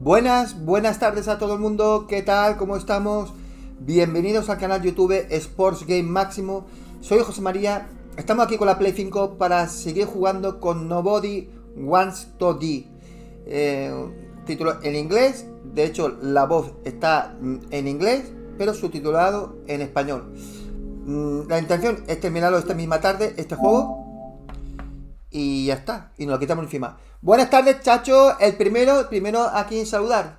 Buenas tardes a todo el mundo, ¿qué tal? ¿Cómo estamos? Bienvenidos al canal YouTube Sports Game Máximo. Soy José María, estamos aquí con la Play 5 para seguir jugando con Nobody Wants to Die. Título en inglés, de hecho la voz está en inglés, pero subtitulado en español. La intención es terminarlo esta misma tarde, este juego. Y ya está, y nos lo quitamos encima. Buenas tardes, chacho. El primero aquí en saludar.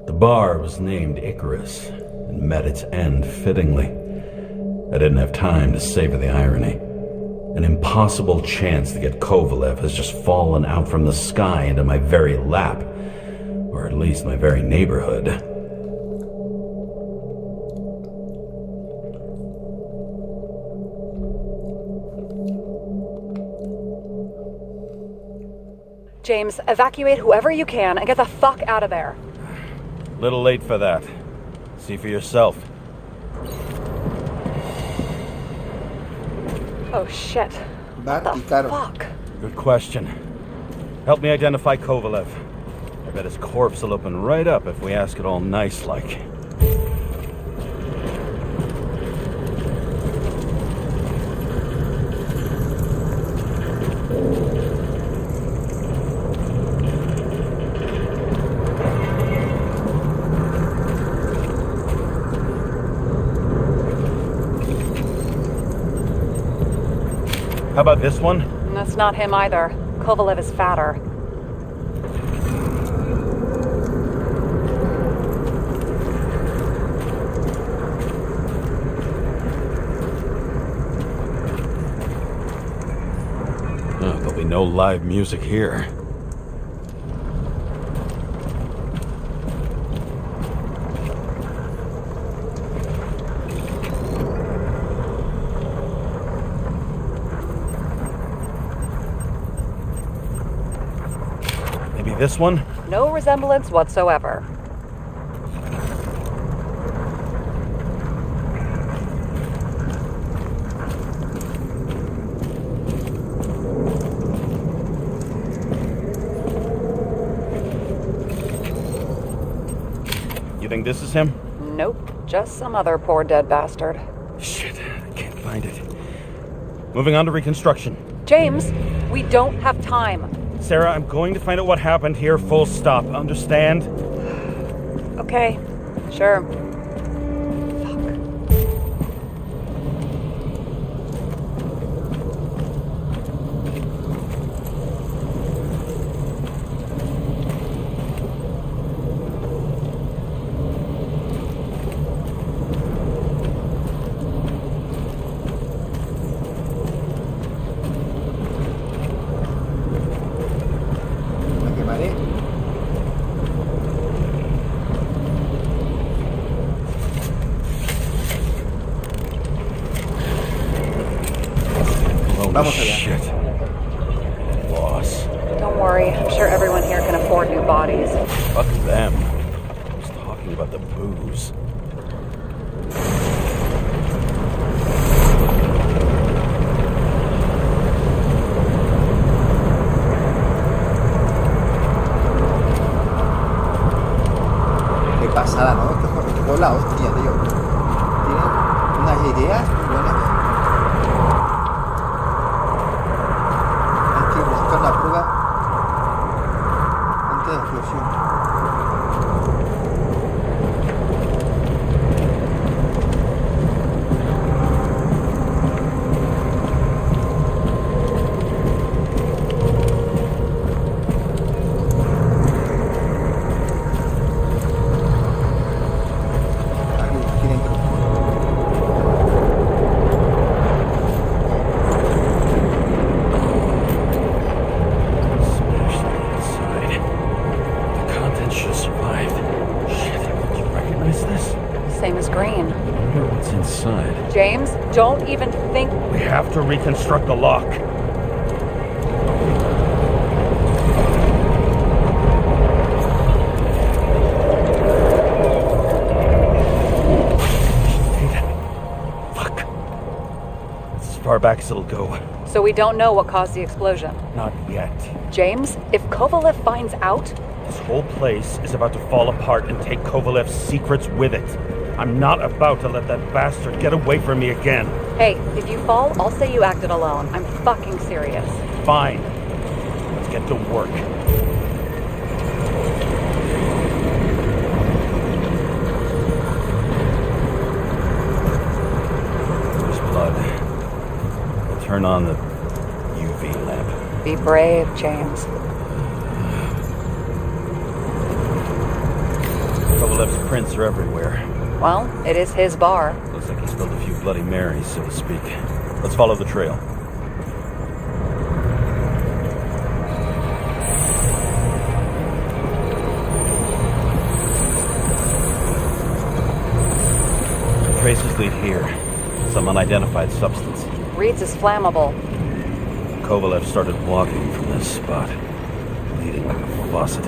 The bar was named Icarus and met its end fittingly. I didn't have time to savor the irony. An impossible chance to get Kovalev has just fallen out from the sky into my very lap, or at least my very neighborhood. James, evacuate whoever you can and get the fuck out of there. Little late for that. See for yourself. Oh shit. What the fuck? Good question. Help me identify Kovalev. I bet his corpse will open right up if we ask it all nice-like. How about this one? That's not him either. Kovalev is fatter. Oh, there'll be no live music here. This one? No resemblance whatsoever. You think this is him? Nope, just some other poor dead bastard. Shit, I can't find it. Moving on to reconstruction. James, we don't have time. Sarah, I'm going to find out what happened here, full stop. Understand? Okay, sure. Vamos allá. Shit. Loss. Don't worry, I'm sure everyone here can afford new bodies. Fuck them. I was talking about the booze. Qué pasada, ¿no? Este juego es la hostia, tío. Tiene unas ideas muy buenas. La prueba antes de la explosión. Aquí dentro. same as green. I wonder what's inside. James, don't even think... We have to reconstruct the lock. Fuck. It's as far back as it'll go. So we don't know what caused the explosion. Not yet. James, if Kovalev finds out... This whole place is about to fall apart and take Kovalev's secrets with it. I'm not about to let that bastard get away from me again. Hey, if you fall, I'll say you acted alone. I'm fucking serious. Fine. Let's get to work. There's blood. I'll turn on the UV lamp. Be brave, James. Kovalev's prints are everywhere. Well, it is his bar. Looks like he spilled a few Bloody Marys, so to speak. Let's follow the trail. The traces lead here. Some unidentified substance. Reed's is flammable. Kovalev started walking from this spot, bleeding like a faucet.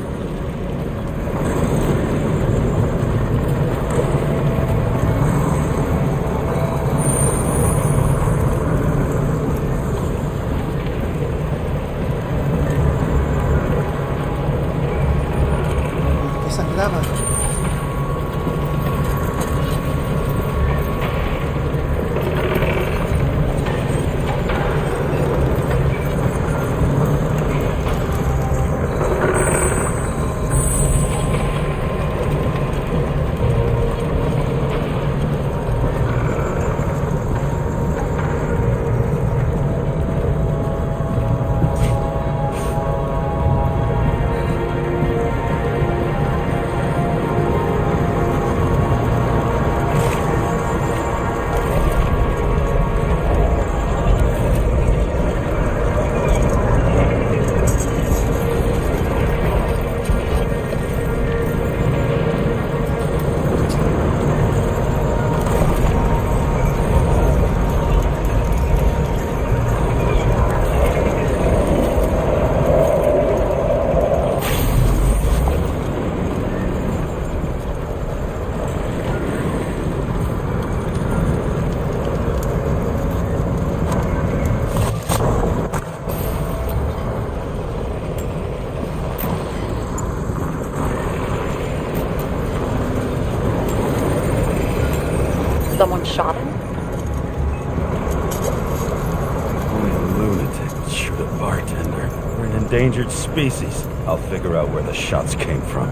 Someone shot him? Only a lunatic would shoot a bartender. We're an endangered species. I'll figure out where the shots came from.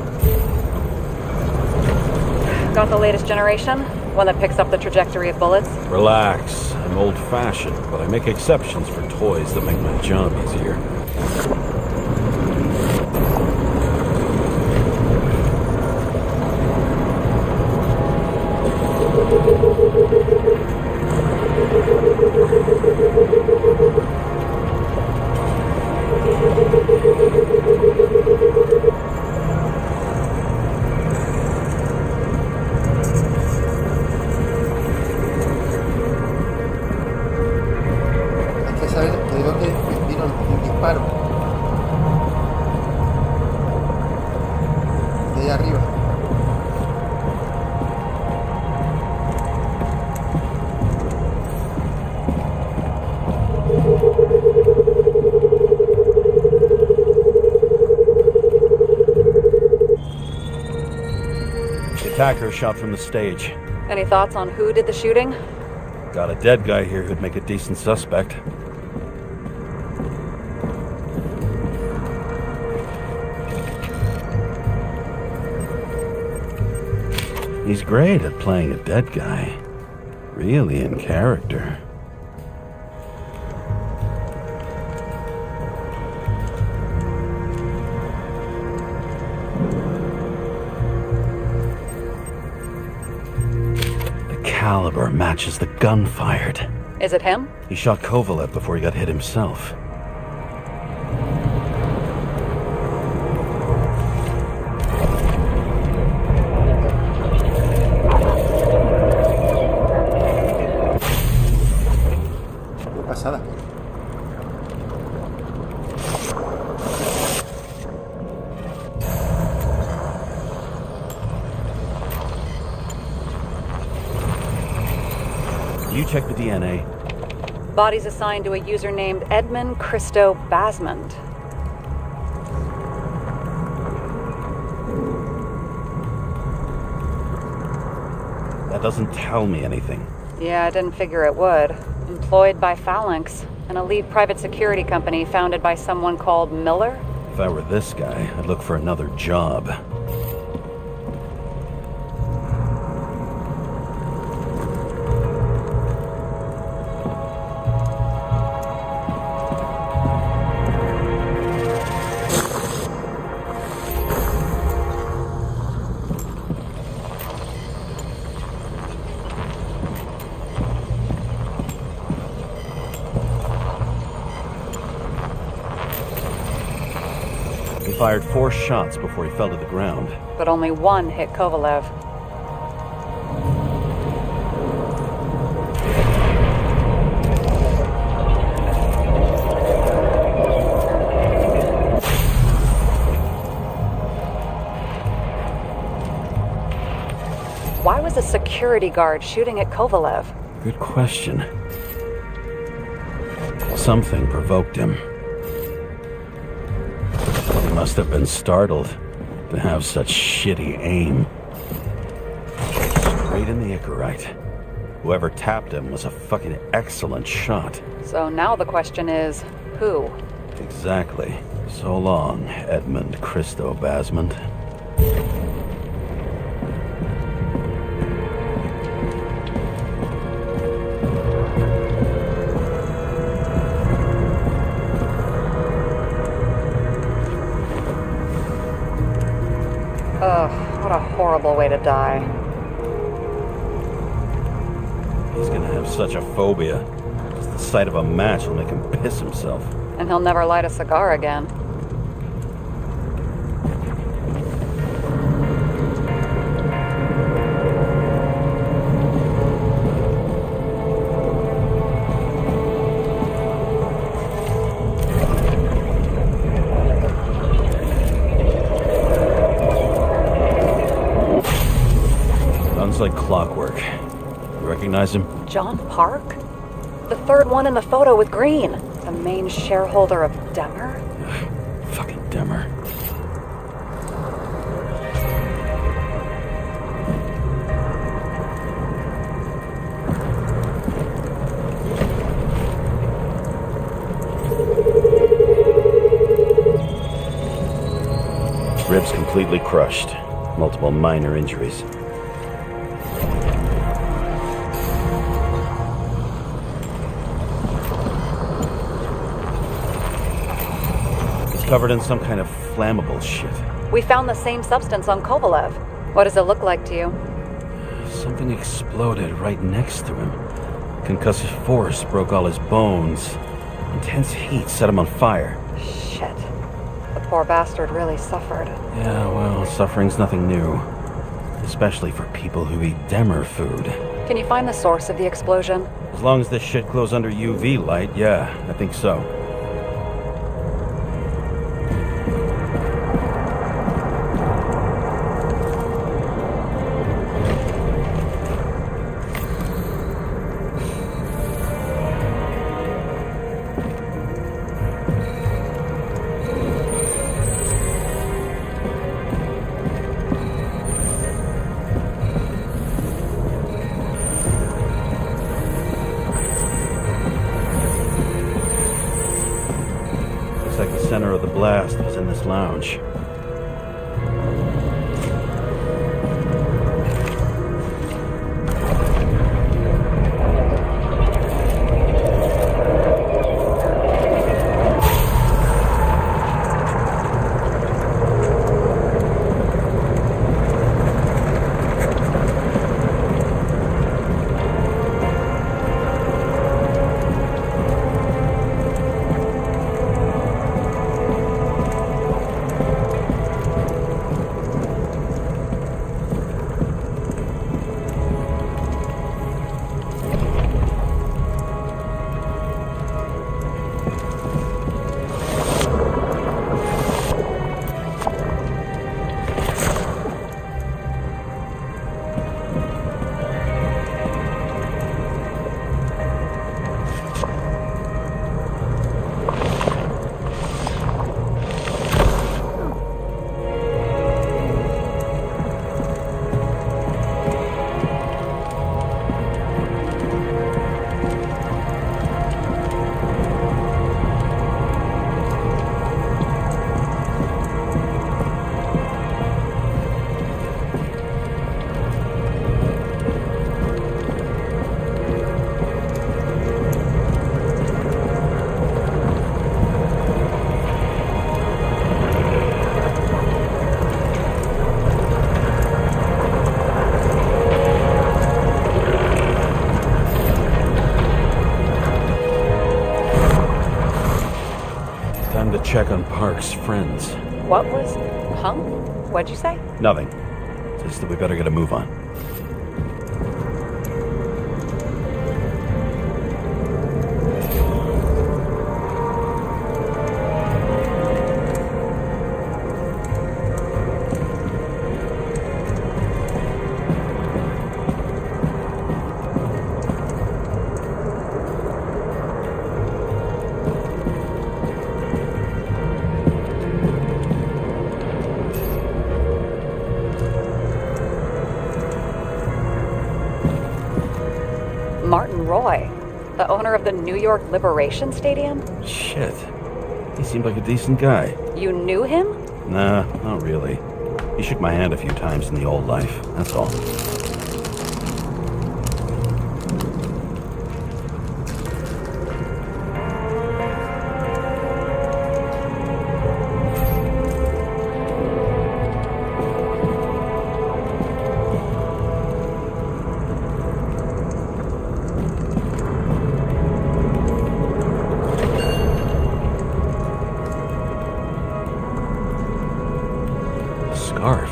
Got the latest generation? One that picks up the trajectory of bullets? Relax. I'm old-fashioned, but I make exceptions for toys that make my job easier. Hay que saber de dónde vino el disparo. De ahí arriba. The attacker shot from the stage. Any thoughts on who did the shooting? Got a dead guy here who'd make a decent suspect. He's great at playing a dead guy. Really in character. The caliber matches the gun fired. Is it him? He shot Kovalev before he got hit himself. you check the DNA? Body's assigned to a user named Edmund Christo Basmond. That doesn't tell me anything. Yeah, I didn't figure it would. Employed by Phalanx, an elite private security company founded by someone called Miller. If I were this guy, I'd look for another job. He fired 4 shots before he fell to the ground. But only one hit Kovalev. Why was a security guard shooting at Kovalev? Good question. Something provoked him. He must have been startled to have such shitty aim. Straight in the Icarite. Whoever tapped him was a fucking excellent shot. So now the question is, who? Exactly. So long, Edmund Christo Basmond. Ugh, what a horrible way to die. He's gonna have such a phobia. Just the sight of a match will make him piss himself. And he'll never light a cigar again. Sounds like clockwork. You recognize him? John Park? The third one in the photo with Green. The main shareholder of Demmer? Fucking Demmer. Ribs completely crushed. Multiple minor injuries. Covered in some kind of flammable shit. We found the same substance on Kovalev. What does it look like to you? Something exploded right next to him. Concussive force broke all his bones. Intense heat set him on fire. Shit. The poor bastard really suffered. Yeah, well, suffering's nothing new. Especially for people who eat Demmer food. Can you find the source of the explosion? As long as this shit glows under UV light, yeah, I think so. Like the center of the blast was in this lounge. check on Park's friends. What was... Huh? What'd you say? Nothing. Just that we better get a move on. Martin Roy, the owner of the New York Liberation Stadium? Shit. He seemed like a decent guy. You knew him? Nah, not really. He shook my hand a few times in the old life, that's all. Scarf.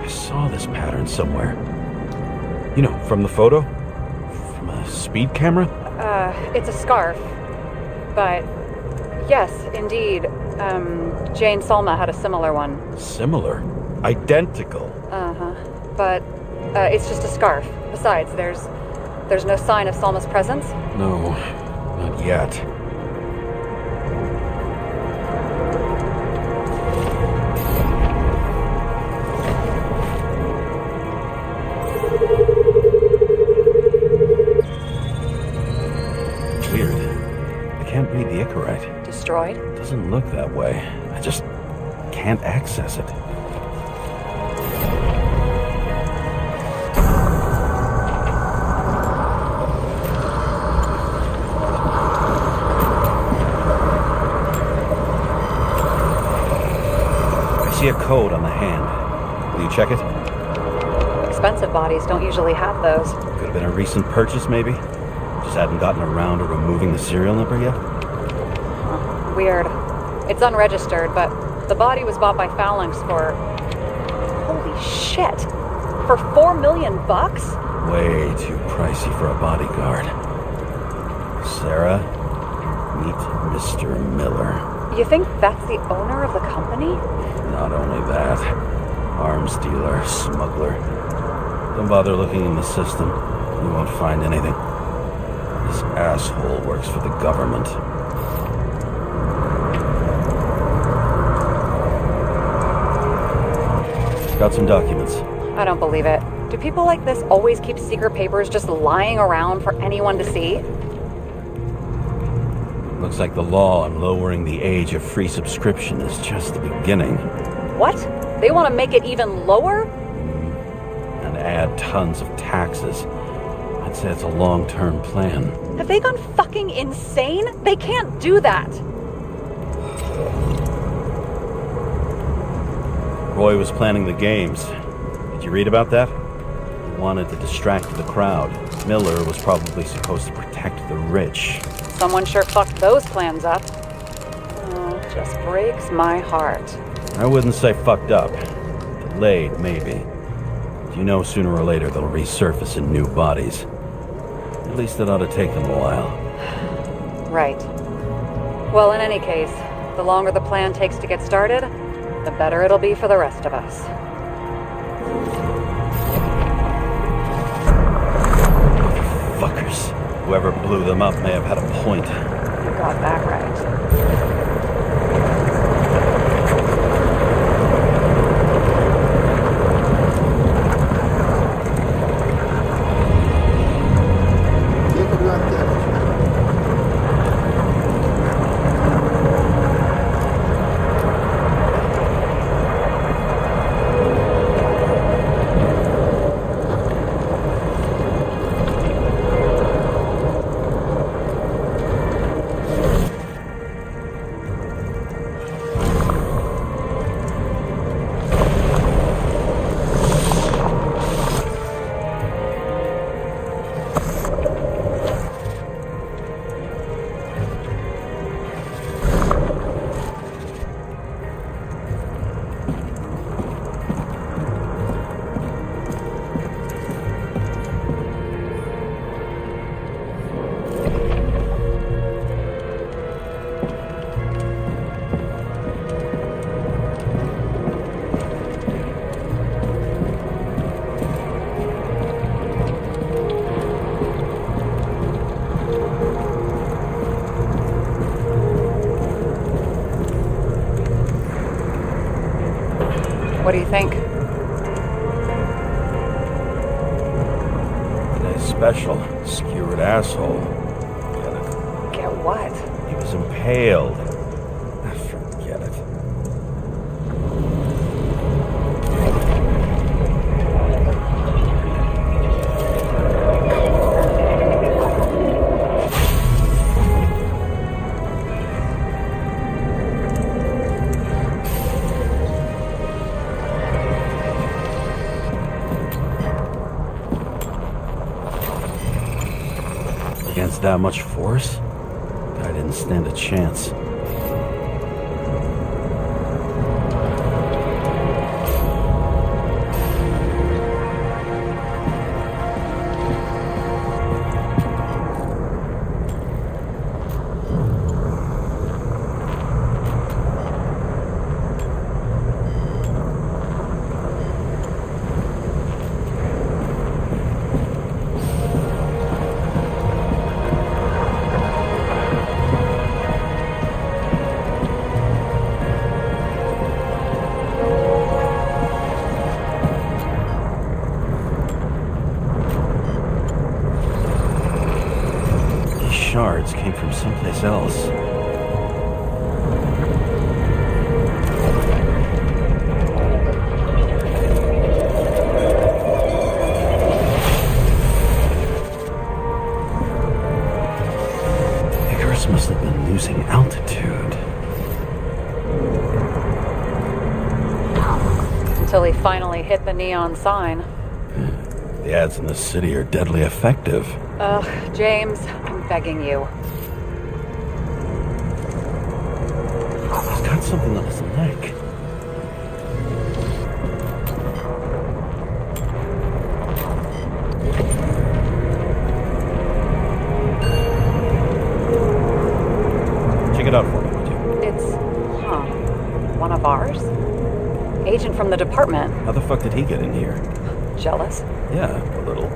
I saw this pattern somewhere. You know, from the photo? From a speed camera? It's a scarf. But, yes, indeed. Jane Salma had a similar one. Similar? Identical? Uh-huh. But, it's just a scarf. Besides, there's no sign of Salma's presence? No, not yet. Can't read the Icarite. Destroyed? Doesn't look that way. I just can't access it. I see a code on the hand. Will you check it? Expensive bodies don't usually have those. Could have been a recent purchase, maybe? Just hadn't gotten around to removing the serial number yet? Weird. It's unregistered, but the body was bought by Phalanx for... Holy shit! For $4 million bucks? Way too pricey for a bodyguard. Sarah, meet Mr. Miller. You think that's the owner of the company? Not only that, arms dealer, smuggler. Don't bother looking in the system. You won't find anything. This asshole works for the government. Got some documents. I don't believe it. Do people like this always keep secret papers just lying around for anyone to see? Looks like the law on lowering the age of free subscription is just the beginning. What? They want to make it even lower? And add tons of taxes. I'd say it's a long-term plan. Have they gone fucking insane? They can't do that! Roy was planning the games. Did you read about that? He wanted to distract the crowd. Miller was probably supposed to protect the rich. Someone sure fucked those plans up. Oh, it just breaks my heart. I wouldn't say fucked up. Delayed, maybe. You know sooner or later they'll resurface in new bodies. At least it ought to take them a while. Right. Well, in any case, the longer the plan takes to get started, the better it'll be for the rest of us. Fuckers. Whoever blew them up may have had a point. You got that right. What do you think? Today's special. Skewered asshole. Get it? Get what? He was impaled. Forget it. Against that much force? I didn't stand a chance. Shards came from someplace else. Icarus must have been losing altitude. Until he finally hit the neon sign. The ads in the city are deadly effective. Ugh, James, I'm begging you. He's got something on his neck. Check it out for me, would you? It's, one of ours? Agent from the department. How the fuck did he get in here? Jealous? Yeah, a little.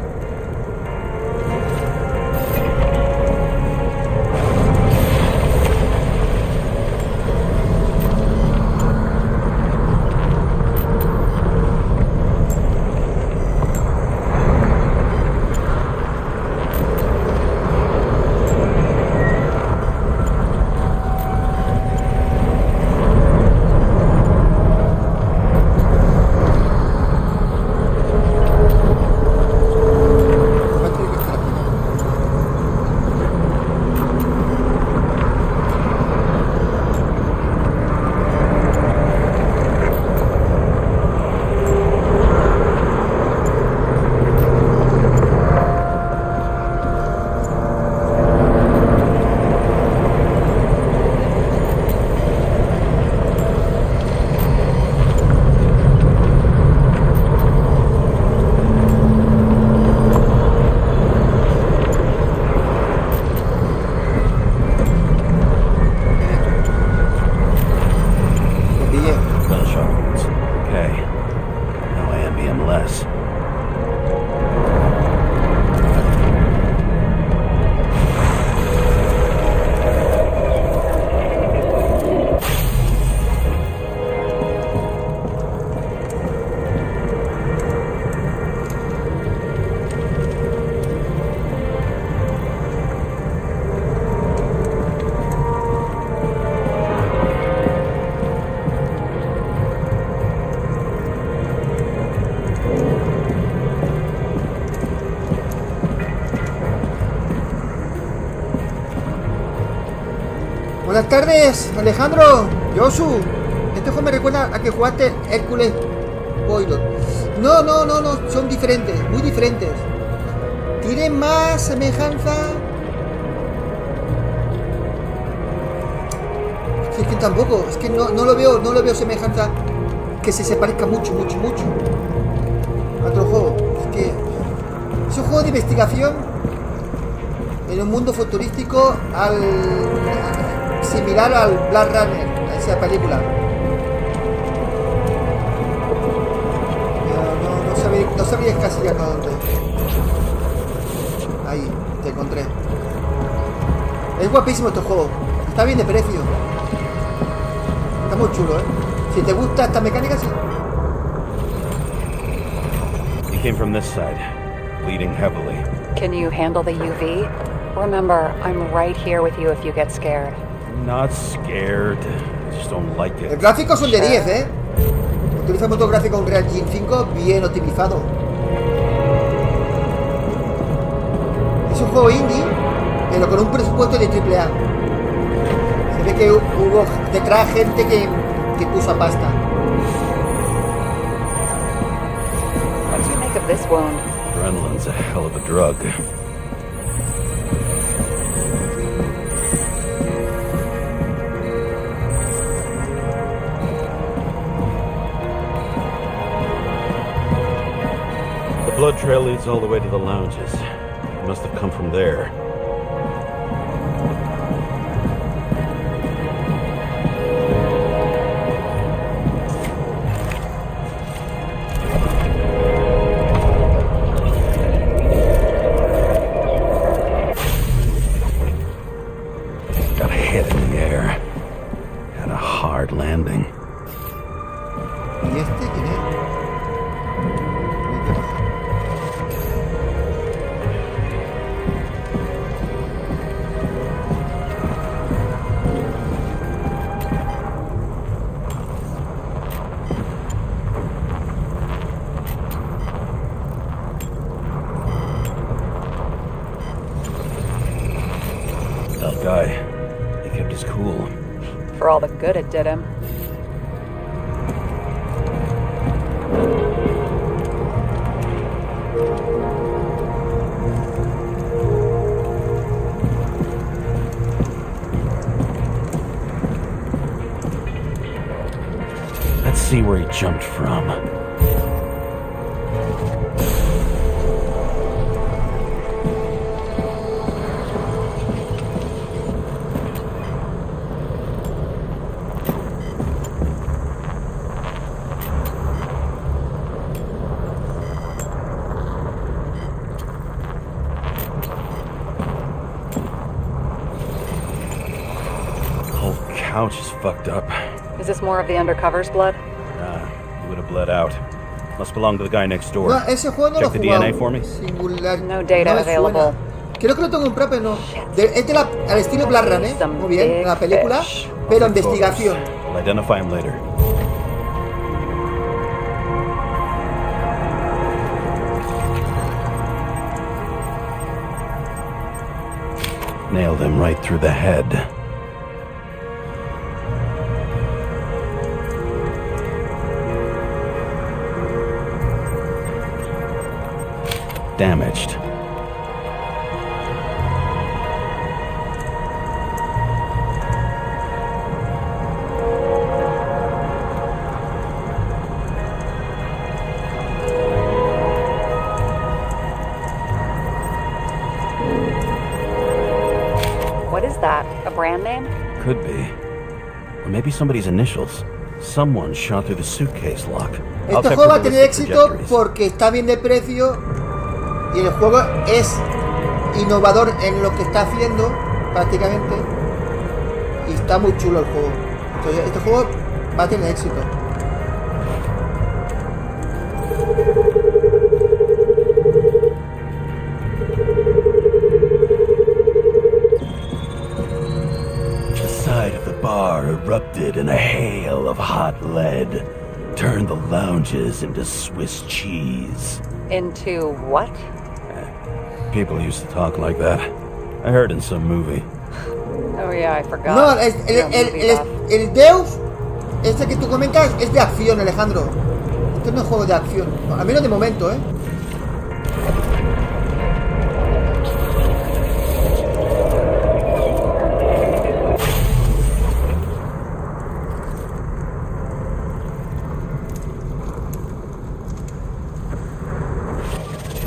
Buenas tardes, Alejandro, Josu. Este juego me recuerda a que jugaste Hércules Poirot. No, son diferentes, muy diferentes. Tienen más semejanza. Es que tampoco, es que no lo veo semejanza que se parezca mucho a otro juego. Es que es un juego de investigación en un mundo futurístico similar al Black Runner, esa película. No sabía encasillar dónde. Ahí, te encontré. Es guapísimo este juego. Está bien de precio. Está muy chulo, ¿eh? Si te gusta esta mecánica, sí. He came from this side, bleeding heavily. Can you handle the UV? Remember, I'm right here with you if you get scared. I'm not scared. I just don't like El it. gráfico son de 10, ¿eh? Utiliza motor gráfico Unreal Engine 5 bien optimizado. Es un juego indie, pero con un presupuesto de AAA. Se ve que hubo detrás gente que puso pasta. What do you make of this wound? Adrenaline's a hell of a drug. The blood trail leads all the way to the lounges. It must have come from there. Got a hit in the air. Had a hard landing. ¿Y este quién es? That guy, he kept his cool. For all the good it did him. Let's see where he jumped from. Whole couch is fucked up. Is this more of the undercover's blood? He would have bled out. Must belong to the guy next door. No, ese juego no Check lo the he jugado. DNA for me. Singular. No data me available. suena. Creo que lo tengo en pro, pero no. Es de al estilo Black Run, ¿eh? Some Muy bien, big la película. fish. Pero Take investigación. photos. We'll identify him later. Nailed him right through the head. Damaged. What is that? A brand name? Could be. Or maybe somebody's initials. Someone shot through the suitcase lock. I'll Este check juego va for a the tener list of éxito trajectories. porque está bien de precio y el juego es innovador en lo que está haciendo prácticamente y está muy chulo el juego. Entonces este juego va a tener éxito. The side of the bar erupted in a hail of hot lead, turned the lounges into Swiss cheese. Into what? People used to talk like that. I heard in some movie. Oh yeah, I forgot. No, You're a movie buff. el Deus, este que tú comentas, es de acción, Alejandro. Este no es juego de acción, al menos de momento, ¿eh?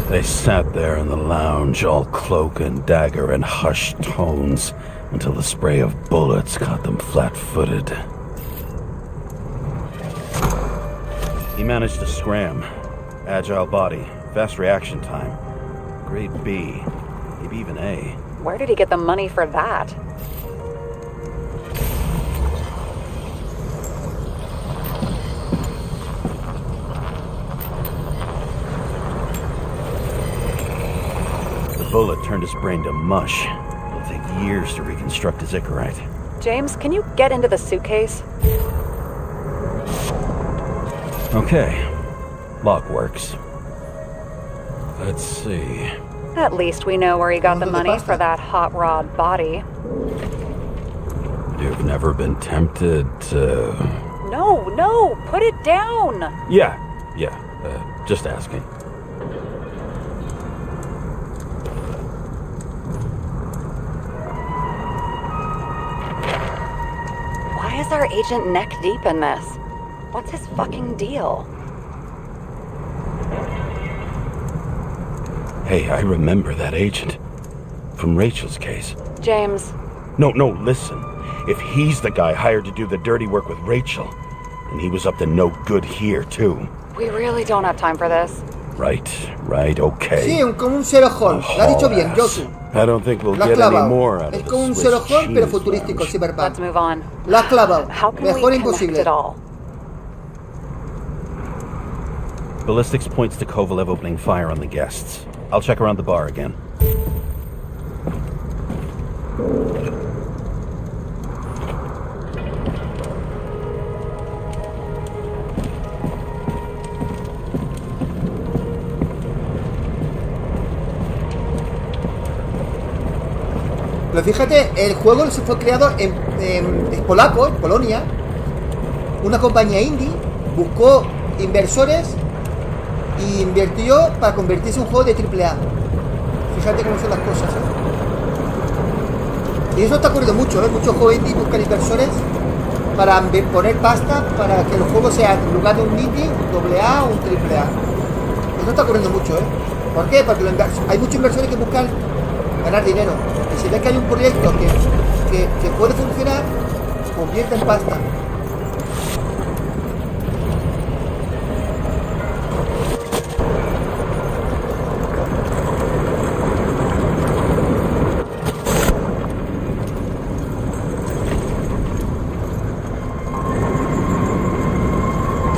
They sat there in the lounge, all cloak and dagger and hushed tones, until the spray of bullets caught them flat-footed. He managed to scram. Agile body, fast reaction time. Grade B, maybe even A. Where did he get the money for that? bullet turned his brain to mush. It'll take years to reconstruct his Icarite. James, can you get into the suitcase? Okay. Lock works. Let's see. At least we know where he got the money for that hot rod body. You've never been tempted to... No, put it down! Yeah, just asking. Why is our agent neck deep in this? What's his fucking deal? Hey, I remember that agent. From Rachel's case. James. No, listen. If he's the guy hired to do the dirty work with Rachel, and he was up to no good here, too. We really don't have time for this. Right, okay. Sí, como un Sherlock Holmes. Lo ha dicho bien, Josu. I don't think we'll Lo has get any clavado. more out of Es the como un Swiss Sherlock Holmes, pero cheese futurístico, lounge. cyberpunk. Let's move on. Lo has clavado. How can Mejor we imposible. connect it all? Ballistics points to Kovalev opening fire on the guests. I'll check around the bar again. Pero fíjate, el juego se fue creado en polaco, en Polonia. Una compañía indie buscó inversores y invirtió para convertirse en un juego de AAA. Fíjate cómo son las cosas, ¿eh? Y eso está ocurriendo mucho, ¿eh? Muchos juegos indie buscan inversores para poner pasta para que los juegos sean, en lugar de un indie, un AA o un AAA. Eso está ocurriendo mucho, ¿eh? ¿Por qué? Porque hay muchos inversores que buscan ganar dinero. Y si ven que hay un proyecto que puede funcionar, convierte en pasta.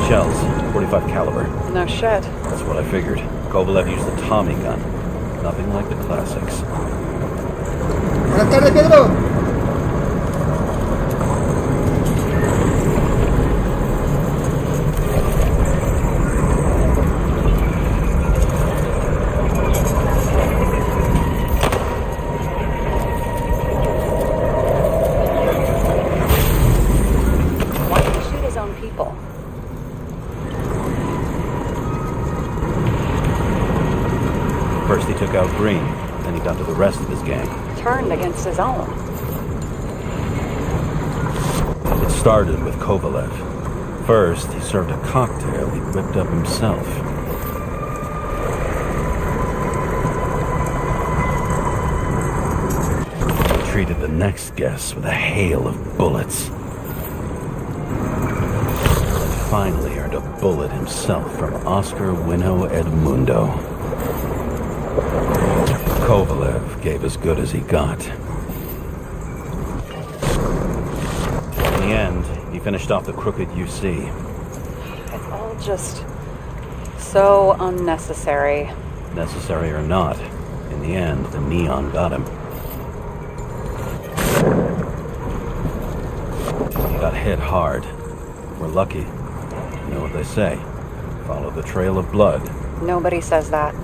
Shells, 45 caliber. No shit. That's what I figured. Kovalev used the Tommy gun. Nothing like the classics. Buenas tardes, Pedro. Why did he shoot his own people? First he took out Green, then he got to the rest of his gang. Turned against his own. It started with Kovalev. First, he served a cocktail he whipped up himself. He treated the next guest with a hail of bullets. And finally earned a bullet himself from Oscar Winnow Edmundo. Kovalev gave as good as he got. In the end, he finished off the crooked UC. It's all just so unnecessary. Necessary or not, in the end, the neon got him. He got hit hard. We're lucky. You know what they say. Follow the trail of blood. Nobody says that.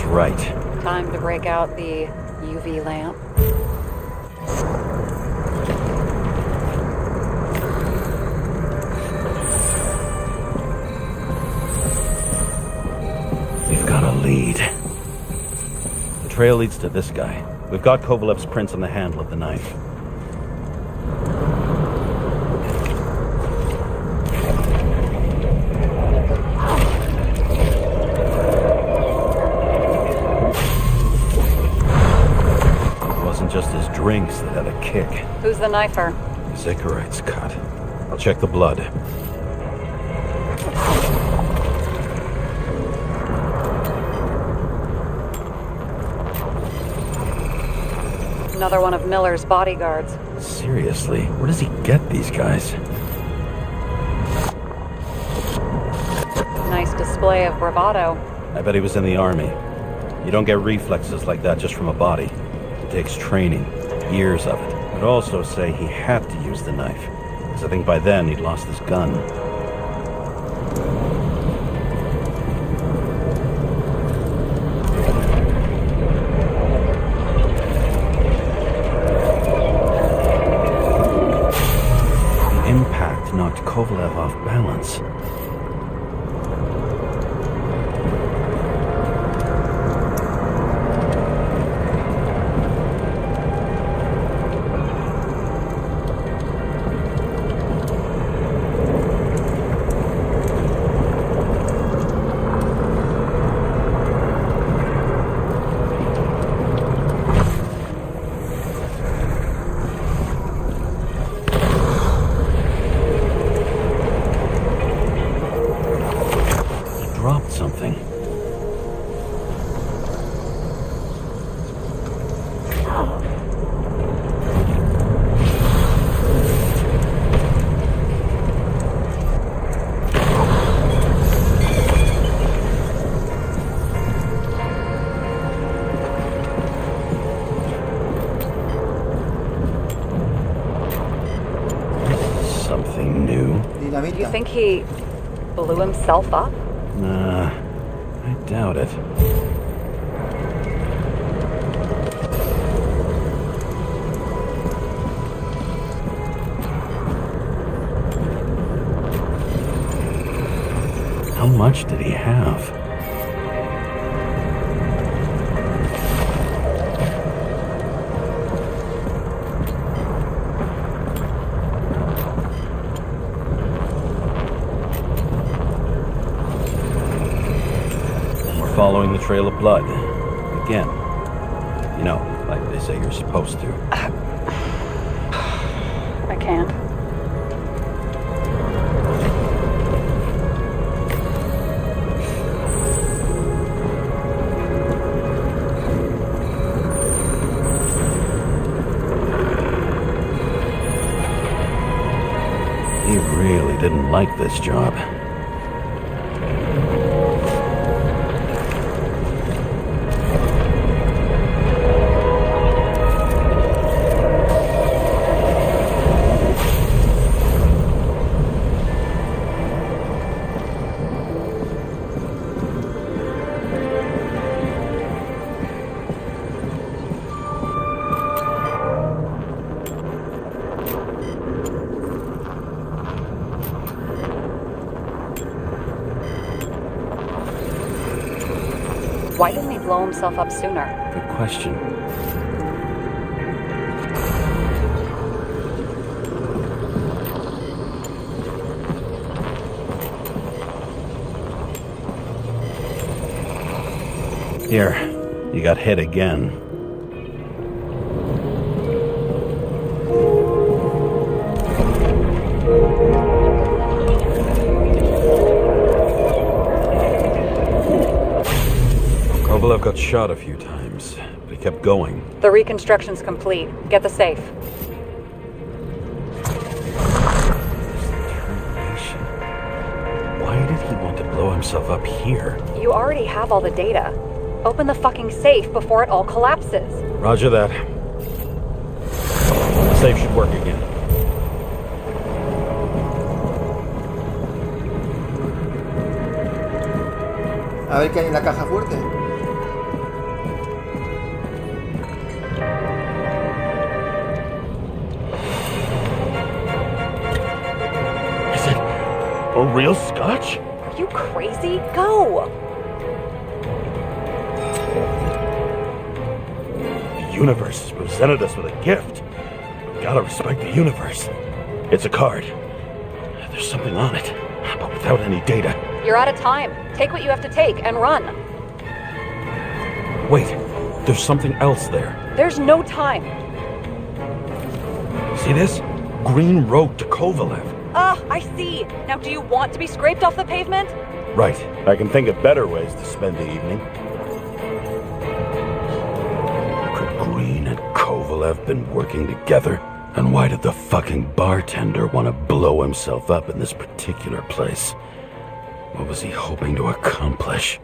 Right. Time to break out the UV lamp. We've got a lead. The trail leads to this guy. We've got Kovalev's prints on the handle of the knife. Just his drinks that had a kick. Who's the knifer? His Icarite's cut. I'll check the blood. Another one of Miller's bodyguards. Seriously, where does he get these guys? Nice display of bravado. I bet he was in the army. You don't get reflexes like that just from a body. It takes training, years of it. I'd also say he had to use the knife, because I think by then he'd lost his gun. The impact knocked Kovalev off balance. Dropped something. Something new. Dinamita. You think he blew himself up? Nah, I doubt it. How much did he have? Following the trail of blood. Again. You know, like they say you're supposed to. I can't. He really didn't like this job. Why didn't he blow himself up sooner? Good question. Here, you got hit again. Kovalev got shot a few times, but he kept going. The reconstruction's complete. Get the safe. Determination. Why did he want to blow himself up here? You already have all the data. Open the fucking safe before it all collapses. Roger that. The safe should work again. A ver qué hay en la caja fuerte. Is it a real scotch? Are you crazy? Go! The universe has presented us with a gift. We gotta respect the universe. It's a card. There's something on it, but without any data. You're out of time. Take what you have to take and run. Wait, there's something else there. There's no time. See this? Green road to Kovalev. Ah, I see. Now do you want to be scraped off the pavement? Right. I can think of better ways to spend the evening. Could Green and Kovalev Kovalev been working together? And why did the fucking bartender want to blow himself up in this particular place? What was he hoping to accomplish?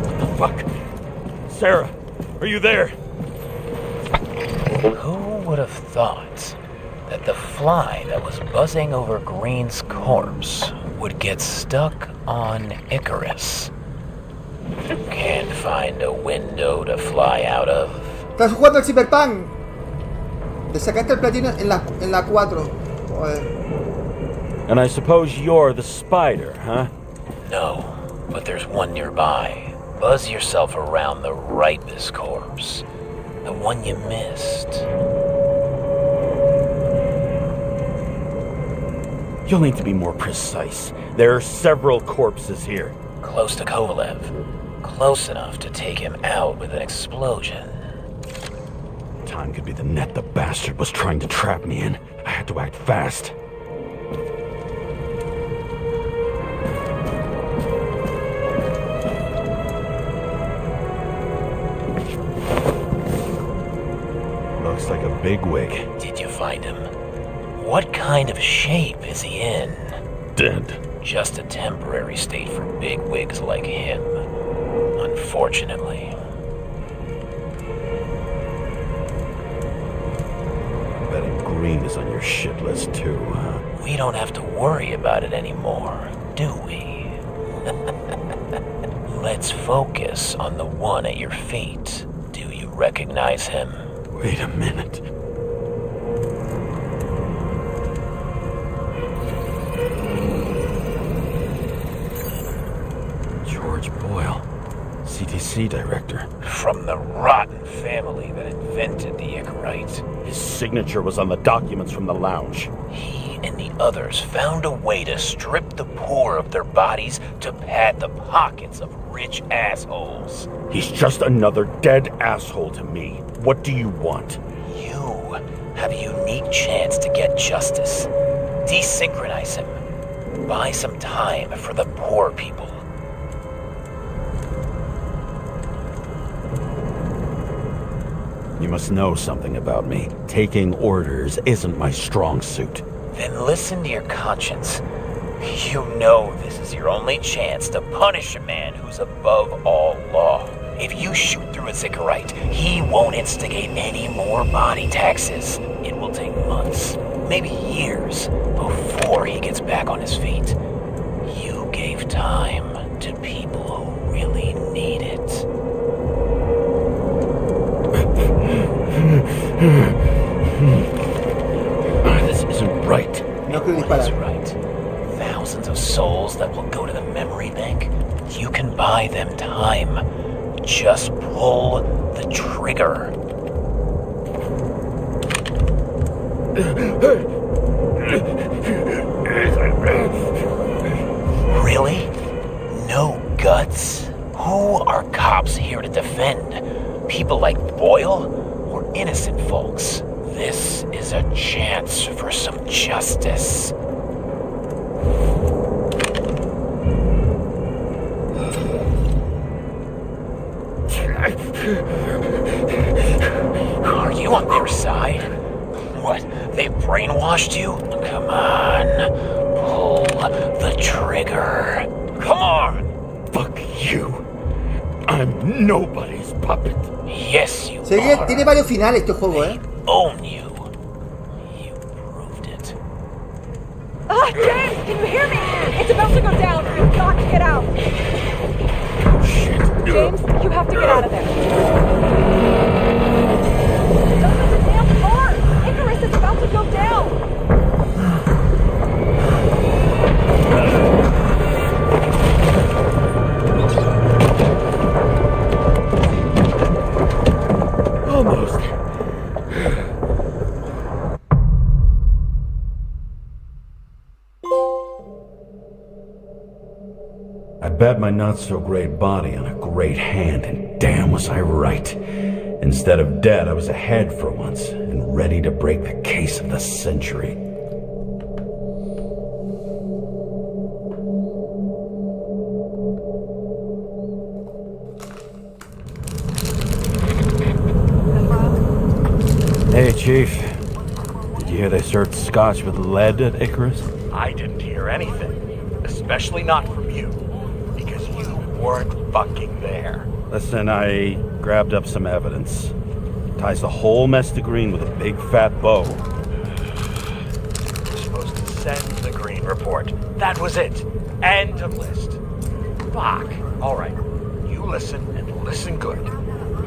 What the fuck? Sarah, are you there? Who would have thought that the fly that was buzzing over Green's corpse would get stuck on Icarus? Can't find a window to fly out of. Estás jugando al Cyberpunk. Te sacaste el platino en la 4. Joder. And I suppose you're the spider, huh? No, but there's one nearby. Buzz yourself around the Ripus corpse. The one you missed. You'll need to be more precise. There are several corpses here. Close to Kovalev. Close enough to take him out with an explosion. Time could be the net the bastard was trying to trap me in. I had to act fast. Looks like a bigwig. Did you find him? What kind of shape is he in? Dead. Just a temporary state for bigwigs like him. Unfortunately. Betting Green is on your shit list too, huh? We don't have to worry about it anymore, do we? Let's focus on the one at your feet. Do you recognize him? Wait a minute. George Boyle, CTC director. From the rotten family that invented the Icarite. His signature was on the documents from the lounge. He and the others found a way to strip the poor of their bodies to pad the pockets of rich assholes. He's just another dead asshole to me. What do you want? You have a unique chance to get justice. Desynchronize him. Buy some time for the poor people. You must know something about me. Taking orders isn't my strong suit. Then listen to your conscience. You know this is your only chance to punish a man who's above all law. If you shoot through a Icarite, he won't instigate any more body taxes. It will take months, maybe years, before he gets back on his feet. You gave time to people who really need it. This isn't right. No quiero What is disparar. right? Thousands of souls that will go to the memory bank? You can buy them time. Just pull the trigger. Really? No guts? Who are cops here to defend? People like Boyle or innocent folks? This is a chance for some justice. Are you on their side? What, they brainwashed you? Come on, pull the trigger. Come on! Fuck you. I'm nobody's puppet. Yes, you are. Tiene varios finales este juego, They own you. You proved it. Ah, James, can you hear me? It's about to go down. We've got to get out. Shit. James, you have to get out of there. Those are the damn cars. Icarus is about to go down. Almost. I bet my not-so-great body on a great hand, and damn was I right. Instead of dead, I was ahead for once, and ready to break the case of the century. Chief, did you hear they served scotch with lead at Icarus? I didn't hear anything. Especially not from you. Because you weren't fucking there. Listen, I grabbed up some evidence. Ties the whole mess to green with a big fat bow. You're supposed to send the green report. That was it. End of list. Fuck. Alright. You listen, and listen good.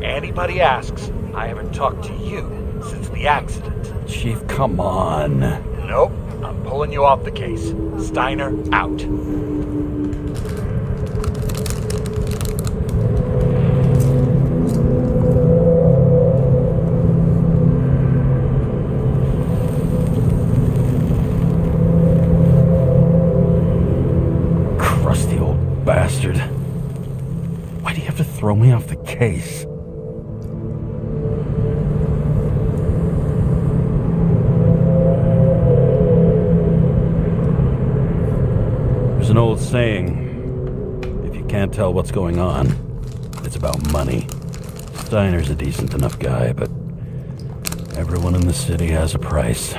Anybody asks, I haven't talked to you since the accident. Chief, come on. Nope. I'm pulling you off the case. Steiner, out. Crusty old bastard. Why do you have to throw me off the case? There's an old saying, if you can't tell what's going on, it's about money. Steiner's a decent enough guy, but everyone in the city has a price.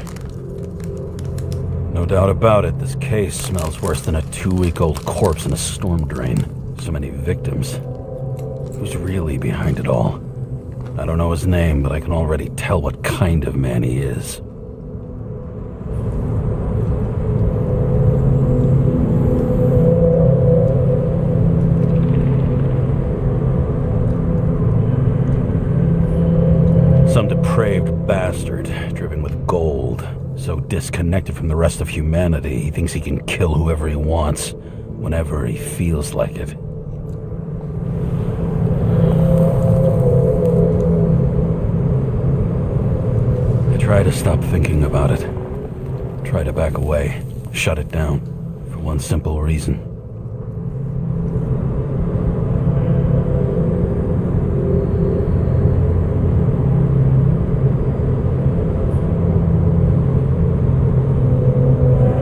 No doubt about it, this case smells worse than a 2-week-old corpse in a storm drain. So many victims. Who's really behind it all? I don't know his name, but I can already tell what kind of man he is. Some depraved bastard, driven with gold, so disconnected from the rest of humanity, he thinks he can kill whoever he wants, whenever he feels like it. I try to stop thinking about it. Try to back away, shut it down, for one simple reason.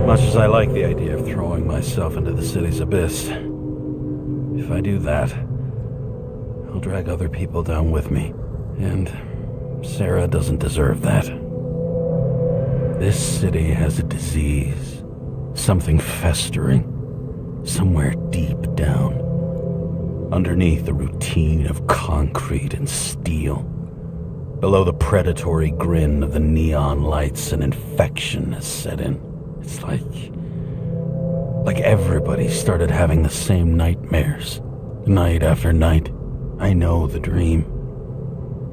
Much as I like the idea of throwing myself into the city's abyss, if I do that, I'll drag other people down with me. And Sarah doesn't deserve that. This city has a disease, something festering, somewhere deep down, underneath the routine of concrete and steel. Below the predatory grin of the neon lights, an infection has set in. It's like everybody started having the same nightmares, night after night. I know the dream.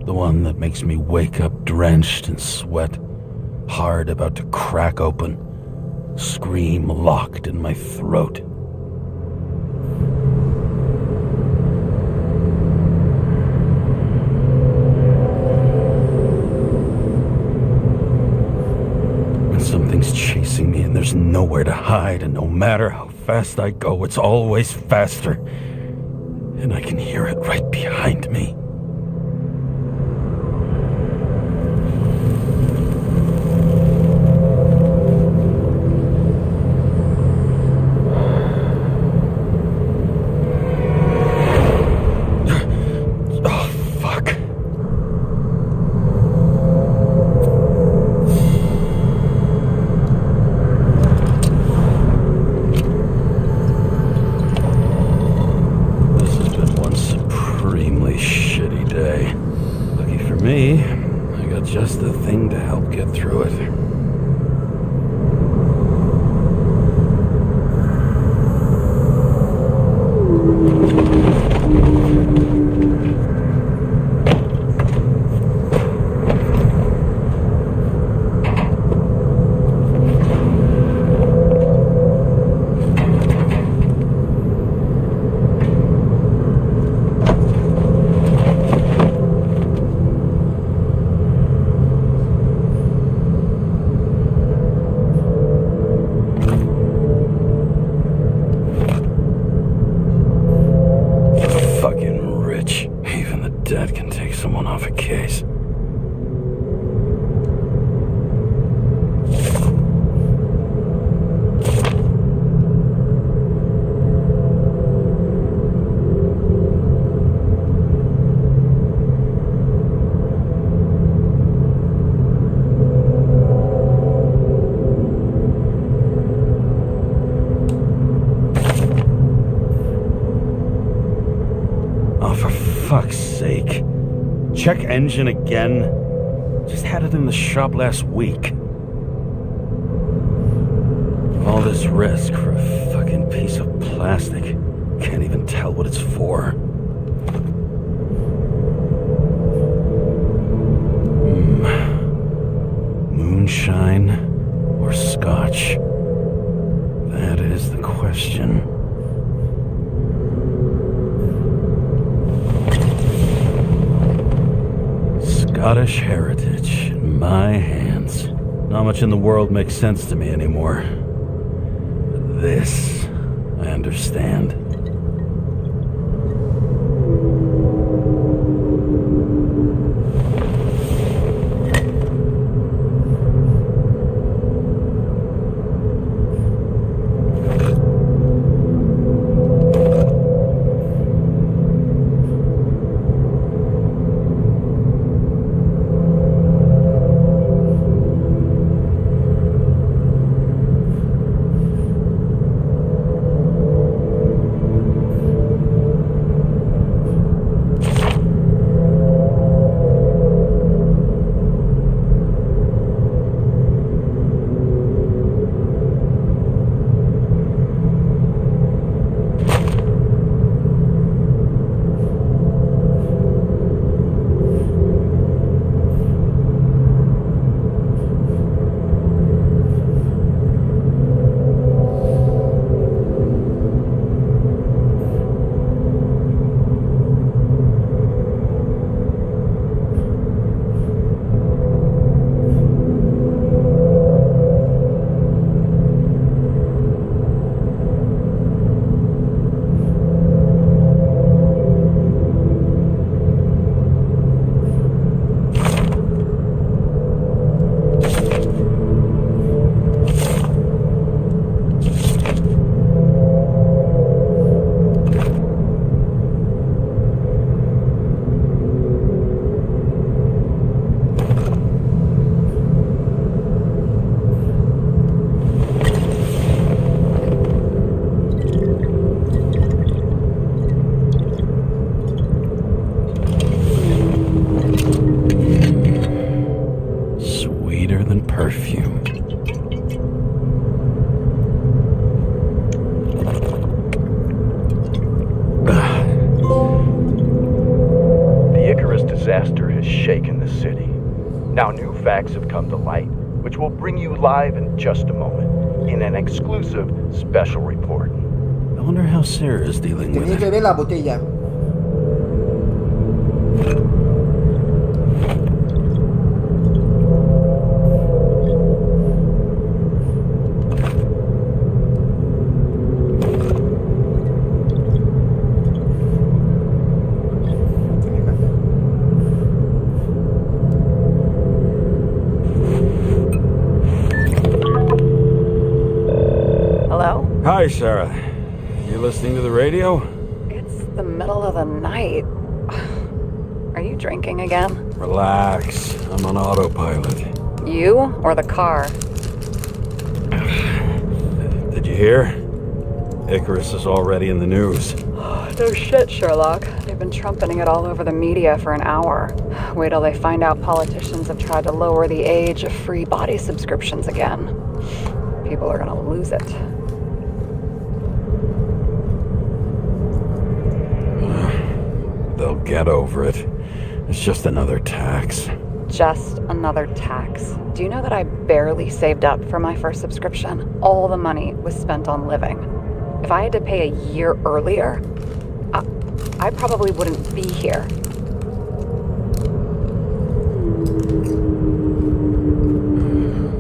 The one that makes me wake up drenched in sweat, heart about to crack open, scream locked in my throat. Something's chasing me and there's nowhere to hide, and no matter how fast I go, it's always faster. And I can hear it right behind me. Just the thing to help get through it. check engine again? Just had it in the shop last week. All this risk for a fucking piece of plastic. Can't even tell what it's for. Moonshine or scotch? That is the question. Scottish heritage in my hands. Not much in the world makes sense to me anymore. But this, I understand. Disaster has shaken the city. Now new facts have come to light, which we'll bring you live in just a moment, in an exclusive special report. I wonder how Sarah is dealing with Tenía que it. ver la botella. Hi, Sarah. You listening to the radio? It's the middle of the night. Are you drinking again? Relax. I'm on autopilot. You or the car? Did you hear? Icarus is already in the news. No shit, Sherlock. They've been trumpeting it all over the media for an hour. Wait till they find out politicians have tried to lower the age of free body subscriptions again. People are gonna lose it. They'll get over it. It's just another tax. Just another tax. Do you know that I barely saved up for my first subscription? All the money was spent on living. If I had to pay a year earlier, I probably wouldn't be here.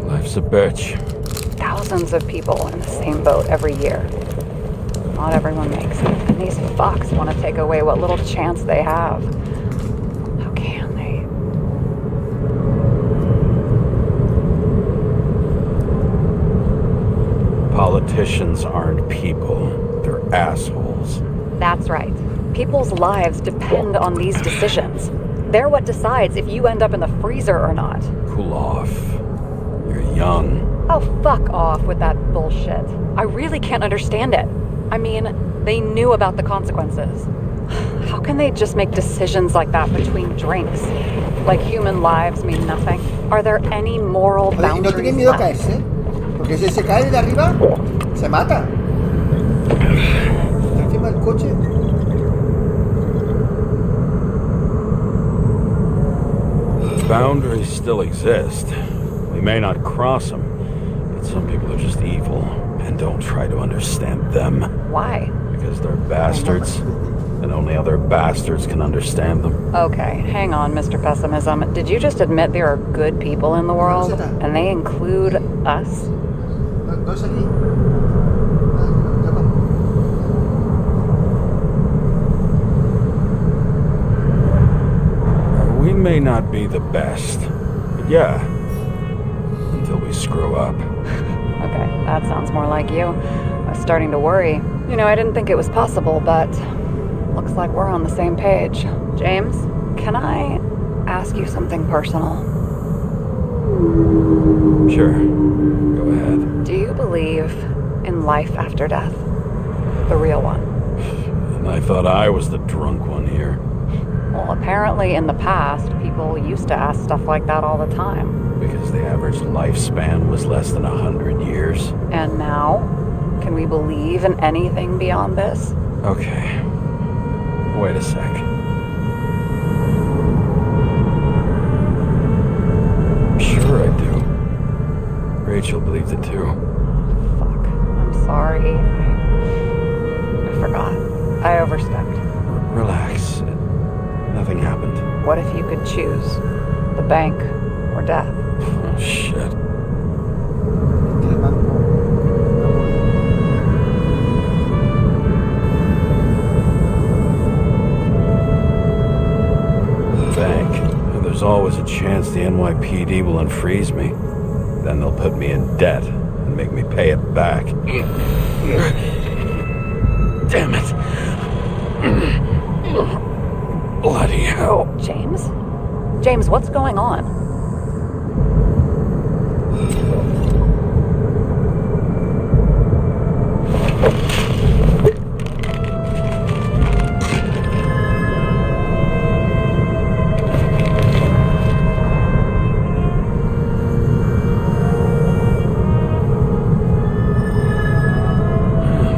Life's a bitch. Thousands of people in the same boat every year. Not everyone makes it, and these fucks want to take away what little chance they have. How can they? Politicians aren't people. They're assholes. That's right. People's lives depend on these decisions. They're what decides if you end up in the freezer or not. Cool off. You're young. Oh, fuck off with that bullshit. I really can't understand it. I mean, they knew about the consequences. How can they just make decisions like that between drinks? Like human lives mean nothing? Are there any moral Oye, ¿y no boundaries tiene miedo a left? caerse? Porque si se cae de arriba, se mata. Está encima del coche. Boundaries still exist. We may not cross them, but some people are just evil and don't try to understand them. Why? Because they're bastards, and only other bastards can understand them. Okay, hang on, Mr. Pessimism. Did you just admit there are good people in the world? And they include us? No es aquí. Ya va. We may not be the best, but yeah, until we screw up. Okay, that sounds more like you. I was starting to worry. You know, I didn't think it was possible, but looks like we're on the same page. James, can I ask you something personal? Sure, go ahead. Do you believe in life after death? The real one? And I thought I was the drunk one here. Well, apparently in the past, people used to ask stuff like that all the time. Because the average lifespan was less than 100 years. And now? Can we believe in anything beyond this? Okay. Wait a sec. Sure I do. Rachel believes it too. Fuck. I'm sorry. I forgot. I overstepped. Relax. Nothing happened. What if you could choose? The bank or death? Oh, shit. Que el banco. Bank. And there's always a chance the NYPD will unfreeze me. Then they'll put me in debt and make me pay it back. Damn it. Bloody hell. James? James, what's going on?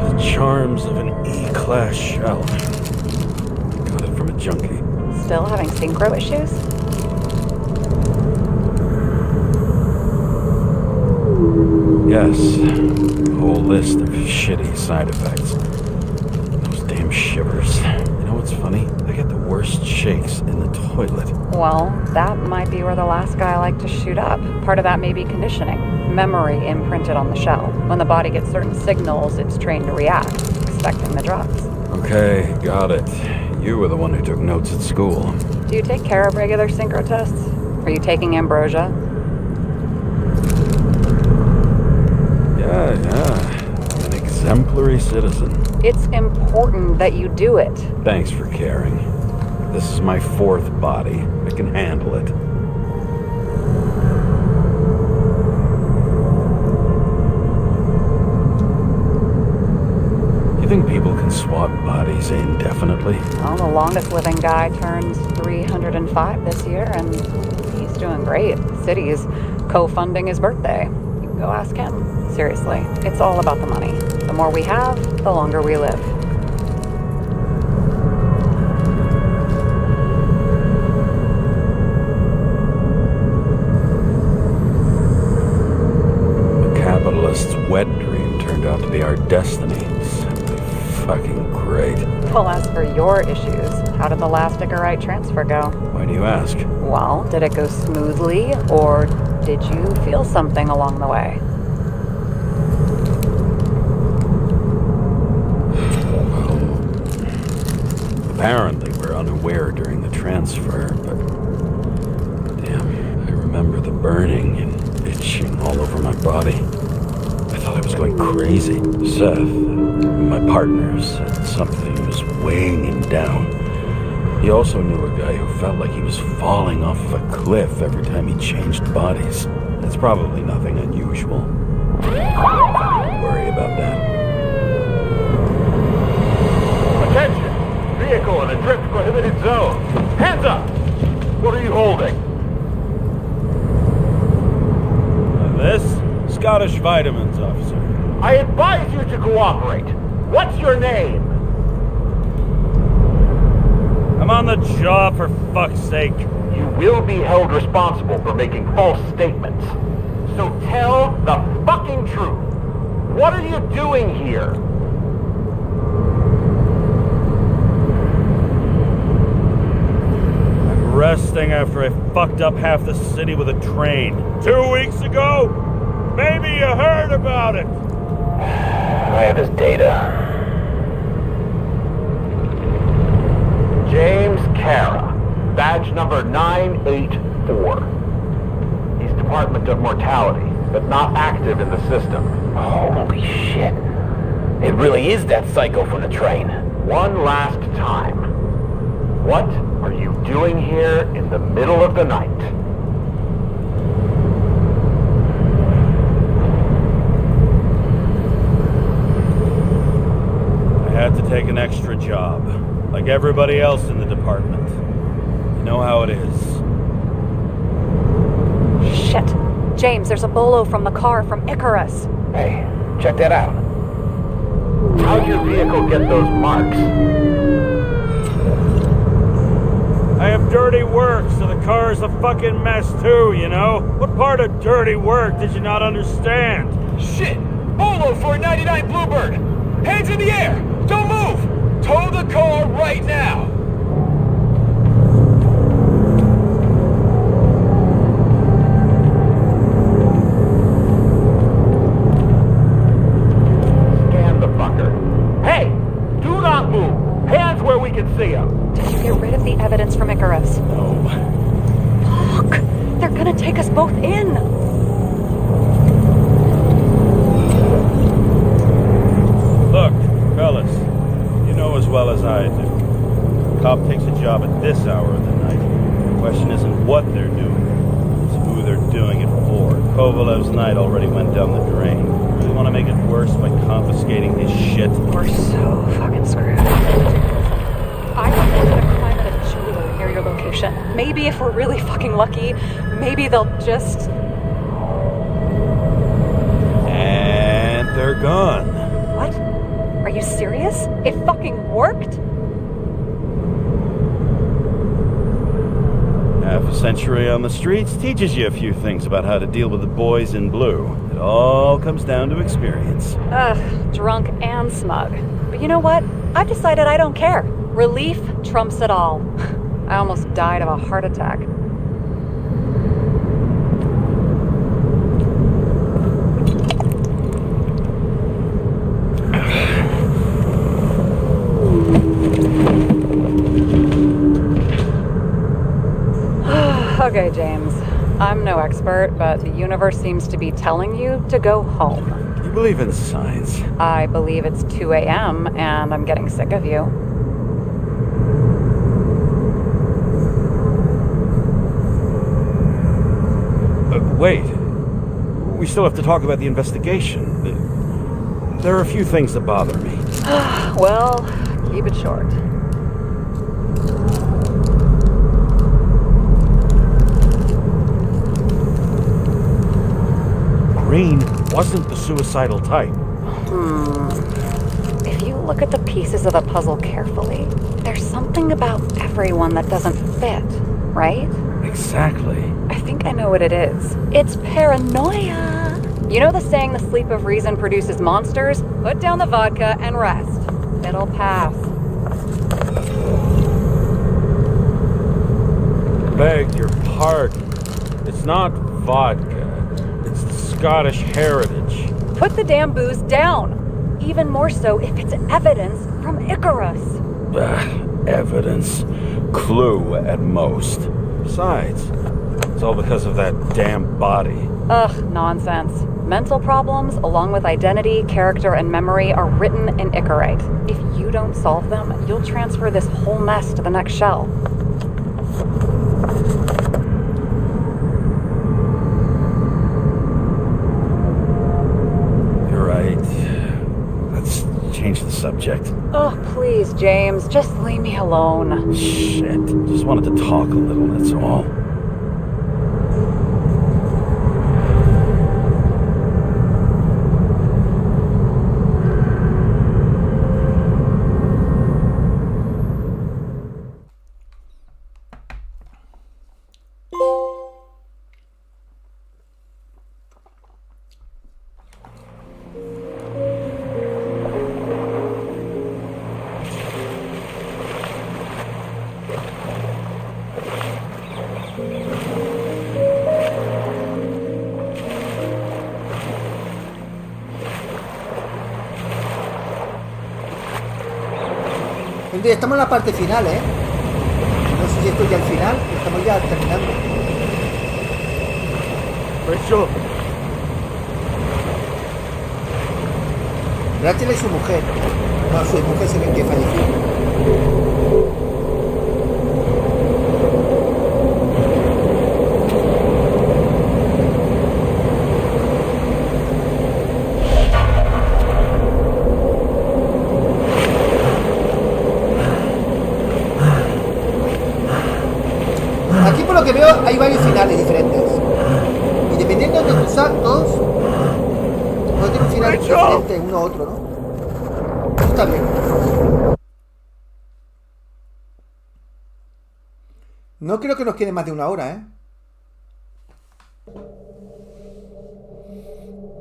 The charms of an E-class shell. Got it from a junkie. Still having synchro issues? Yes, a whole list of shitty side effects. Those damn shivers. You know what's funny? I get the worst shakes in the toilet. Well, that might be where the last guy liked to shoot up. Part of that may be conditioning. Memory imprinted on the shell. When the body gets certain signals, it's trained to react, expecting the drugs. Okay, got it. You were the one who took notes at school. Do you take care of regular synchro tests? Are you taking ambrosia? Yeah. I'm an exemplary citizen. It's important that you do it. Thanks for caring. This is my fourth body. I can handle it. You think people can swap bodies indefinitely? Well, the longest living guy turns 305 this year, and he's doing great. The city's co-funding his birthday. You can go ask him. Seriously, it's all about the money. The more we have, the longer we live. The capitalist's wet dream turned out to be our destiny. Simply fucking great. Well, as for your issues, how did the last Icarus transfer go? Why do you ask? Well, did it go smoothly, or did you feel something along the way? Apparently, we're unaware during the transfer, but damn, I remember the burning and itching all over my body. I thought I was going crazy. Seth, my partner, said something was weighing him down. He also knew a guy who felt like he was falling off of a cliff every time he changed bodies. It's probably nothing unusual. Don't worry about that. Attention! vehicle in a drift prohibited zone. Hands up! What are you holding? This? Scottish Vitamins, officer. I advise you to cooperate. What's your name? I'm on the job, for fuck's sake. You will be held responsible for making false statements. So tell the fucking truth. What are you doing here? I'm resting after I fucked up half the city with a train. 2 weeks ago? Maybe you heard about it. I have his data. James Cara, badge number 984. He's Department of Mortality, but not active in the system. Holy shit. It really is that psycho from the train. One last time. What are you doing here in the middle of the night? I had to take an extra job, like everybody else in the department. You know how it is. Shit. James, there's a bolo from the car from Icarus. Hey, check that out. How'd your vehicle get those marks? I have dirty work, so the car's a fucking mess too, you know? What part of dirty work did you not understand? Shit! Bolo for a 99 Bluebird! Hands in the air! Don't move! Tow the car right now! Scan the fucker. Hey! Do not move! Hands where we can see him! Did you get rid of the evidence from Icarus? No. Fuck! They're gonna take us both in! Look, fellas, you know as well as I do. A cop takes a job at this hour of the night. The question isn't what they're doing, it's who they're doing it for. Kovalev's night already went down the drain. You really want to make it worse by confiscating his shit? We're so fucking screwed. I reported a crime at a jeweler near your location. Maybe if we're really fucking lucky, maybe they'll just... And they're gone. What? Are you serious? It fucking worked? Half a century on the streets teaches you a few things about how to deal with the boys in blue. It all comes down to experience. Ugh, drunk and smug. But you know what? I've decided I don't care. Relief trumps it all. I almost died of a heart attack. Okay, James. I'm no expert, but the universe seems to be telling you to go home. You believe in science? I believe it's 2 a.m. and I'm getting sick of you. Wait. We still have to talk about the investigation. There are a few things that bother me. Well, keep it short. Green wasn't the suicidal type. If you look at the pieces of the puzzle carefully, there's something about everyone that doesn't fit, right? Exactly. I think I know what it is. It's paranoia. You know the saying, the sleep of reason produces monsters? Put down the vodka and rest. It'll pass. Beg your pardon. It's not vodka. It's the Scottish heritage. Put the damn booze down. Even more so if it's evidence from Icarus. Evidence. Clue at most. Besides, it's all because of that damn body. Ugh, nonsense. Mental problems, along with identity, character, and memory, are written in Icarite. If you don't solve them, you'll transfer this whole mess to the next shell. You're right. Let's change the subject. subject. Oh, please, James, just leave me alone. Shit. Just wanted to talk a little, that's all. Gente, estamos en la parte final, ¿eh? No sé si estoy ya al final, estamos ya terminando. Rachel. Rachel es su mujer. No, su mujer se ve que falleció. Aquí por lo que veo hay varios finales diferentes. Y dependiendo de tus actos, puede tener un final diferente uno a otro, ¿no? Eso está bien. No creo que nos quede más de una hora, ¿eh?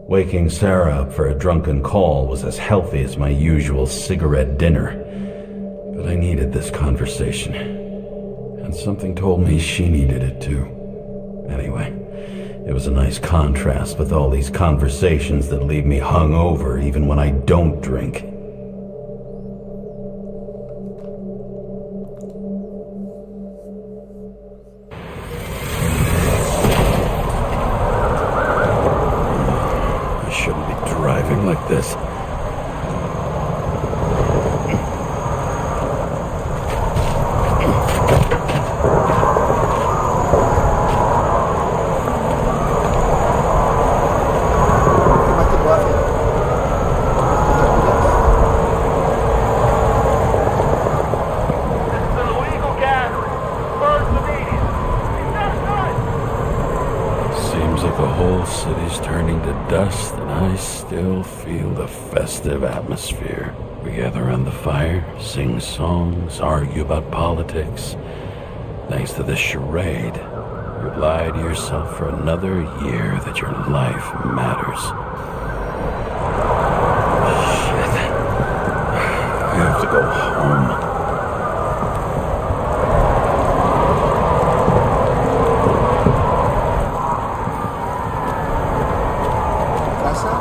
Waking Sarah up for a drunken call was as healthy as my usual cigarette dinner. But I needed this conversation. And something told me she needed it too. Anyway, it was a nice contrast with all these conversations that leave me hungover even when I don't drink. I shouldn't be driving like this. ¿Qué más tiempo hace? This is an illegal gathering. Burn the media. Seems like the whole city's turning to dust, and I still feel the festive atmosphere. We gather around the fire, sing songs, argue about politics. Thanks to this charade, you've lied to yourself for another year that your life matters. Shit. I have to go home. Casa.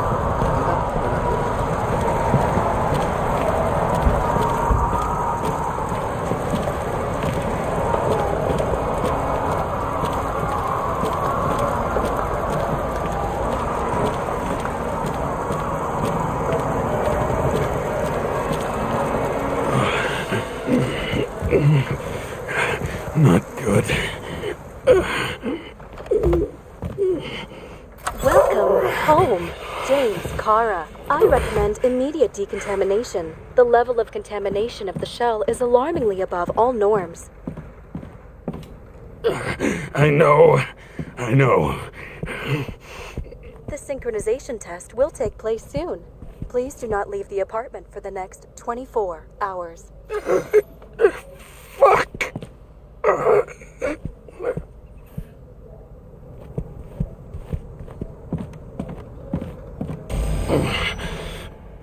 Not good. Welcome home, James, Kara. I recommend immediate decontamination. The level of contamination of the shell is alarmingly above all norms. I know. The synchronization test will take place soon. Please do not leave the apartment for the next 24 hours. Fuck.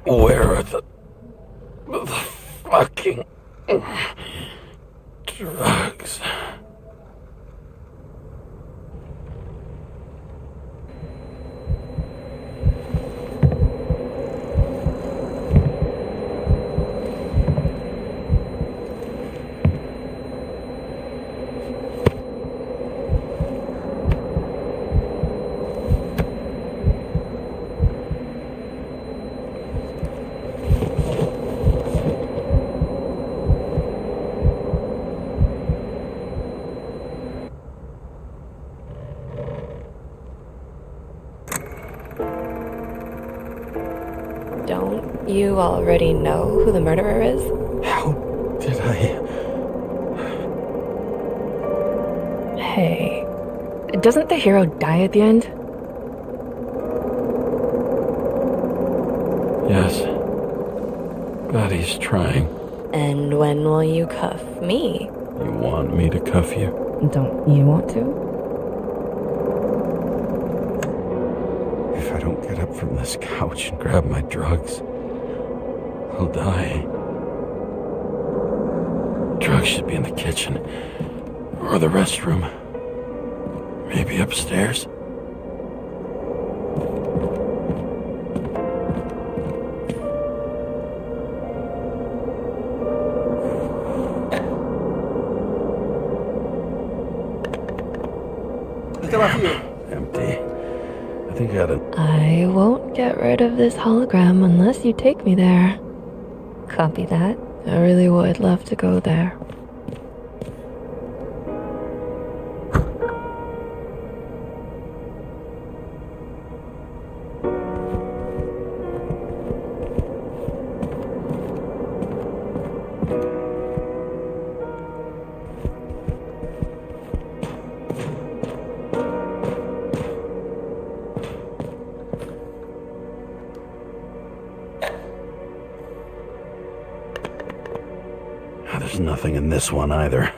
Where are the fucking drugs? Don't You already know who the murderer is? How did I... Hey, doesn't the hero die at the end? Yes. But he's trying. And when will you cuff me? You want me to cuff you? Don't you want to? If I don't get up from this couch and grab my drugs, I'll die. Drugs should be in the kitchen. Or the restroom. Maybe upstairs. Está vacío. Empty. I think I got it. I won't get rid of this hologram unless you take me there. Copy that. I really would love to go there. There's nothing in this one either.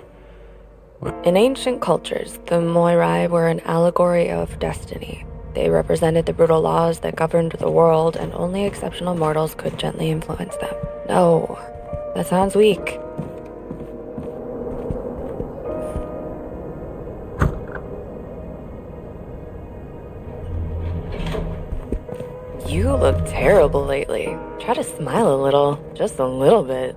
In ancient cultures, the Moirai were an allegory of destiny. They represented the brutal laws that governed the world, and only exceptional mortals could gently influence them. No, that sounds weak. You look terrible lately. Try to smile a little, just a little bit.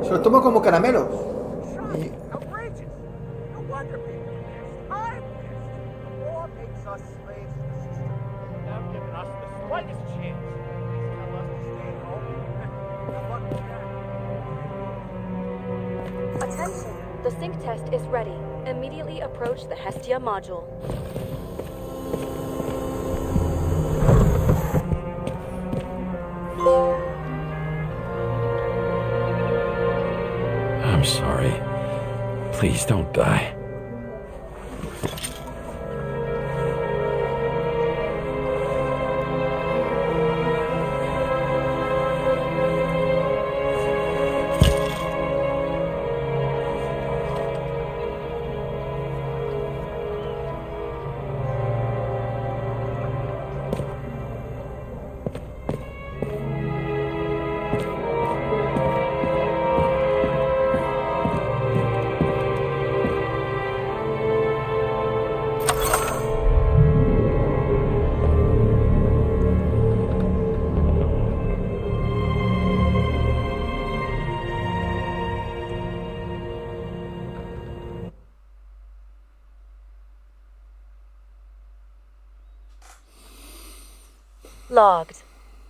Se los tomo como caramelos. Y- Outrageous! No wonder people are pissed. I'm pissed. The war makes us slaves to the system. Without giving us the slightest chance. Please tell us to stay home. Good luck with that. Attention! The sync test is ready. Immediately approach the Hestia module. I'm sorry. Please don't die. Logged.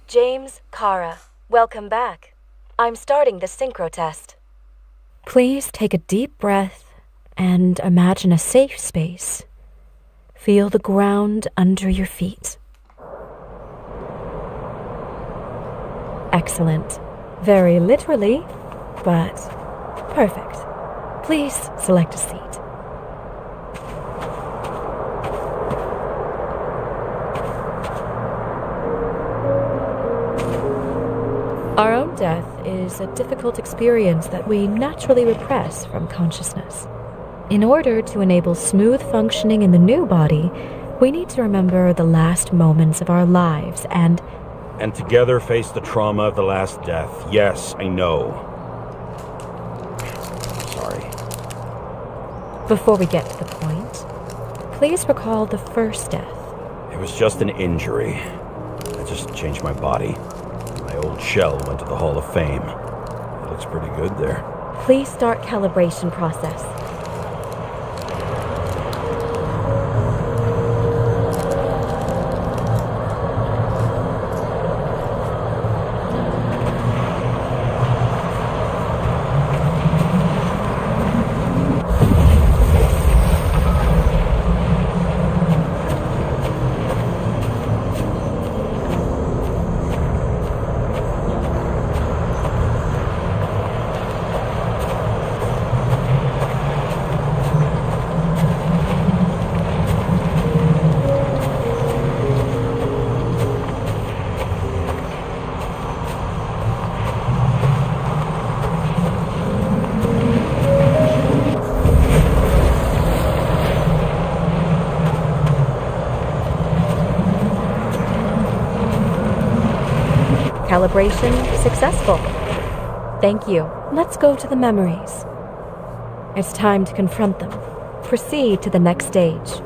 James, Kara, welcome back. I'm starting the synchro test. Please take a deep breath and imagine a safe space. Feel the ground under your feet. Excellent. Very literally, but perfect. Please select a seat. Our own death is a difficult experience that we naturally repress from consciousness. In order to enable smooth functioning in the new body, we need to remember the last moments of our lives and together face the trauma of the last death. Yes, I know. Sorry. before we get to the point, please recall the first death. It was just an injury. I just changed my body. My old shell went to the Hall of Fame. It looks pretty good there. Please start calibration process. Calibration successful. Thank you. Let's go to the memories. It's time to confront them. Proceed to the next stage.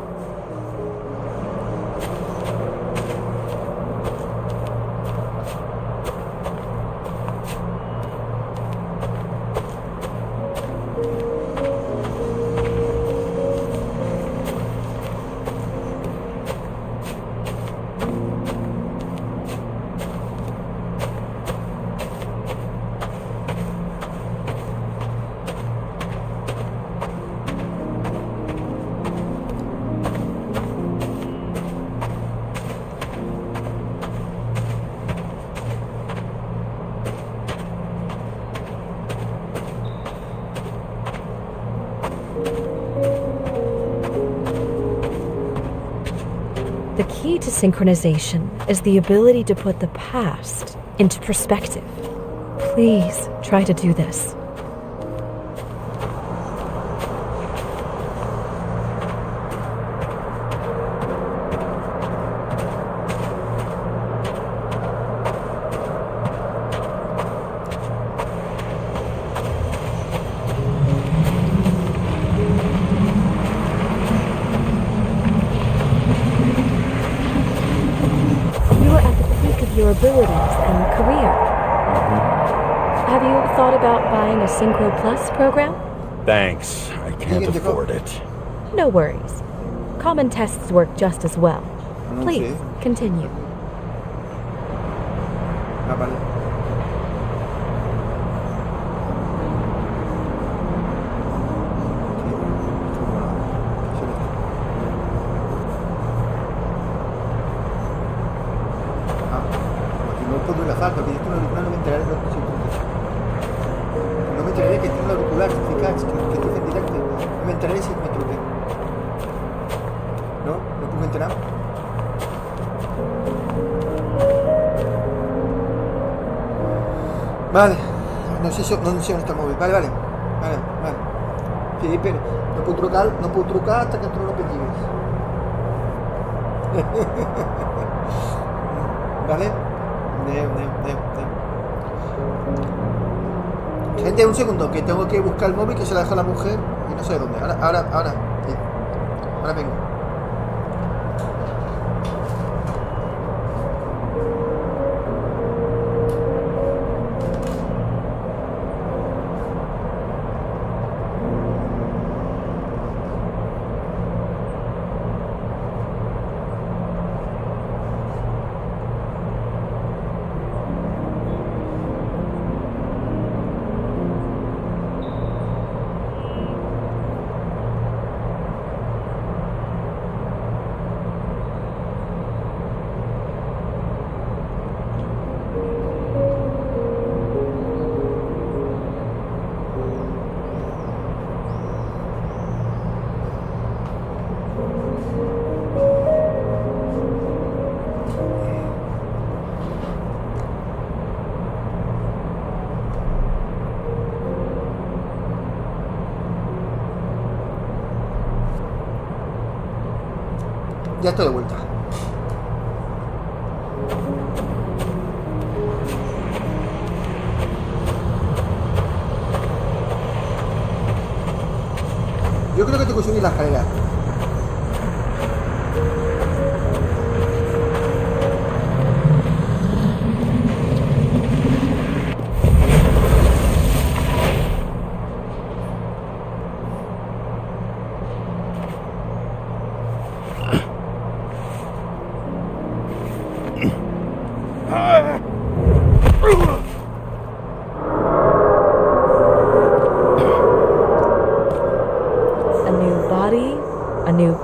The key to synchronization is the ability to put the past into perspective. Please try to do this. Your abilities and career. Have you thought about buying a Synchro Plus program? Thanks. I can't afford it. No worries. Common tests work just as well. No Please, sé. continue. Ah, vale. No puedo enlazar, porque esto no me enteraré de lo que no me enteraré que tiene el auricular, que estoy en directo. No me enteraré si me equivoqué. No puedo enterar. Vale, no sé dónde está el móvil. Vale. Sí, pero no puedo trucar hasta que tú no lo pegues. Vale. Gente, un segundo, que tengo que buscar el móvil que se la dejó la mujer y no sé dónde. Ahora, sí. Ahora vengo. Ya estoy de vuelta. Yo creo que tengo que subir la escalera.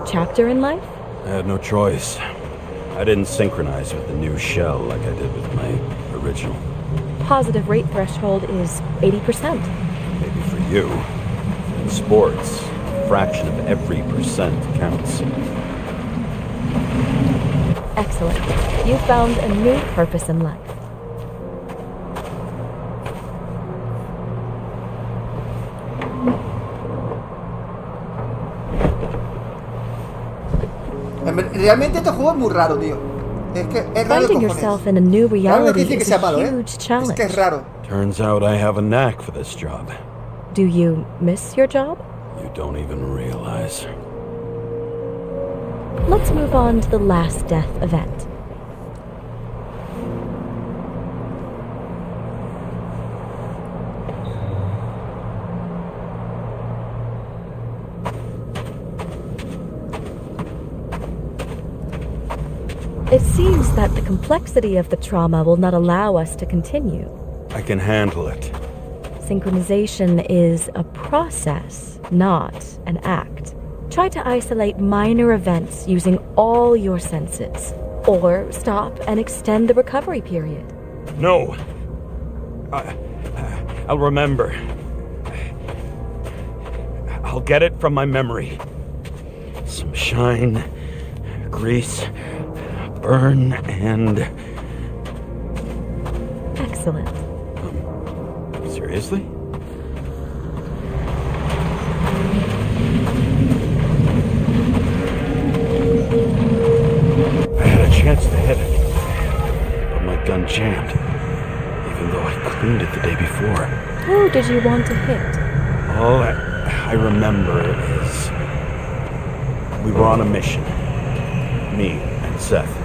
Chapter in life? I had no choice. I didn't synchronize with the new shell like I did with my original. Positive rate threshold is 80%. Maybe for you. In sports, a fraction of every percent counts. Excellent. You found a new purpose in life. Realmente este juego es muy raro, tío. Es que es raro Finding cojones. yourself in a new Claro, no quiere reality decir que is sea a malo, huge Es challenge. que es raro. Turns out I have a knack for this job. Do you miss your job? You don't even realize. Let's move on to the last death event. It seems that the complexity of the trauma will not allow us to continue. I can handle it. Synchronization is a process, not an act. Try to isolate minor events using all your senses, or stop and extend the recovery period. No. I'll remember. I'll get it from my memory. Some shine, grease, burn, and... Excellent. Seriously? I had a chance to hit it, but my gun jammed, even though I cleaned it the day before. Who did you want to hit? All I remember is we were on a mission. Me and Seth.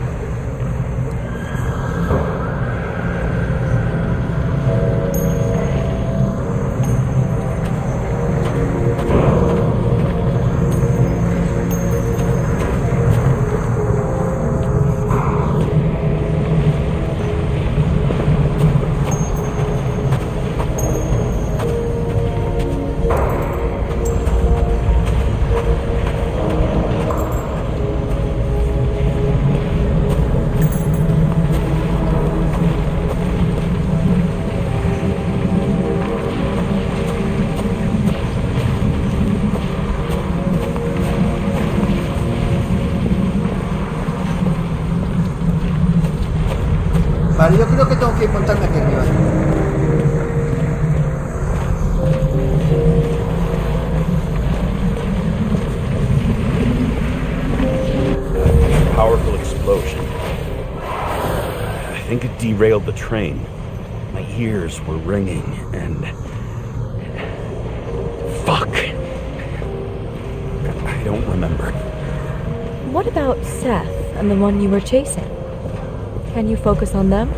Vale, yo creo que tengo que montarme aquí arriba. Powerful explosion. I think it derailed the train. My ears were ringing and... Fuck. I don't remember. What about Seth and the one you were chasing? Can you focus on them?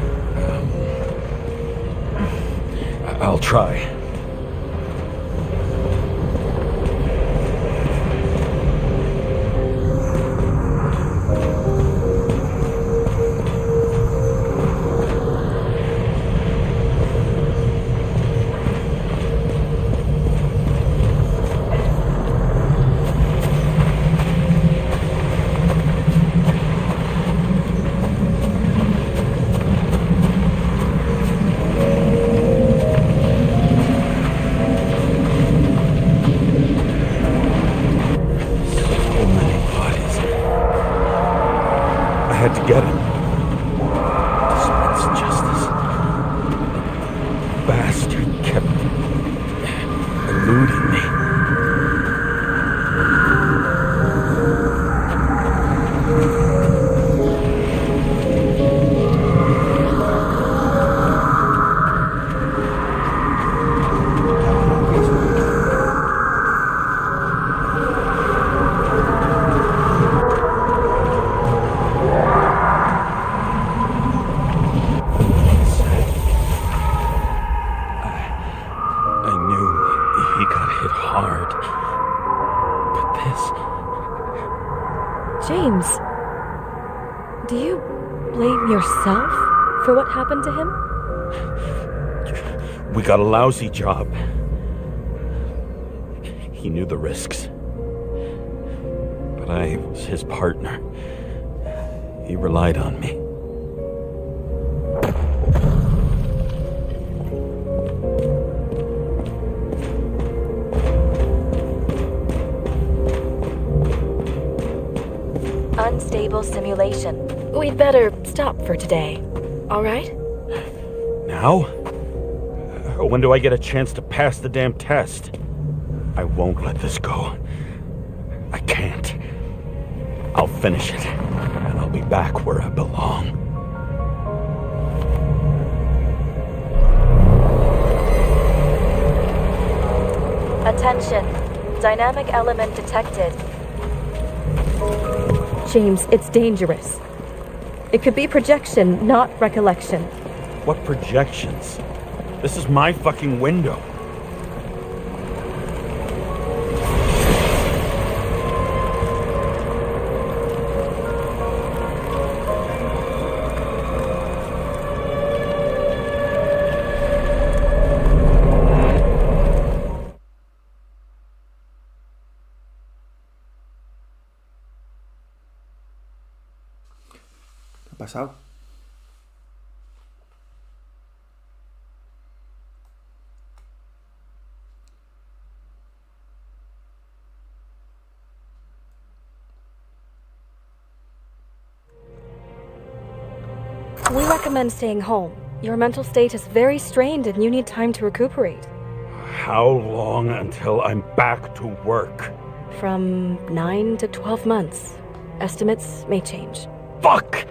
I'll try. Had to get him. Dispense justice. Bastard kept eluding me. James, do you blame yourself for what happened to him? We got a lousy job. He knew the risks. But I was his partner. He relied on me. Unstable simulation. We'd better stop for today, all right? Now? When do I get a chance to pass the damn test? I won't let this go. I can't. I'll finish it, and I'll be back where I belong. Attention. Dynamic element detected. James, it's dangerous. It could be projection, not recollection. What projections? This is my fucking window. ¿Qué ha pasado? We recommend staying home. Your mental state is very strained and you need time to recuperate. How long until I'm back to work? From 9 to 12 months. Estimates may change. Fuck!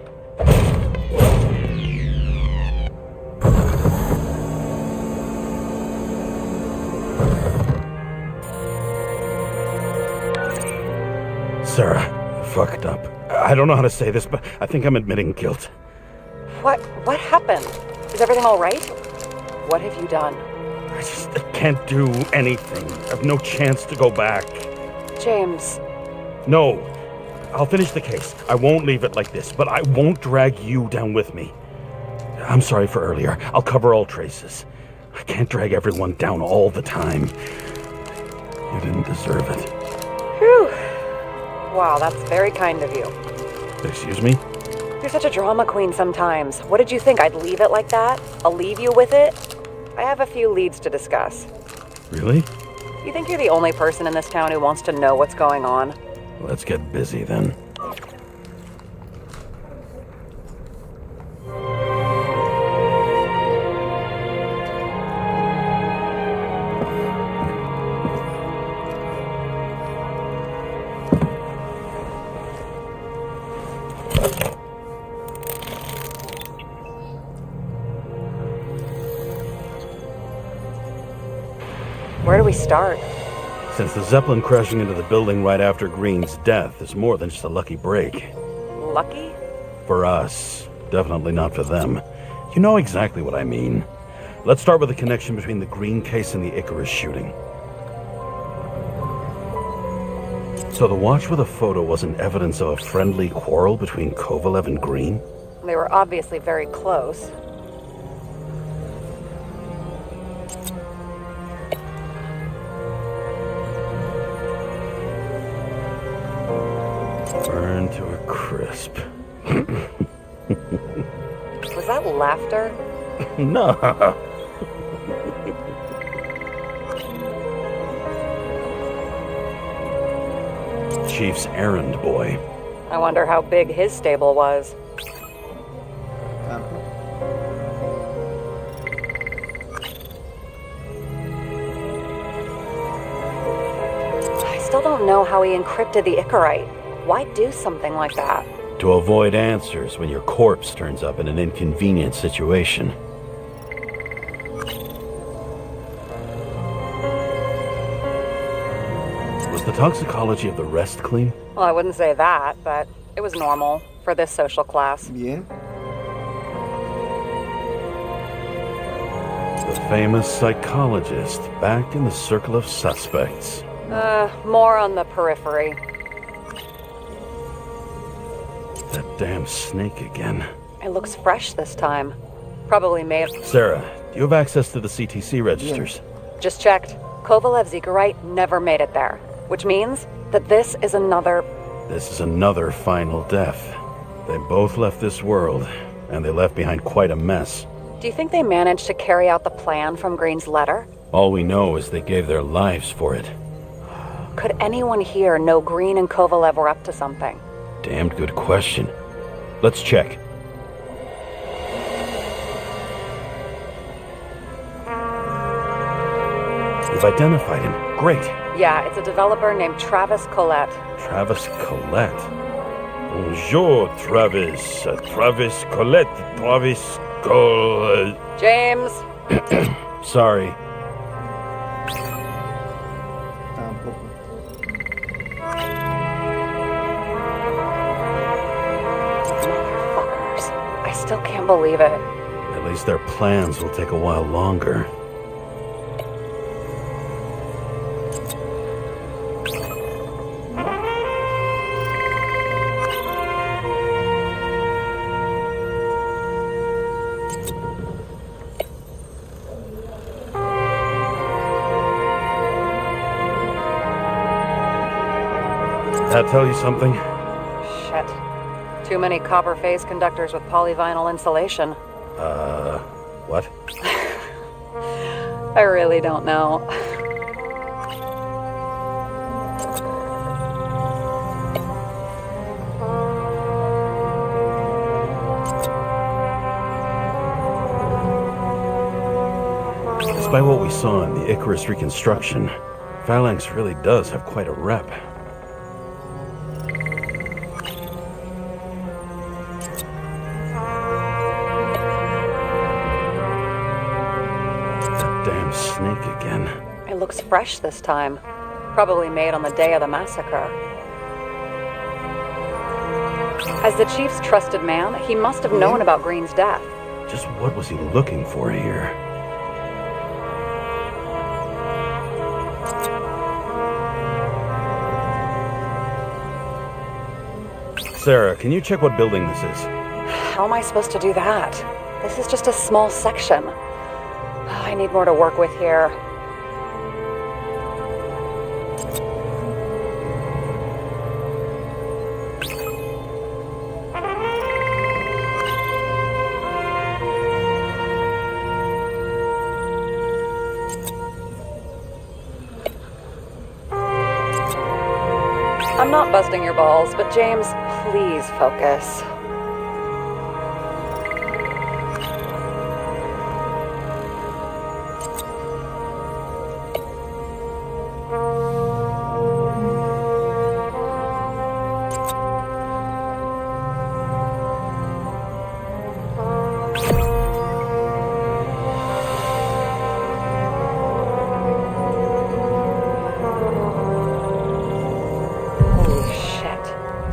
Sarah, I fucked up. I don't know how to say this, but I think I'm admitting guilt. What happened? Is everything all right? What have you done? I can't do anything. I have no chance to go back. James. No. I'll finish the case. I won't leave it like this, but I won't drag you down with me. I'm sorry for earlier. I'll cover all traces. I can't drag everyone down all the time. You didn't deserve it. Whew. Wow, that's very kind of you. Excuse me? You're such a drama queen sometimes. What did you think, I'd leave it like that? I'll leave you with it? I have a few leads to discuss. Really? You think you're the only person in this town who wants to know what's going on? Let's get busy then. Where do we start? Since the Zeppelin crashing into the building right after Green's death is more than just a lucky break. Lucky? For us. Definitely not for them. You know exactly what I mean. Let's start with the connection between the Green case and the Icarus shooting. So the watch with a photo wasn't evidence of a friendly quarrel between Kovalev and Green? They were obviously very close. Burn to a crisp. Was that laughter? No. Chief's errand boy. I wonder how big his stable was. I still don't know how he encrypted the Icarite. Why do something like that? To avoid answers when your corpse turns up in an inconvenient situation. Was the toxicology of the rest clean? Well, I wouldn't say that, but it was normal for this social class. Bien. The famous psychologist back in the circle of suspects. More on the periphery. That damn snake again. It looks fresh this time. Probably made... Sarah, do you have access to the CTC registers? Just checked. Kovalev's Icarite never made it there. Which means that this is another... This is another final death. They both left this world, and they left behind quite a mess. Do you think they managed to carry out the plan from Green's letter? All we know is they gave their lives for it. Could anyone here know Green and Kovalev were up to something? Damned good question. Let's check. You've identified him. Great. Yeah, it's a developer named Travis Colette. Travis Colette. Bonjour, Travis. Travis Colette. Travis James! Sorry. Tampoco. Fuckers. I still can't believe it. At least their plans will take a while longer. That tell you something? Shit. Too many copper phase conductors with polyvinyl insulation. What? I really don't know. Despite what we saw in the Icarus reconstruction, Phalanx really does have quite a rep. That damn snake again. It looks fresh this time. Probably made on the day of the massacre. As the chief's trusted man, he must have known about Green's death. Just what was he looking for here? Sarah, can you check what building this is? How am I supposed to do that? This is just a small section. I need more to work with here. I'm not busting your balls, but James, please focus.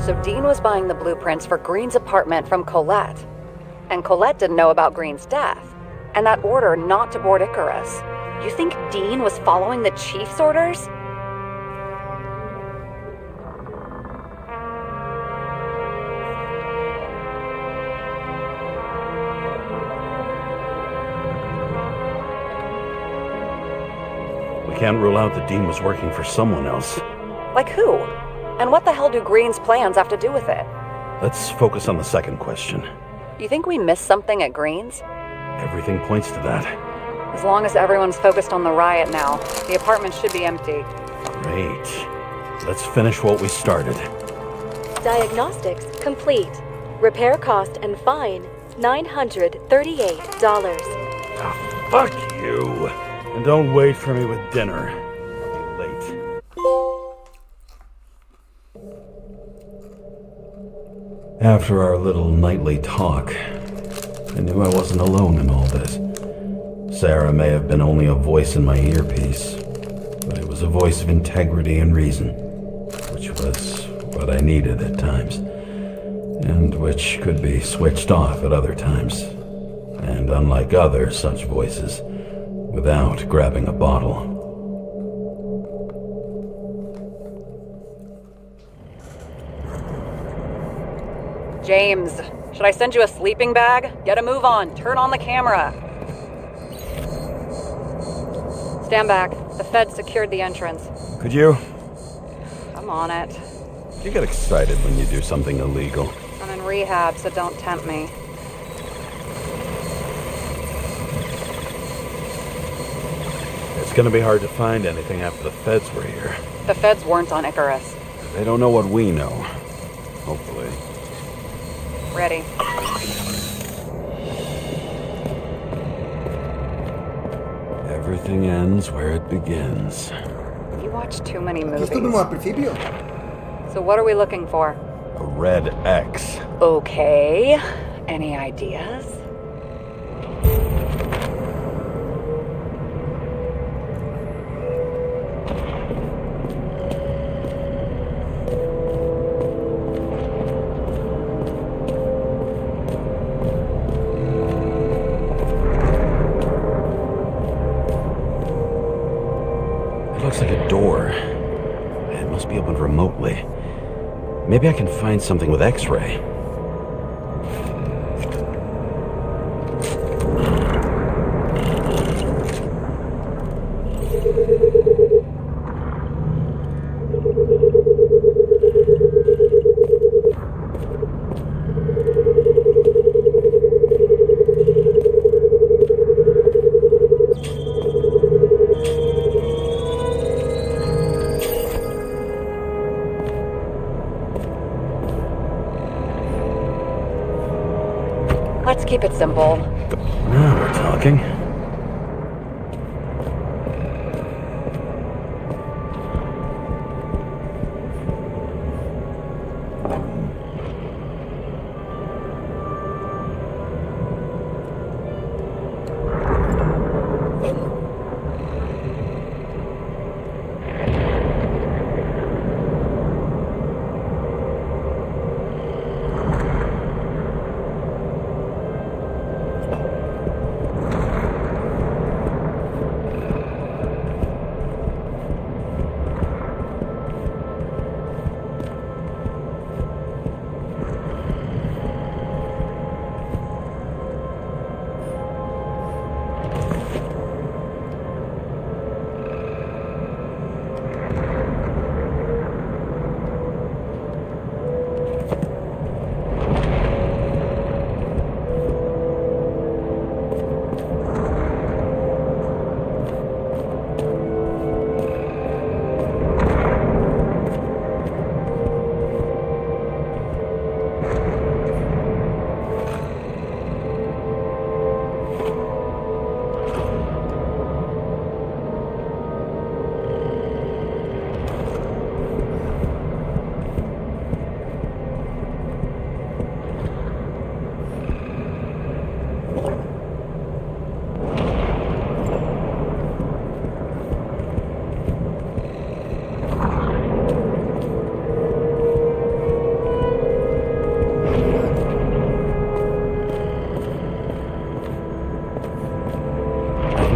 So Dean was buying the blueprints for Green's apartment from Colette. And Colette didn't know about Green's death. And that order not to board Icarus. You think Dean was following the chief's orders? We can't rule out that Dean was working for someone else. Like who? And what the hell do Green's plans have to do with it? Let's focus on the second question. You think we missed something at Green's? Everything points to that. As long as everyone's focused on the riot now, the apartment should be empty. Great. Let's finish what we started. Diagnostics complete. Repair cost and fine $938. Ah, fuck you! And don't wait for me with dinner. I'll be late. After our little nightly talk, I knew I wasn't alone in all this. Sarah may have been only a voice in my earpiece, but it was a voice of integrity and reason, which was what I needed at times, and which could be switched off at other times, and unlike other such voices, without grabbing a bottle. James, should I send you a sleeping bag? Get a move on. Turn on the camera. Stand back. The Fed secured the entrance. Could you? I'm on it. You get excited when you do something illegal. I'm in rehab, so don't tempt me. It's gonna be hard to find anything after the Feds were here. The Feds weren't on Icarus. They don't know what we know. Hopefully. Ready. Everything ends where it begins. You watch too many Y movies. esto mismo al principio. So what are we looking for? A red X. Okay. Any ideas? It looks like a door. It must be opened remotely. Maybe I can find something with X-ray. Let's keep it simple. Now we're talking.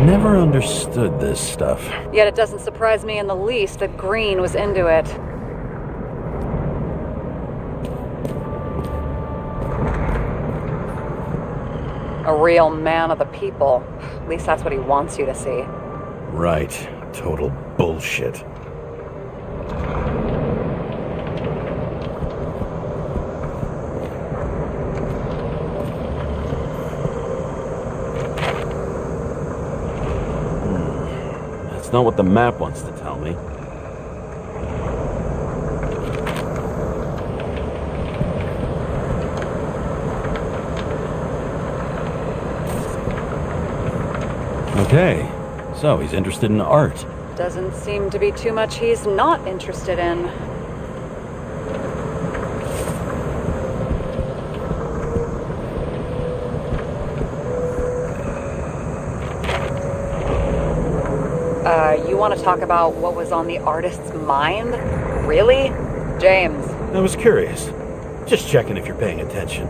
Never understood this stuff. Yet it doesn't surprise me in the least that Green was into it. A real man of the people. At least that's what he wants you to see. Right. Total bullshit. That's not what the map wants to tell me. Okay, so he's interested in art. Doesn't seem to be too much he's not interested in. You want to talk about what was on the artist's mind? Really? James. I was curious. Just checking if you're paying attention.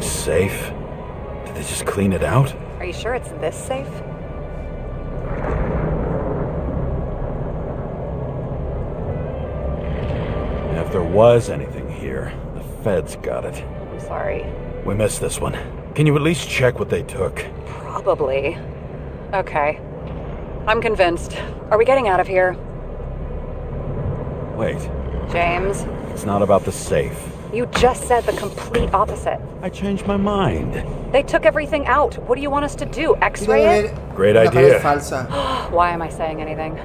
Safe? Did they just clean it out? Are you sure it's this safe? If there was anything here, the feds got it. I'm sorry. We missed this one. Can you at least check what they took? Probably. Okay. I'm convinced. Are we getting out of here? Wait, James, it's not about the safe. you just said the complete opposite. I changed my mind. They took everything out. What do you want us to do? Tiene X-ray que it? haber Great una pared idea. falsa. Why am I saying anything?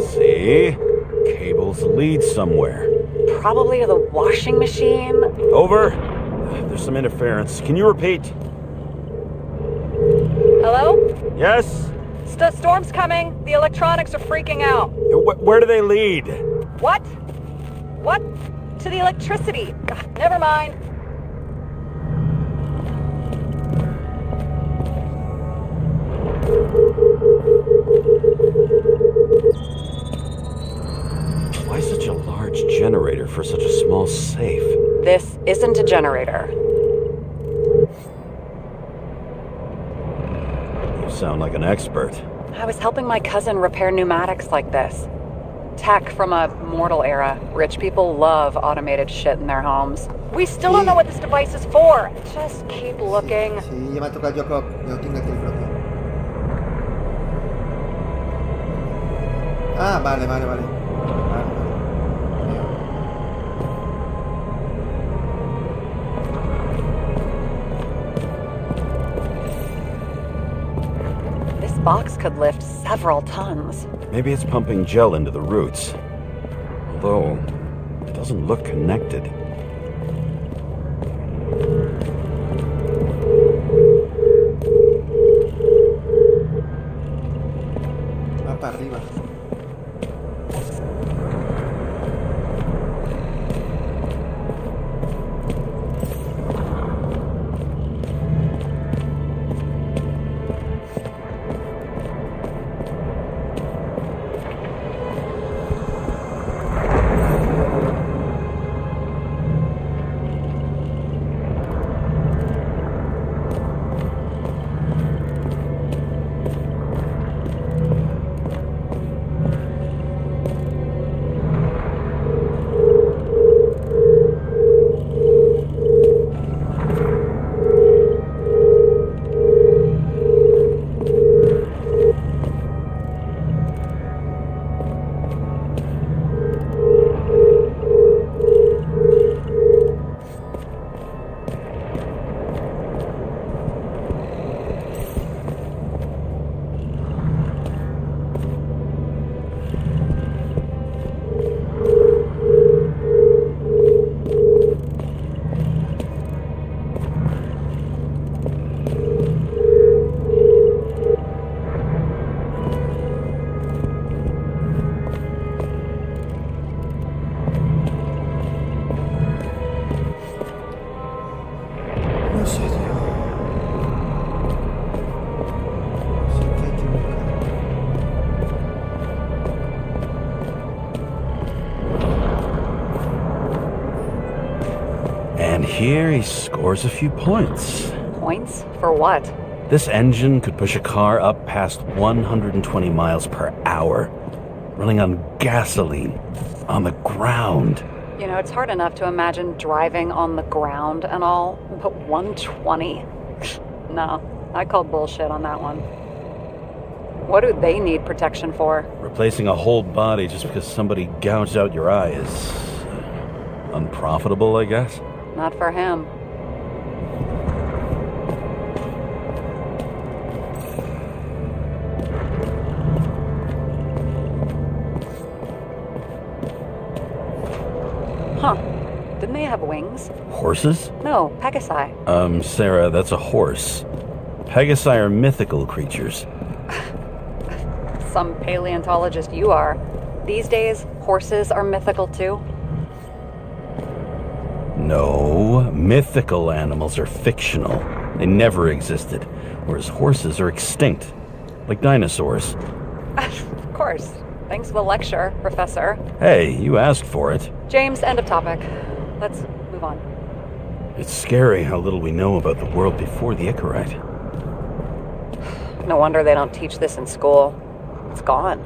See? Cables lead somewhere. Probably to the washing machine. Over. There's some interference. Can you repeat? Hello? Yes? Storm's coming. The electronics are freaking out. Where do they lead? What? What? To the electricity. Ugh, never mind. Why such a large generator for such a small safe? This isn't a generator. You sound like an expert. I was helping my cousin repair pneumatics like this. Tech from a mortal era. Rich people love automated shit in their homes. We still don't know what this device is for. Just keep looking. Sí, ya me ha tocado yo creo. Yo tengo aquí el bloque. Ah, vale. Vale. This box could lift several tons. Maybe it's pumping gel into the roots. Although, it doesn't look connected. Va para arriba. No sé, tío. Sé que hay que buscar. And here he scores a few points. Points? For what? This engine could push a car up past 120 miles per hour, running on gasoline, on the ground. You know, it's hard enough to imagine driving on the ground and all, but 120? No, I call bullshit on that one. What do they need protection for? Replacing a whole body just because somebody gouged out your eye is unprofitable, I guess. Not for him. Huh. Didn't they have wings? Horses? No, Pegasi. Sarah, that's a horse. Pegasi are mythical creatures. Some paleontologist you are. These days, horses are mythical too. No, mythical animals are fictional. They never existed, whereas horses are extinct, like dinosaurs. Of course. Thanks for the lecture, Professor. Hey, you asked for it. James, end of topic. Let's move on. It's scary how little we know about the world before the Icarite. No wonder they don't teach this in school. It's gone.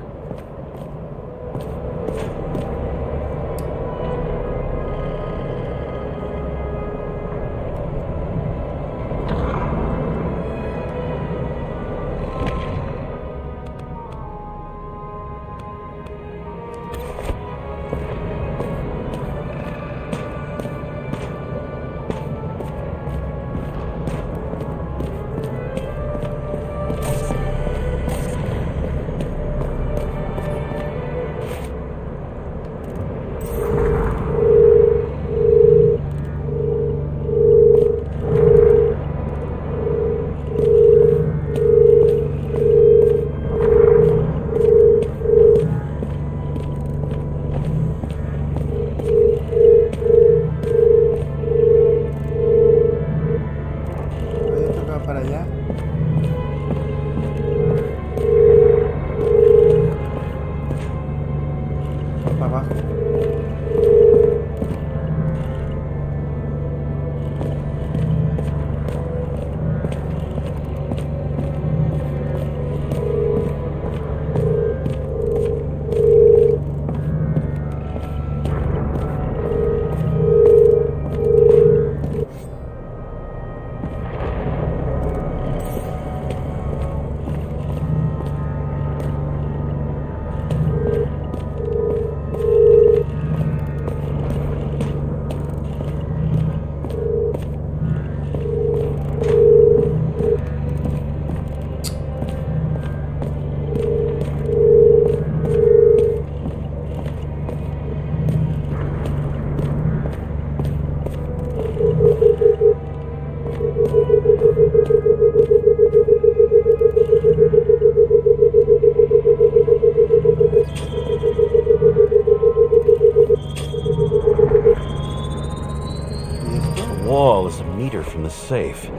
Wall is a meter from the safe.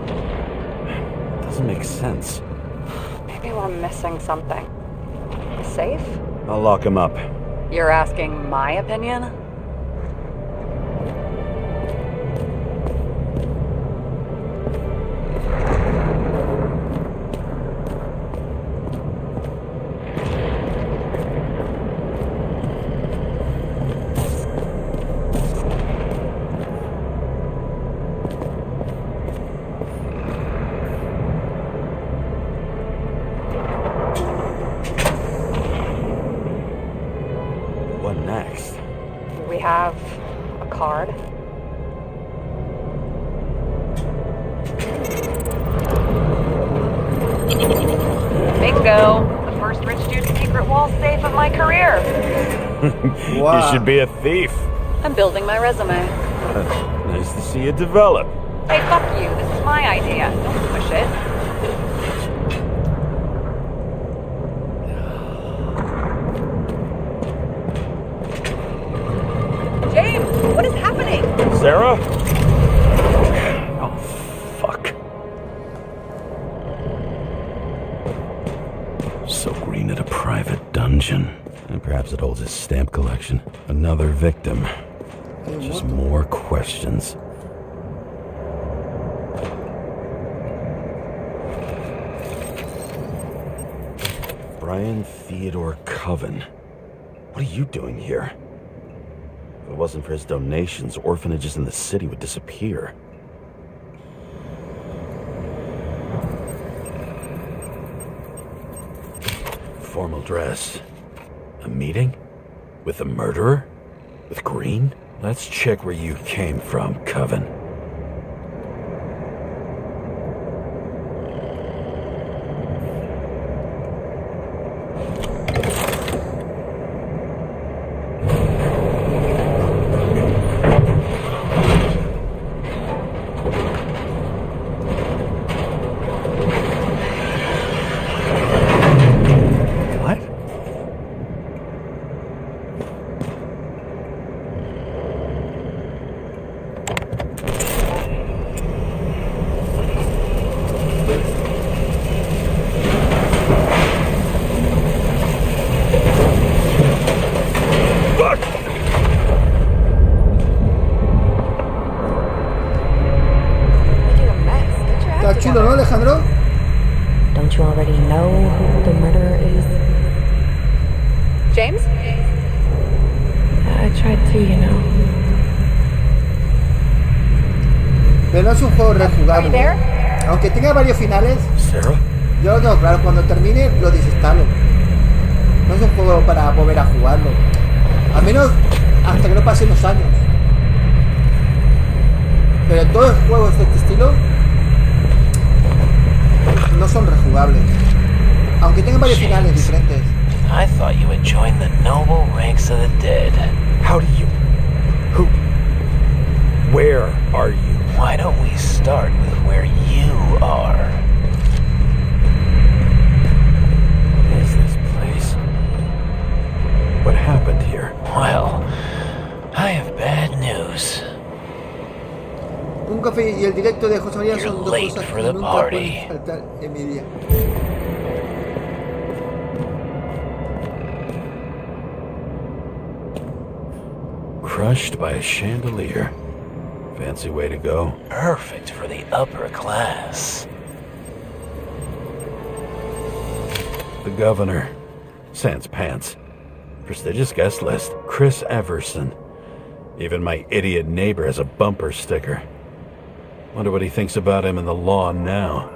Doesn't make sense. Maybe we're missing something. Safe? I'll lock him up. You're asking my opinion? What next? We have a card. Bingo! The first rich dude's secret wall safe of my career. You should be a thief. I'm building my resume. Nice to see you develop. Hey, fuck you. This is my idea. Don't push it. James, what is happening? Sarah? Oh, fuck. So Green at a private dungeon. And perhaps it holds his stamp collection. Another victim. Just more questions. Brian Theodore Coven. What are you doing here? If it wasn't for his donations, orphanages in the city would disappear. Formal dress. A meeting? With the murderer? With Green? Let's check where you came from, Coven. Está chulo, ¿no, Alejandro? Don't you already know who the murderer is? James? I tried to, you know. Pero no es un juego rejugable. there? Aunque tenga varios finales, Sarah? yo lo tengo claro, cuando termine lo desinstalo. No es un juego para volver a jugarlo. Al menos hasta que no pasen los años. Pero todos los juegos de este estilo no son rejugables. Aunque tengan varios finales diferentes. I thought you had joined the noble ranks of the dead. How do you... Who... Where are you? Why don't we start with where you are? What is this place? What happened here? Well, I have bad news. Un café y el directo de José María You're son dos late cosas for que the nunca party. pueden faltar en mi día. Crushed by a chandelier. Fancy way to go. Perfect for the upper class. The governor. Sans pants. Prestigious guest list. Chris Everson. Even my idiot neighbor has a bumper sticker. Wonder what he thinks about him and the law now.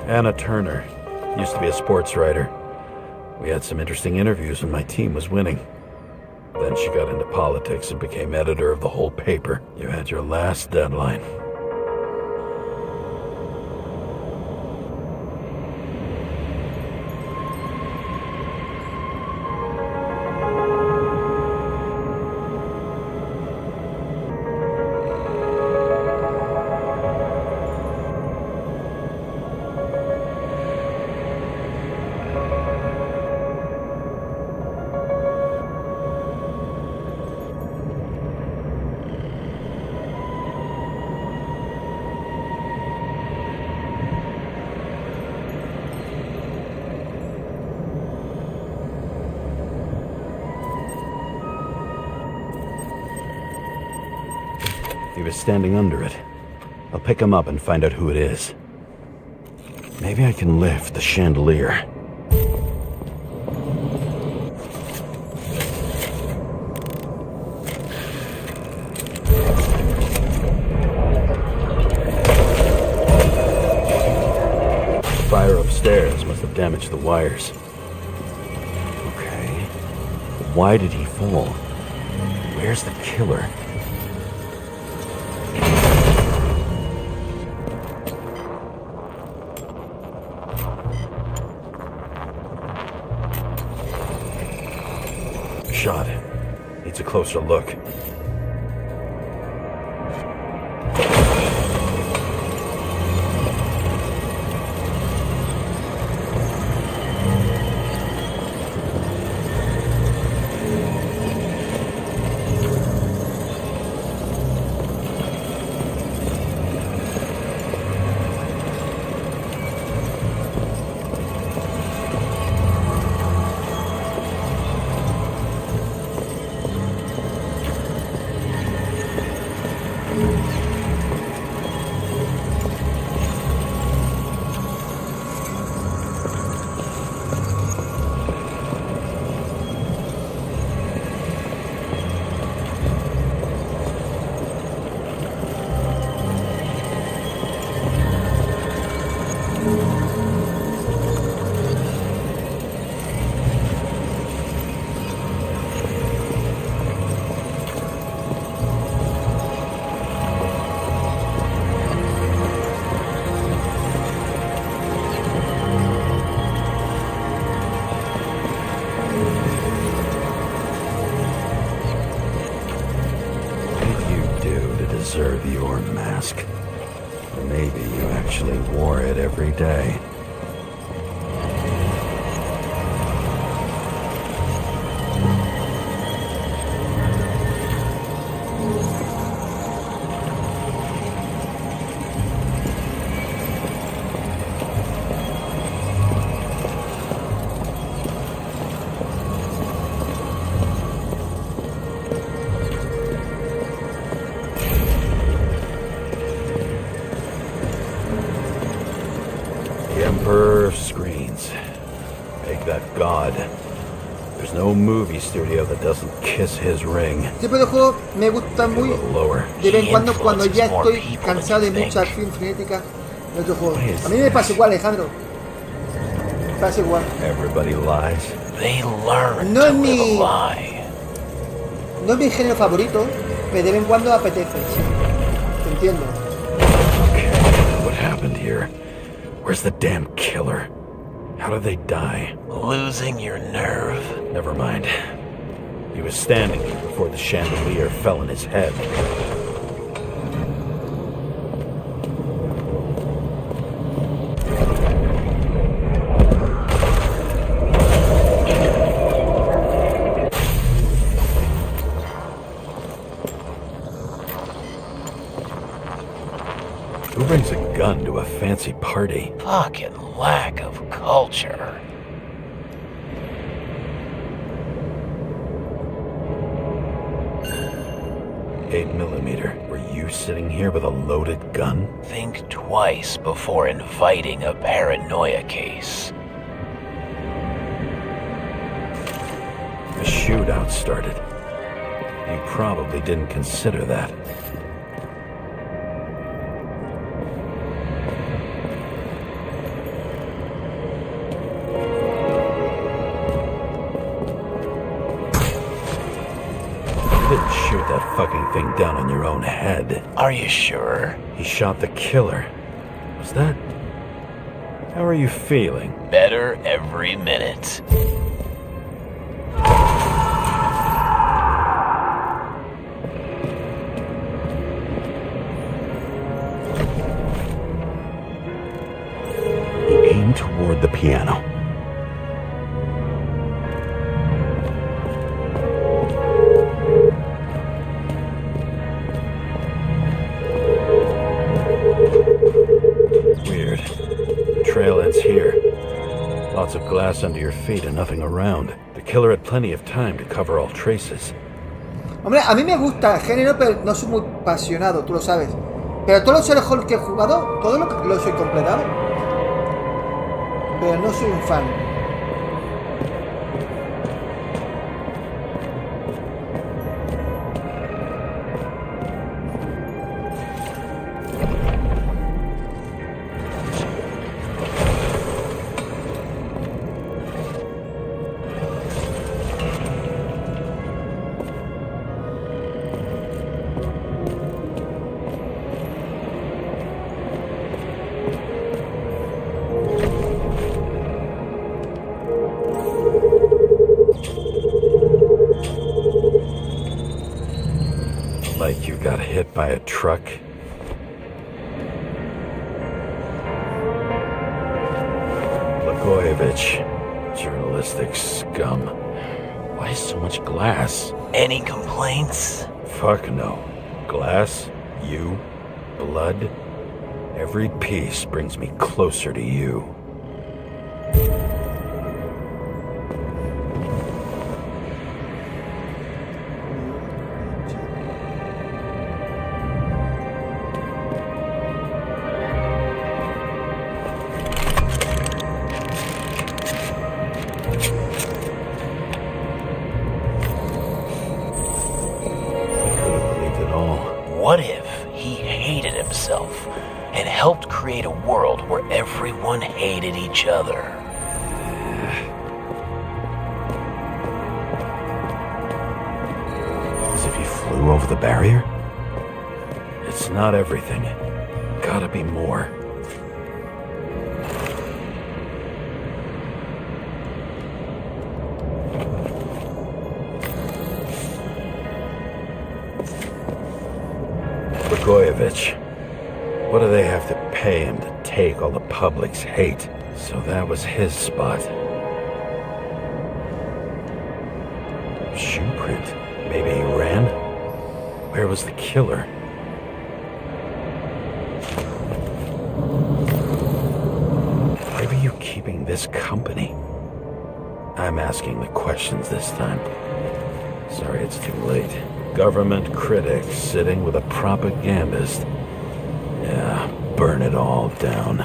Anna Turner. Used to be a sports writer. We had some interesting interviews when my team was winning. Then she got into politics and became editor of the whole paper. You had your last deadline. He was standing under it. I'll pick him up and find out who it is. Maybe I can lift the chandelier. Fire upstairs must have damaged the wires. Okay. Why did he fall? Where's the killer? Shot. Needs a closer look. Deserve your mask. Or maybe you actually wore it every day. Curved screens. Make that God. There's no movie studio that doesn't kiss his ring. Este tipo de juego me gusta muy de vez en cuando ya estoy cansado de mucha acción frenética de otro juego. A mí me pasa igual, Alejandro. Me pasa igual. Everybody lies. They learn No to es live mi, a lie. no es mi género favorito, pero de vez en cuando apetece. Te entiendo. Okay, what happened here? Where's the damn killer? How did they die? Losing your nerve. Never mind. He was standing here before the chandelier fell in his head. Who brings a gun to a fancy party? Fucking lack of culture. .8mm. Were you sitting here with a loaded gun? Think twice before inviting a paranoia case. The shootout started. You probably didn't consider that. You didn't shoot that fucking thing down on your own head. Are you sure? He shot the killer. Was that... How are you feeling? Better every minute. Aim toward the piano. Weird. The trail ends here. Lots of glass under your feet and nothing around. The killer had plenty of time to cover all traces. Hombre, a mí me gusta el género, pero no soy muy apasionado, tú lo sabes. Pero todos los Sherlock Holmes que he jugado, todo lo soy completado. Pero no soy un fan. Like you got hit by a truck. Blagojevich, journalistic scum. Why so much glass? Any complaints? Fuck no. Glass, you, blood. Every piece brings me closer to you. What if he hated himself and helped create a world where everyone hated each other? As if he flew over the barrier? It's not everything. Gotta be more. Blagojevich. What do they have to pay him to take all the public's hate? So that was his spot. Shoe print. Maybe he ran? Where was the killer? Why were you keeping this company? I'm asking the questions this time. Sorry it's too late. Government critic sitting with a propagandist. Yeah, burn it all down.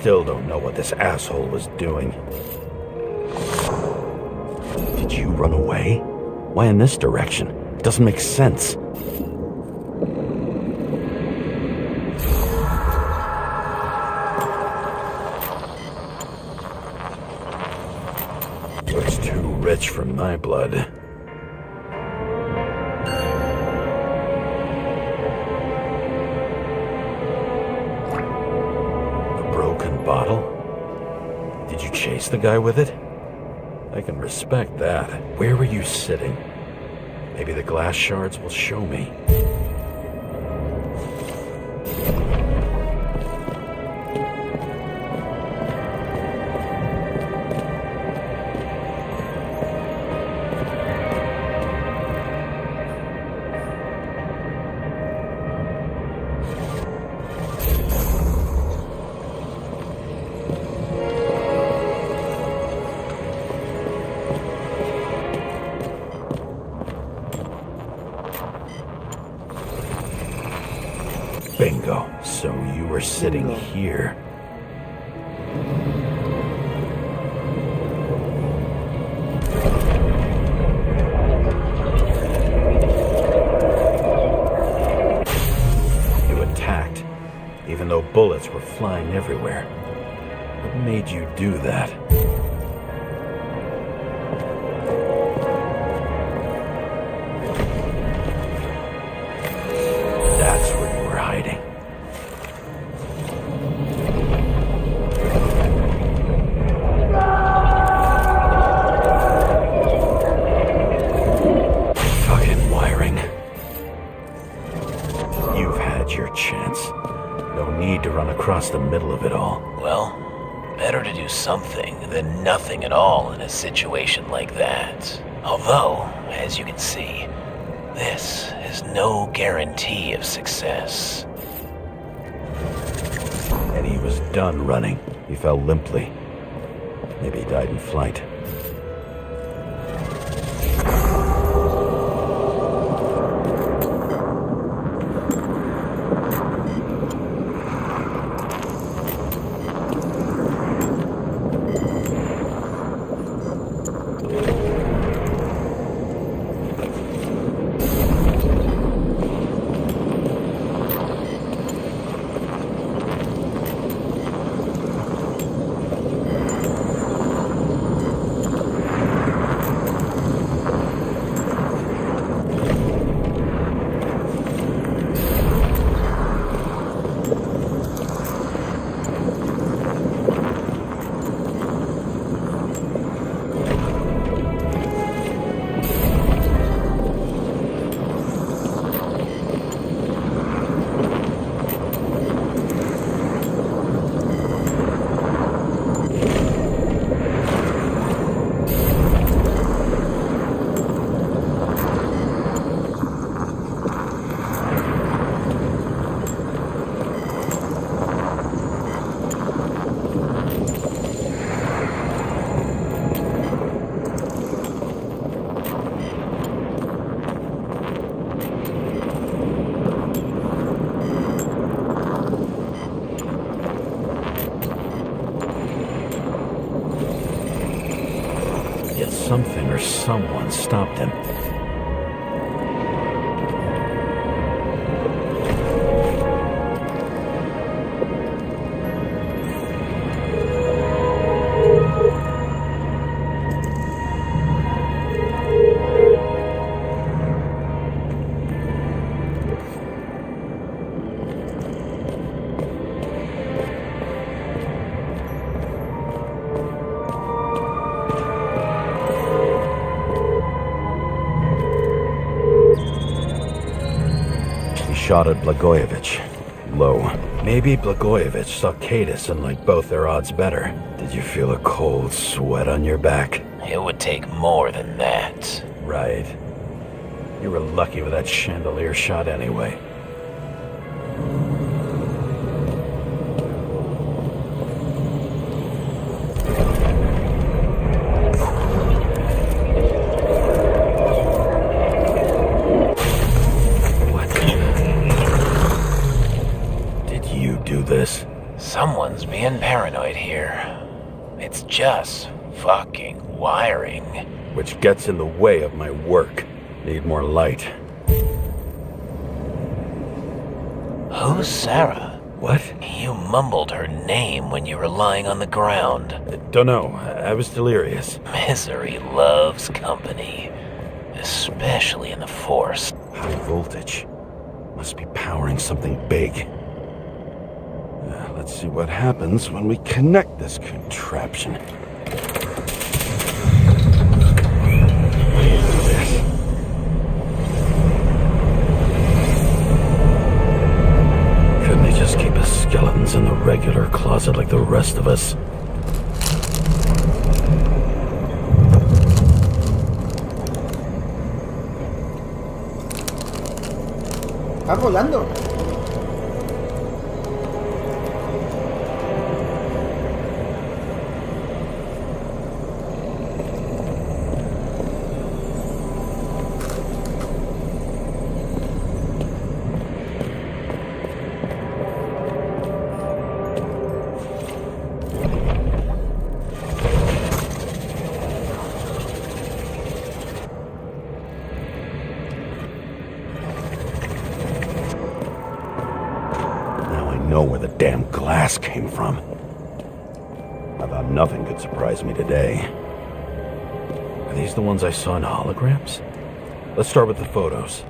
still don't know what this asshole was doing. Did you run away? Why in this direction? It doesn't make sense. Looks too rich for my blood. A broken bottle? Did you chase the guy with it? I can respect that. Where were you sitting? Maybe the glass shards will show me. Bingo. So you were sitting here. You attacked, even though bullets were flying everywhere. What made you do that? That's where you were hiding. Fucking wiring. You've had your chance. No need to run across the middle of it all. Well, better to do something than nothing at all in a situation like that. Although, as you can see, this is no guarantee of success. And he was done running. He fell limply. Maybe he died in flight. Yet something or someone stopped him. Shot at Blagojevich. Low. Maybe Blagojevich saw Cadis and liked both their odds better. Did you feel a cold sweat on your back? It would take more than that. Right. You were lucky with that chandelier shot anyway. Someone's behind getting paranoid here. It's just fucking wiring. Which gets in the way of my work. Need more light. Who's Sarah? What? You mumbled her name when you were lying on the ground. Don't know. I was delirious. Misery loves company. Especially in the Force. High voltage. Must be powering something big. Let's see what happens when we connect this contraption. Couldn't they just keep us skeletons in the regular closet like the rest of us? Está volando. Know where the damn glass came from. I thought nothing could surprise me today. Are these the ones I saw in holograms? Let's start with the photos.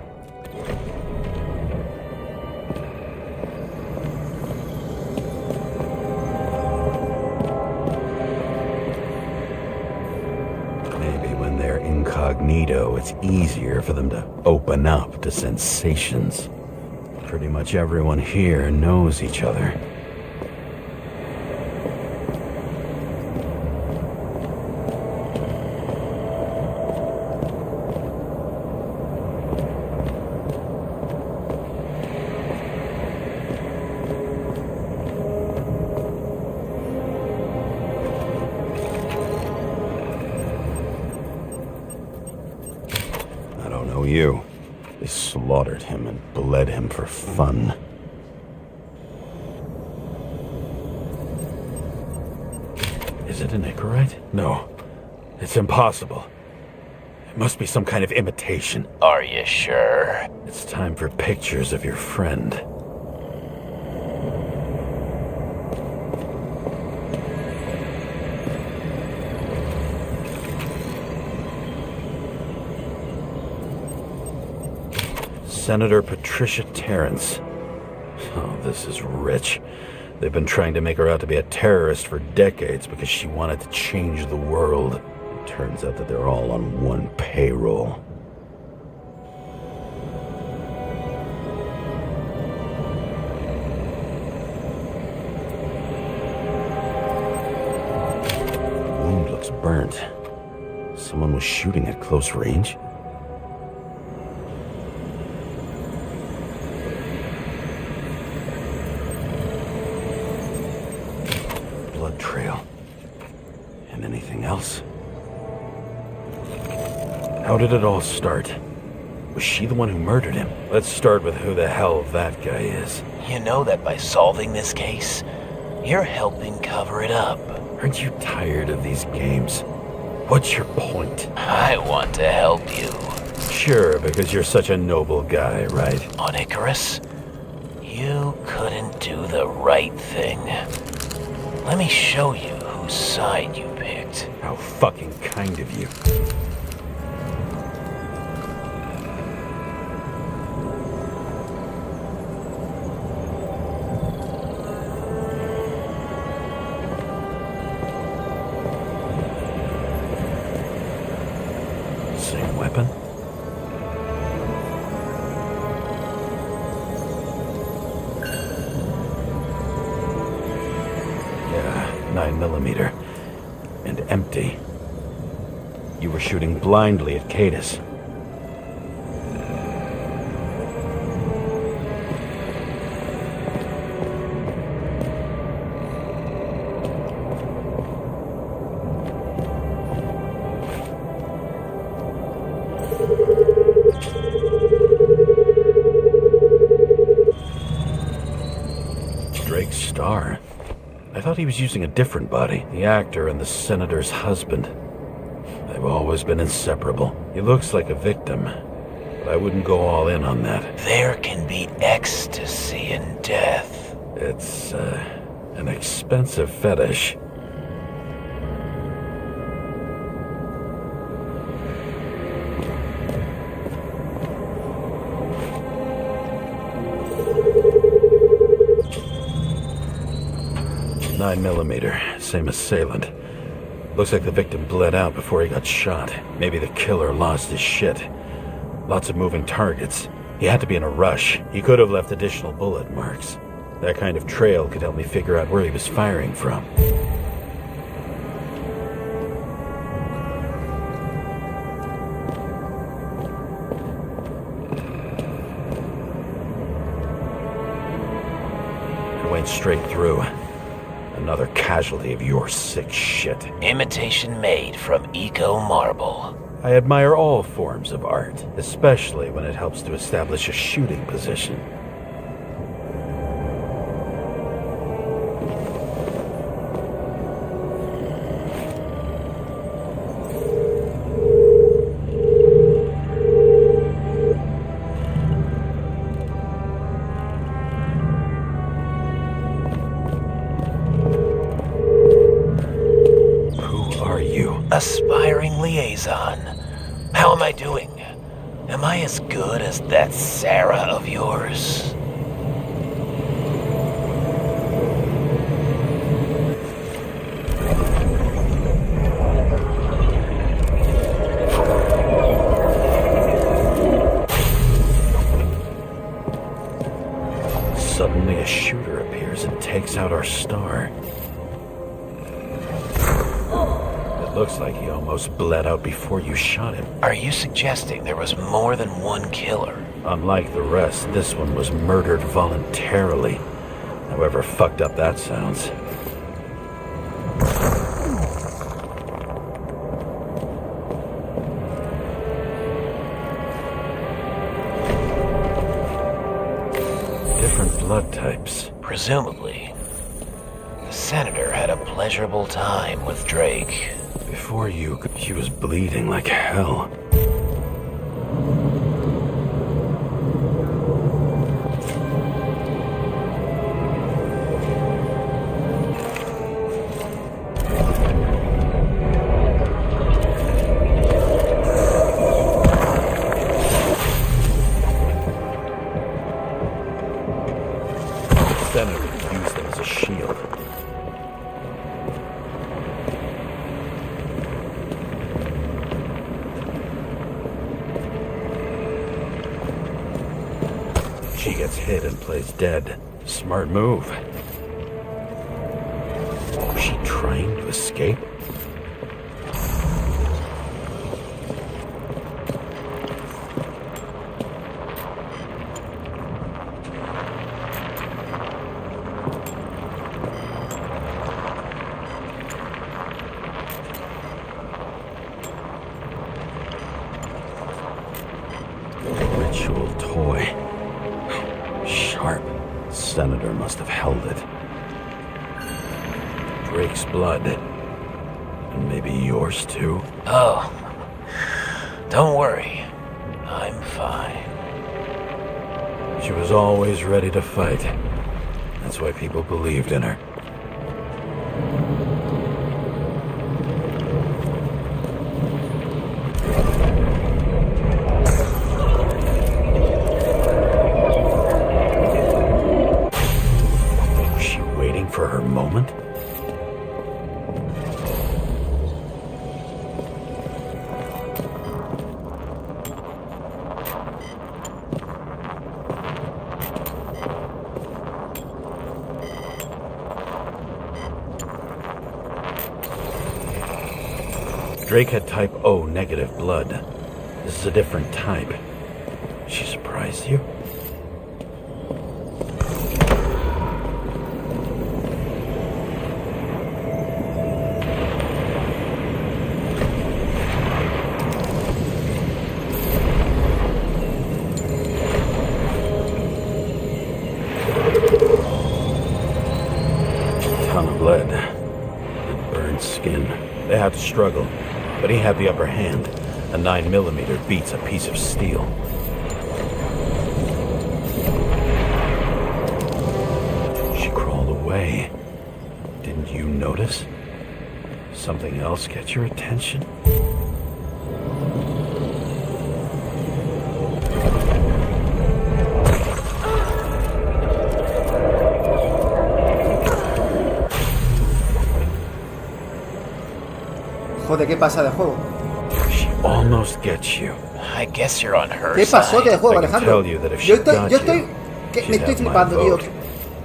Maybe when they're incognito, it's easier for them to open up to sensations. Pretty much everyone here knows each other. I don't know you. They slaughtered him and bled him for fun. Is it an Icarite? No. It's impossible. It must be some kind of imitation. Are you sure? It's time for pictures of your friend. Senator Patricia Terrence. Oh, this is rich. They've been trying to make her out to be a terrorist for decades because she wanted to change the world. It turns out that they're all on one payroll. The wound looks burnt. Someone was shooting at close range? Trail. And anything else? How did it all start? Was she the one who murdered him? Let's start with who the hell that guy is. You know that by solving this case, you're helping cover it up. Aren't you tired of these games? What's your point? I want to help you. Sure, because you're such a noble guy, right? On Icarus, you couldn't do the right thing. Let me show you whose side you picked. How fucking kind of you. Same weapon? Yeah, 9mm. And empty. You were shooting blindly at Cadus. Drake's star. That thought he was using a different body. The actor and the senator's husband. They've always been inseparable. He looks like a victim, but I wouldn't go all in on that. There can be ecstasy in death. It's, an expensive fetish. .9mm, same assailant. Looks like the victim bled out before he got shot. Maybe the killer lost his shit. Lots of moving targets. He had to be in a rush. He could have left additional bullet marks. That kind of trail could help me figure out where he was firing from. I went straight through. Another casualty of your sick shit. Imitation made from eco marble. I admire all forms of art, especially when it helps to establish a shooting position. Aspiring liaison. How am I doing? Am I as good as that Sarah of yours? Suddenly a shooter appears and takes out our star. Looks like he almost bled out before you shot him. Are you suggesting there was more than one killer? Unlike the rest, this one was murdered voluntarily. However fucked up that sounds. Different blood types. Presumably. The senator had a pleasurable time with Drake. Before you, he was bleeding like hell. The senator used them as a shield. She gets hit and plays dead. Smart move. Was she trying to escape? Ritual toy. Sharp. Senator must have held it. Drake's blood. And maybe yours too? Oh. Don't worry. I'm fine. She was always ready to fight. That's why people believed in her. For her moment? Drake had type O negative blood. This is a different type. She surprised you? Ton of lead. They had to struggle, but he had the upper hand. A 9mm beats a piece of steel. She crawled away. Didn't you notice? Something else get your attention? Joder, ¿qué pasa del juego? She almost gets you. I guess you're on her ¿Qué pasó side. del juego, I can Alejandro? tell you that if Yo she estoy, got yo estoy, you, que she'd me estoy have my flipando, tío. vote.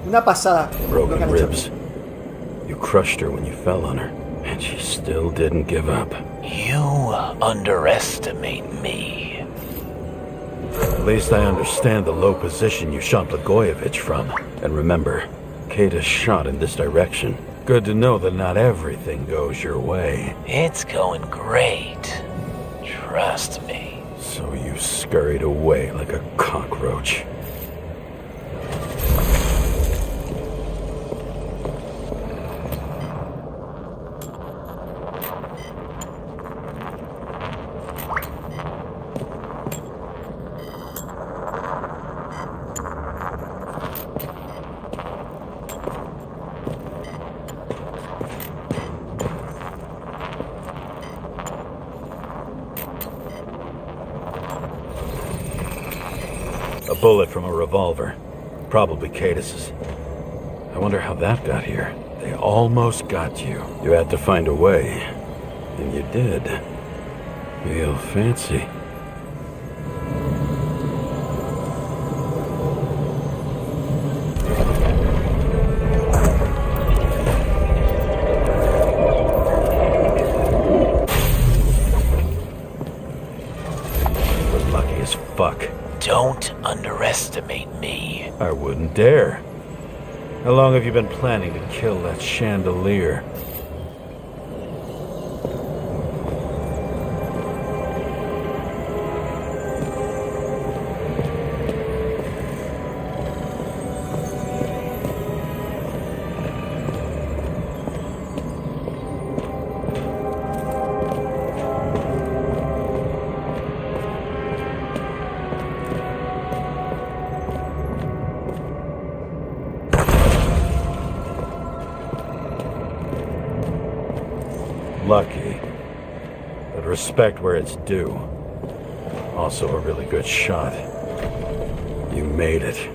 Una pasada lo que Broken han hecho. ribs. You crushed her when you fell on her, and she still didn't give up. You underestimate me. At least I understand the low position you shot Blagojevich from. And remember, Kate is shot in this direction. Good to know that not everything goes your way. It's going great. Trust me. So you scurried away like a cockroach. A bullet from a revolver. Probably Cadis's. I wonder how that got here. They almost got you. You had to find a way. And you did. Real fancy. We're lucky as fuck. Don't underestimate me. I wouldn't dare. How long have you been planning to kill that chandelier? Lucky, but respect where it's due. Also a really good shot. You made it.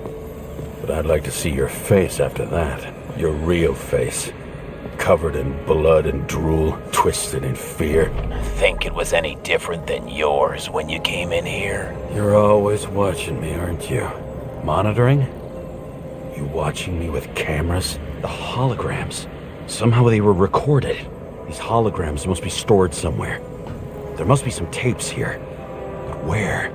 But I'd like to see your face after that. Your real face. Covered in blood and drool, twisted in fear. Think it was any different than yours when you came in here? You're always watching me, aren't you? Monitoring? You watching me with cameras? The holograms. Somehow they were recorded. These holograms must be stored somewhere. There must be some tapes here. But where?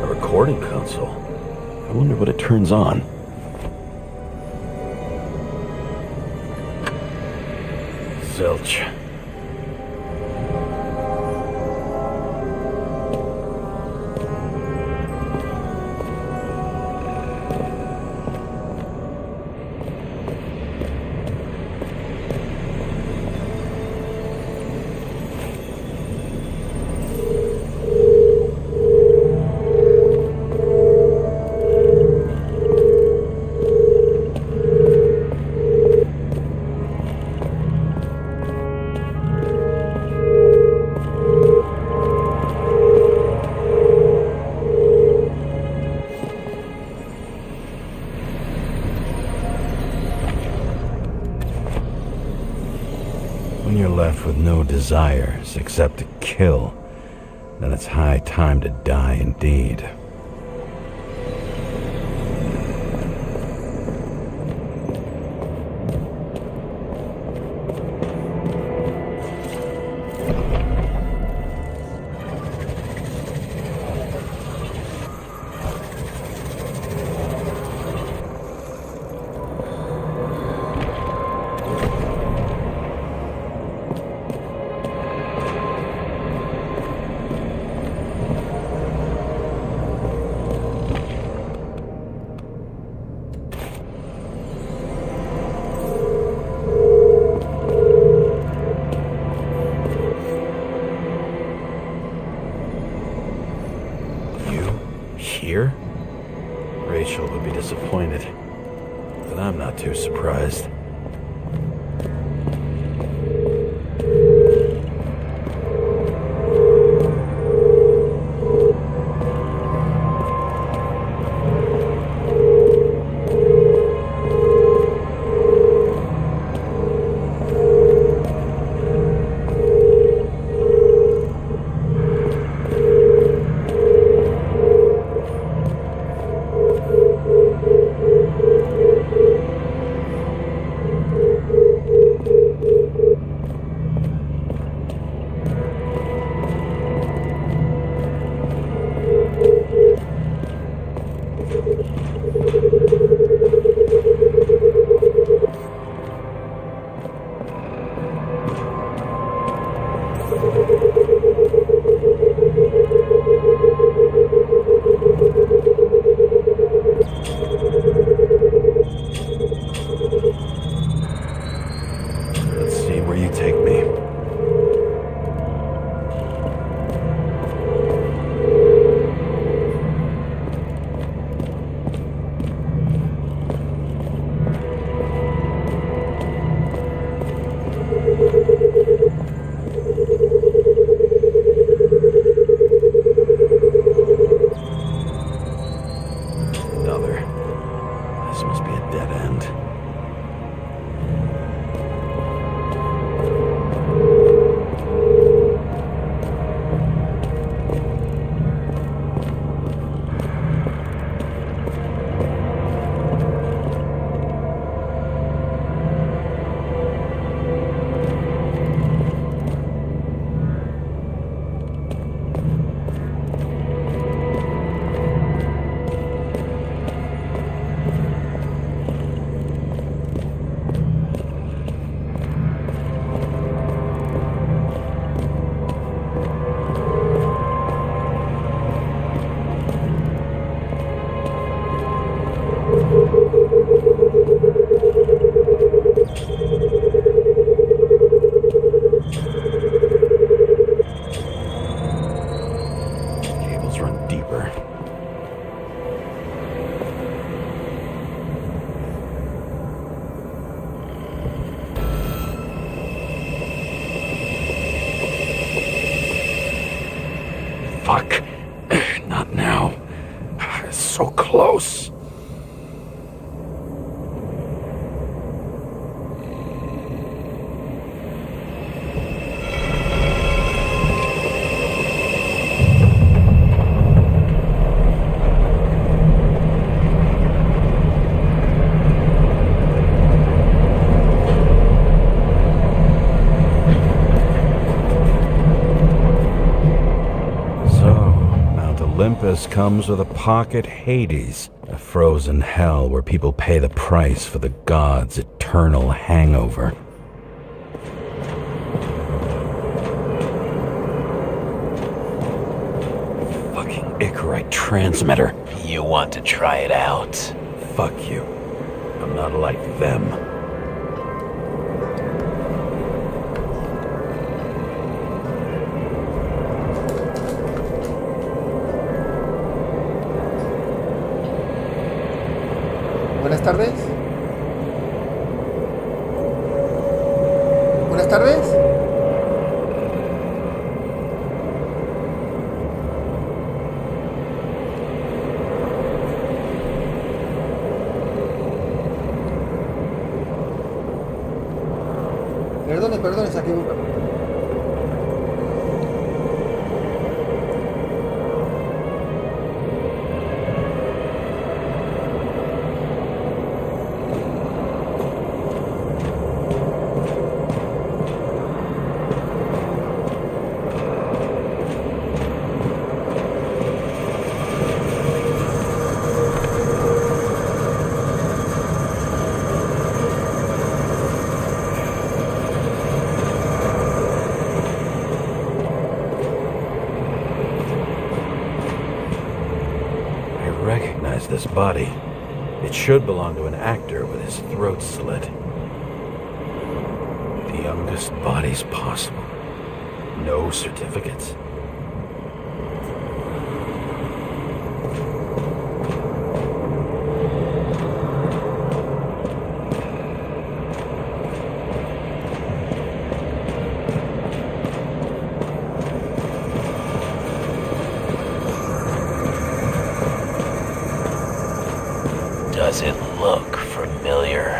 Recording console. I wonder what it turns on. Zilch. When you're left with no desires except to kill, then it's high time to die indeed. here? Rachel would be disappointed, but I'm not too surprised. Let's see where you take me. Another. This must be a dead end. Cables run deeper. Fuck. Not now. So close. Olympus comes with a pocket Hades, a frozen hell where people pay the price for the gods' eternal hangover. Fucking Icarite transmitter. You want to try it out? Fuck you. I'm not like them. Buenas tardes. Buenas tardes. Perdone, se equivoca. This body. It should belong to an actor with his throat slit. The youngest bodies possible. No certificates. Does it look familiar?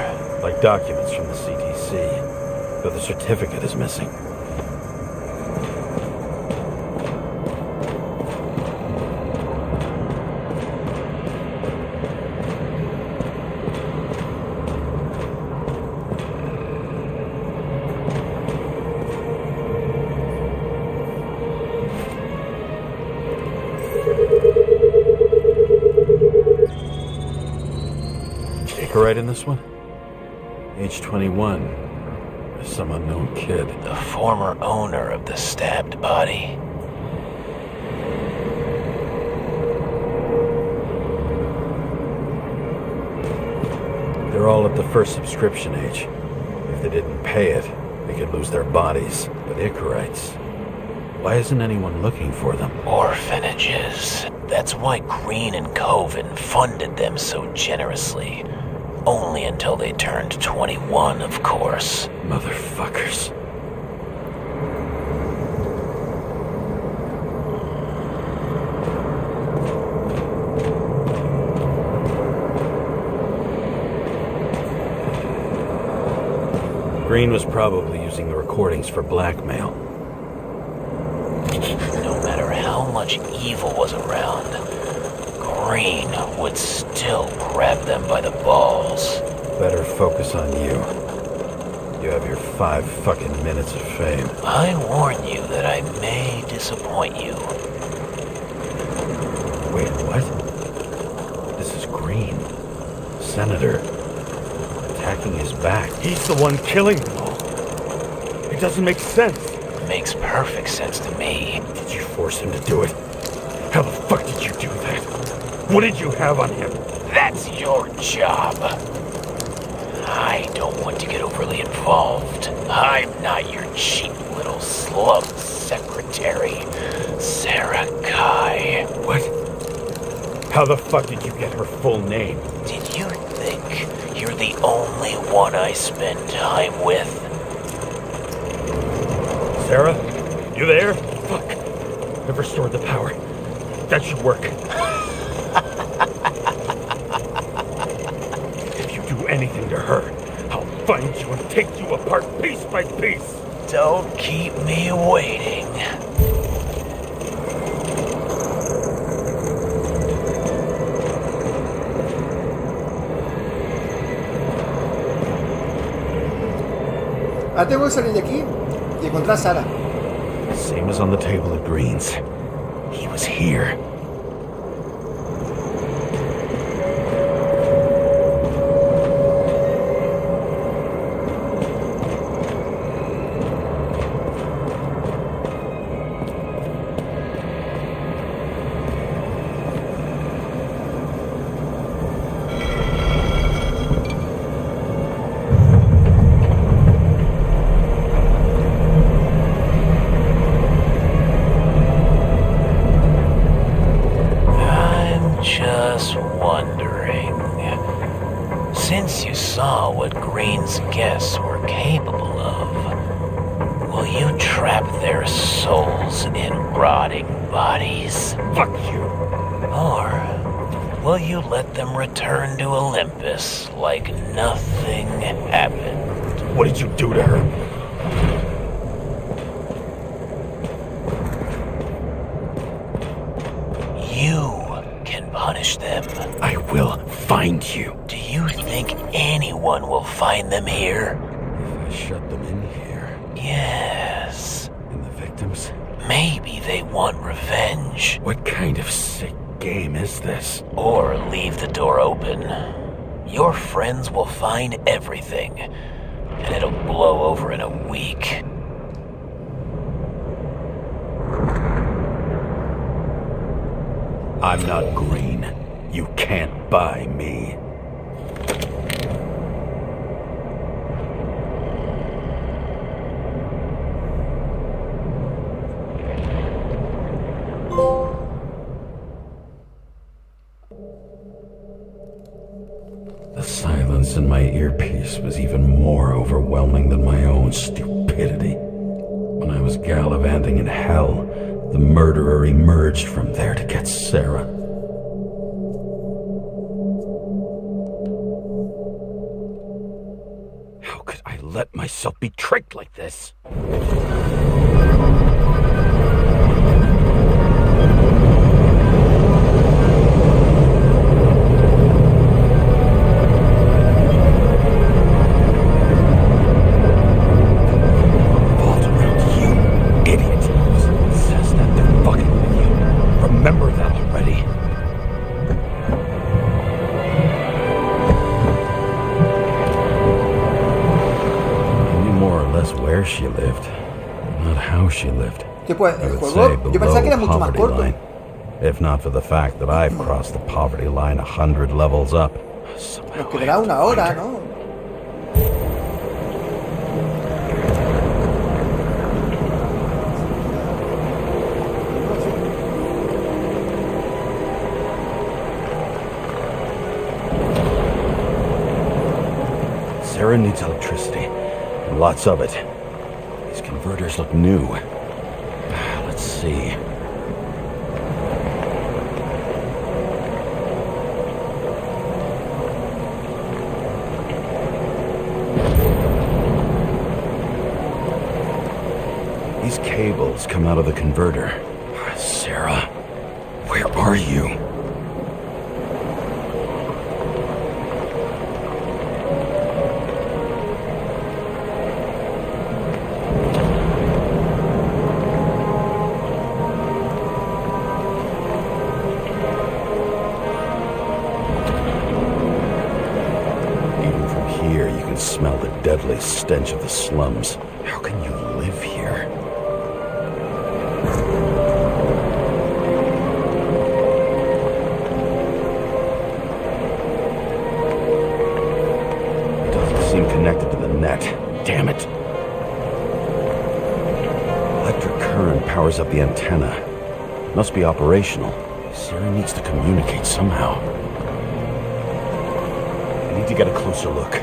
Like documents from the CTC, but the certificate is missing. Right in this one? Age 21. Some unknown kid. The former owner of the stabbed body. They're all at the first subscription age. If they didn't pay it, they could lose their bodies. But Icarites, why isn't anyone looking for them? Orphanages. That's why Green and Coven funded them so generously. Only until they turned 21, of course. Motherfuckers. Green was probably using the recordings for blackmail. No matter how much evil was around, Green would still grab them by the balls. Better focus on you. You have your 5 fucking minutes of fame. I warn you that I may disappoint you. Wait, what? This is Green. Senator. Attacking his back. He's the one killing them all. It doesn't make sense. Makes perfect sense to me. Did you force him to do it? How the fuck did you do that? What did you have on him? That's your job. I don't want to get overly involved. I'm not your cheap little slum secretary, Sarah Kai. What? How the fuck did you get her full name? Did you think you're the only one I spend time with? Sarah? You there? Fuck. I've restored the power. That should work. If you do anything to her, I'll find you and take you apart piece by piece. Don't keep me waiting. Ahora tengo que salir de aquí y encontrar a Sara. Same as on the table at Green's. He was here. Since you saw what Green's guests were capable of, will you trap their souls in rotting bodies? Fuck you! Or will you let them return to Olympus like nothing happened? What did you do to her? You can punish them. I will find you. Do you think anyone will find them here? If I shut them in here. Yes. And the victims? Maybe they want revenge. What kind of sick game is this? Or leave the door open. Your friends will find everything, and it'll blow over in a week. I'm not Green. You can't buy me. The silence in my earpiece was even more overwhelming than my own stupidity. When I was gallivanting in hell, the murderer emerged from there to get Sarah. let myself be tricked like this. Vault around you, idiot. Says that they're fucking with you. Remember that already. Where she lived, not how she lived. Que pues, I el would juego, say yo pensaba que era below mucho más poverty corto. line. If not for the fact that I've crossed the poverty line 100 levels up. Nos quedará una hora, ¿no? Sarah needs electricity. Lots of it. These converters look new. Let's see. These cables come out of the converter. Sarah, where are you? Smell the deadly stench of the slums. How can you live here? It doesn't seem connected to the net. Damn it. Electric current powers up the antenna. Must be operational. Sarah needs to communicate somehow. I need to get a closer look.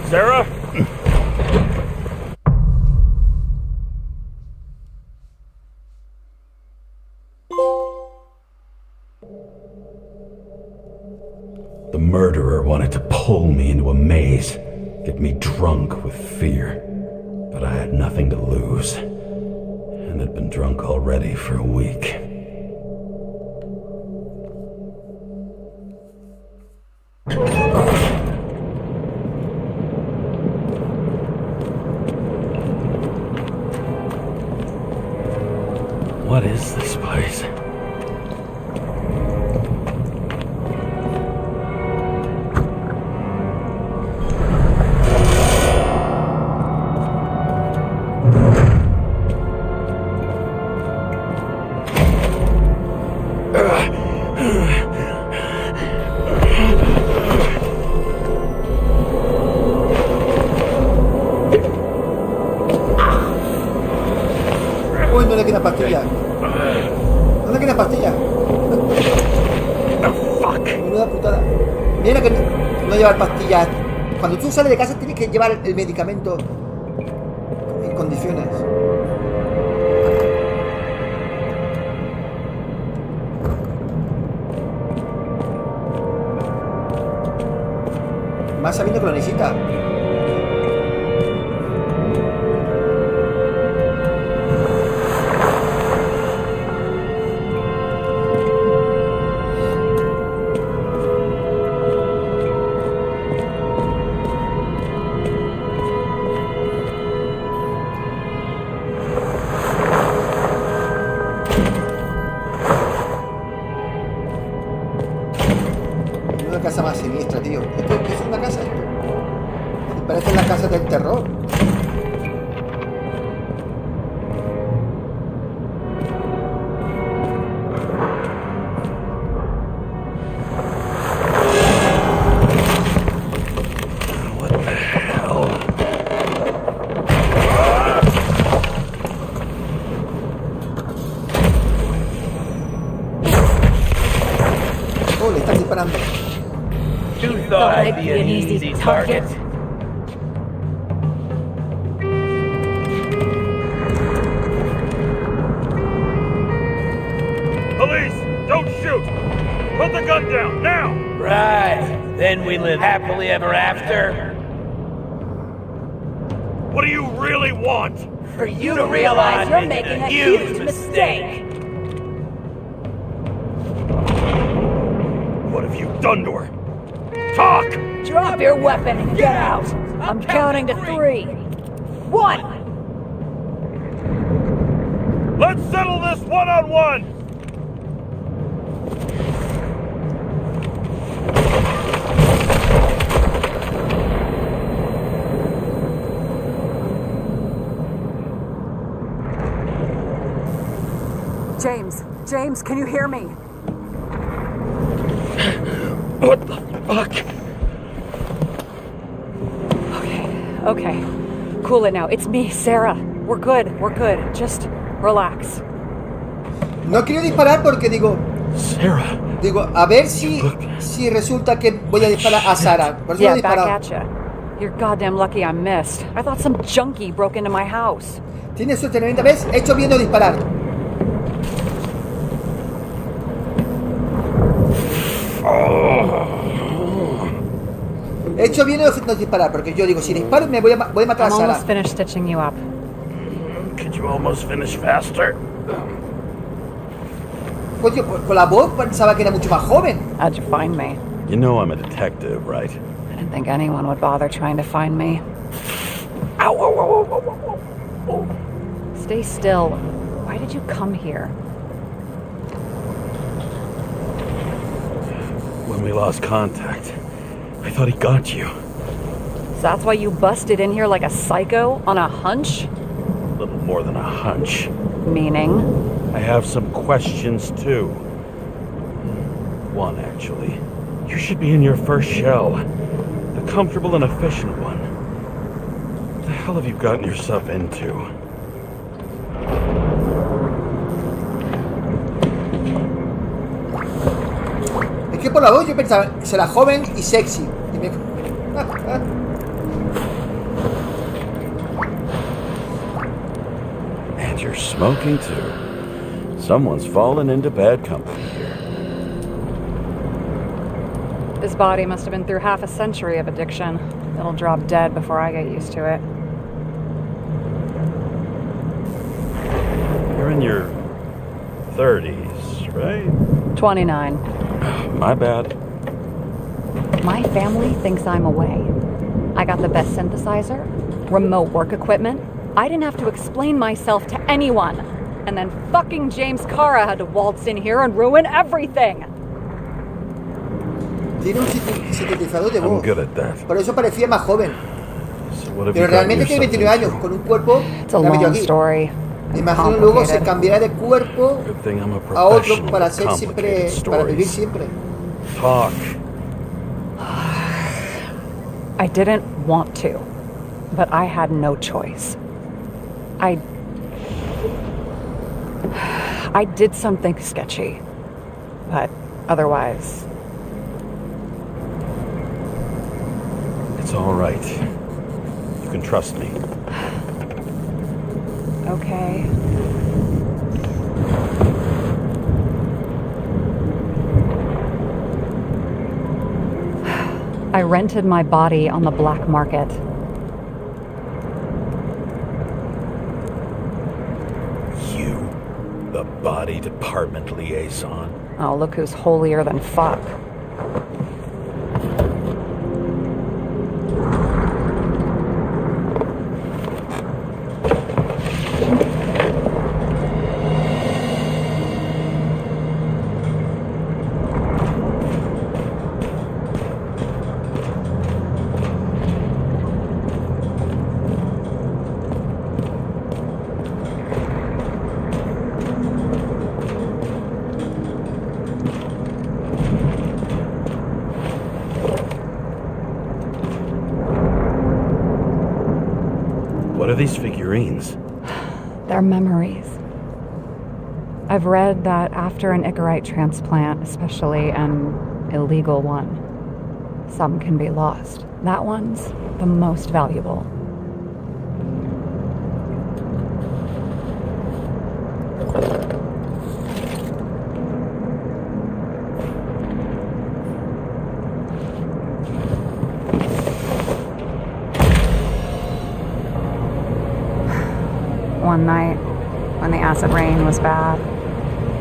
Sarah? The murderer wanted to pull me into a maze, get me drunk with fear. But I had nothing to lose, and had been drunk already for a week. What is this place? llevar pastillas. Cuando tú sales de casa tienes que llevar el medicamento en condiciones. Más sabiendo que lo necesita. Una casa más siniestra, tío. ¿Esto es una casa esto? Parecen las casas del terror. What the hell? Oh, le están disparando. You thought I'd be an easy target? Police, don't shoot! Put the gun down, now! Right. Then we live happily ever after. What do you really want? For you to realize you're making a huge mistake. What have you done to her? Talk! Drop your weapon and get out! I'm counting to 3. 1! Let's settle this one-on-one! James, can you hear me? What the fuck? Okay. Cool it now. It's me, Sarah. We're good. Just relax. No quiero disparar porque digo, Sarah. a ver si resulta que voy a disparar a Sara. Por eso no he Yeah, back disparado. at ya. You're goddamn lucky I missed. I thought some junkie broke into my house. Tienes suerte, tremenda vez. He hecho bien no disparar. He hecho bien no disparar, porque yo digo, si disparo me voy a matar a I'm Sara. almost finished stitching you up. Could you almost finish faster? Coño, con la voz pensaba que era mucho más joven. How'd you find me? You know I'm a detective, right? I didn't think anyone would bother trying to find me. Ow, ow, ow, ow, ow, ow, ow. Stay still. Why did you come here? When we lost contact, I thought he got you. So that's why you busted in here like a psycho on a hunch? A little more than a hunch. Meaning? I have some questions too. One, actually. You should be in your first shell. The comfortable and efficient one. What the hell have you gotten yourself into? Es que por la voz yo pensaba, será joven y sexy. Y me... And you're smoking too. Someone's fallen into bad company here. This body must have been through half a century of addiction. It'll drop dead before I get used to it. You're in your 30s, right? 29. My bad. My family thinks I'm away. I got the best synthesizer, remote work equipment. I didn't have to explain myself to anyone. And then fucking James Cara had to waltz in here and ruin everything. Tiene un sintetizador de I'm voz. good at that. Por eso parecía más joven. So what have Pero you gotten realmente tiene yourself 29 años, into? con un cuerpo It's a que ha metido long aquí. story. Me imagino luego se Complicated. cambiará de cuerpo Good thing I'm a a otro professional para with ser siempre, complicated para vivir stories. siempre. Talk. I didn't want to, but I had no choice. I did something sketchy, but otherwise, all right. You can trust me. Okay. I rented my body on the black market. You, the body department liaison. Oh, look who's holier than fuck. What are these figurines? They're memories. I've read that after an Icarite transplant, especially an illegal one, some can be lost. That one's the most valuable. One night, when the acid rain was bad,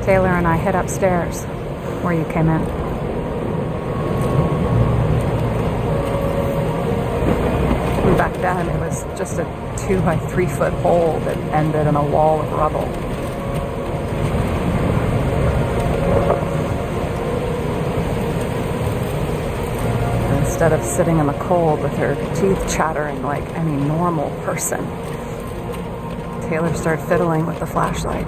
Taylor and I hid upstairs, where you came in. And back then, it was just a 2 by 3 foot hole that ended in a wall of rubble. Instead of sitting in the cold with her teeth chattering like any normal person, Taylor started fiddling with the flashlight.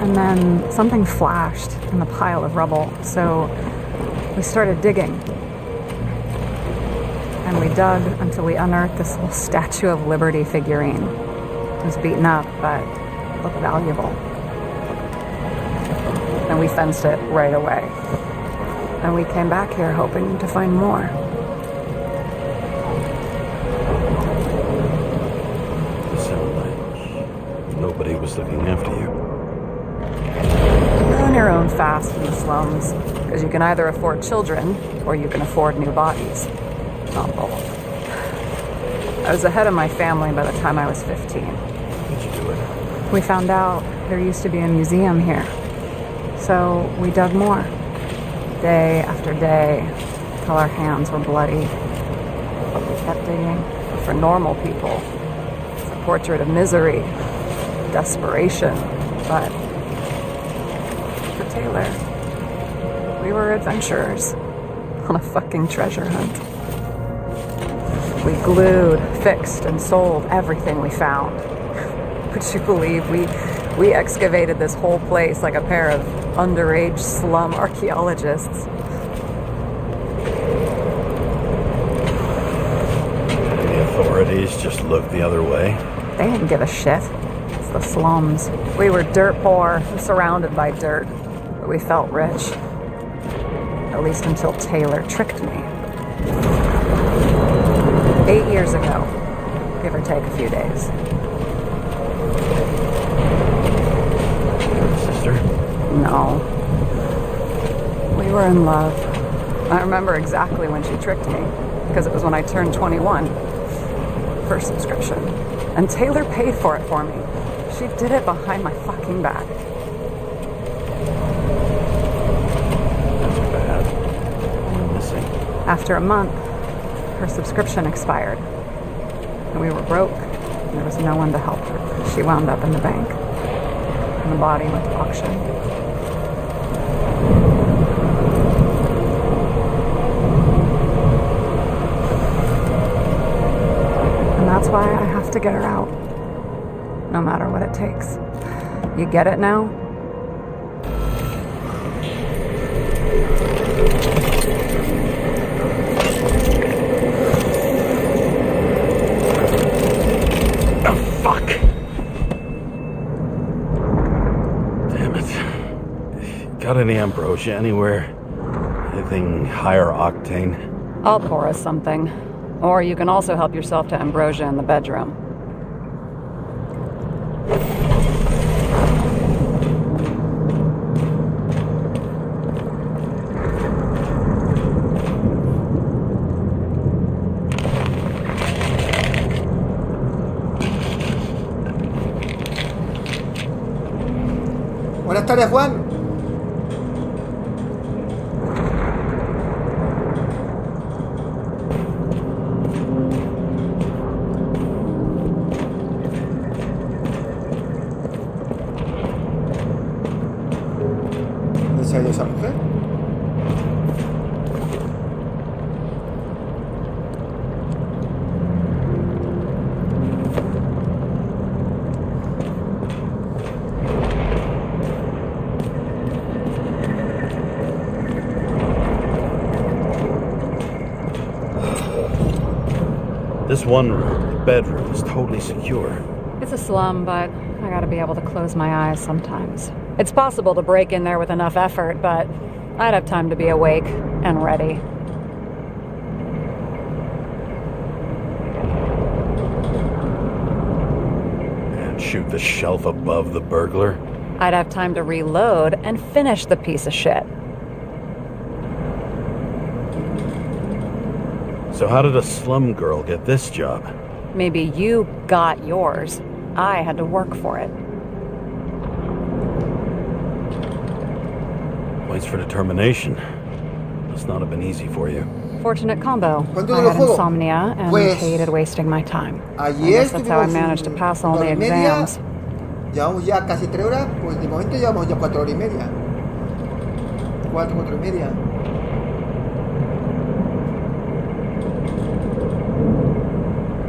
And then something flashed in the pile of rubble, so we started digging. And we dug until we unearthed this little Statue of Liberty figurine. It was beaten up, but looked valuable. And we fenced it right away. And we came back here hoping to find more. Nobody was looking after you. You're on your own fast in the slums, because you can either afford children, or you can afford new bodies. Not both. I was ahead of my family by the time I was 15. How did you do it? We found out there used to be a museum here. So we dug more. Day after day, till our hands were bloody. But we kept digging. For normal people, it's a portrait of misery, desperation, but for Taylor, we were adventurers on a fucking treasure hunt. We glued, fixed, and sold everything we found. Would you believe we excavated this whole place like a pair of underage slum archaeologists? The authorities just looked the other way. They didn't give a shit. It's the slums. We were dirt poor, surrounded by dirt, but we felt rich. At least until Taylor tricked me. 8 years ago, give or take a few days. Sister? No. We were in love. I remember exactly when she tricked me, because it was when I turned 21. First subscription. And Taylor paid for it for me. She did it behind my fucking back. That's bad. I'm missing. After a month, her subscription expired. And we were broke. And there was no one to help her. She wound up in the bank. And the body went to auction. And that's why I have to get her out. No matter what it takes. You get it now? Oh, fuck! Damn it. Gotta any ambrosia anywhere? Anything higher octane? I'll pour us something. Or you can also help yourself to ambrosia in the bedroom. Buenas tardes, Juan. ¿Dónde se ha ido esa mujer? This one room, the bedroom, is totally secure. It's a slum, but I gotta be able to close my eyes sometimes. It's possible to break in there with enough effort, but I'd have time to be awake and ready. And shoot the shelf above the burglar? I'd have time to reload and finish the piece of shit. So how did a slum girl get this job? Maybe you got yours. I had to work for it. Points for determination. Must not have been easy for you. Fortunate combo. ¿Cuánto I duró el had juego? insomnia and Pues, hated wasting my time. I Ayer guess that's how I tuvimos managed to pass all una the hora y media. exams. Llevamos ya casi 3 horas. Pues de momento llevamos ya 4 horas y media. 4 y media.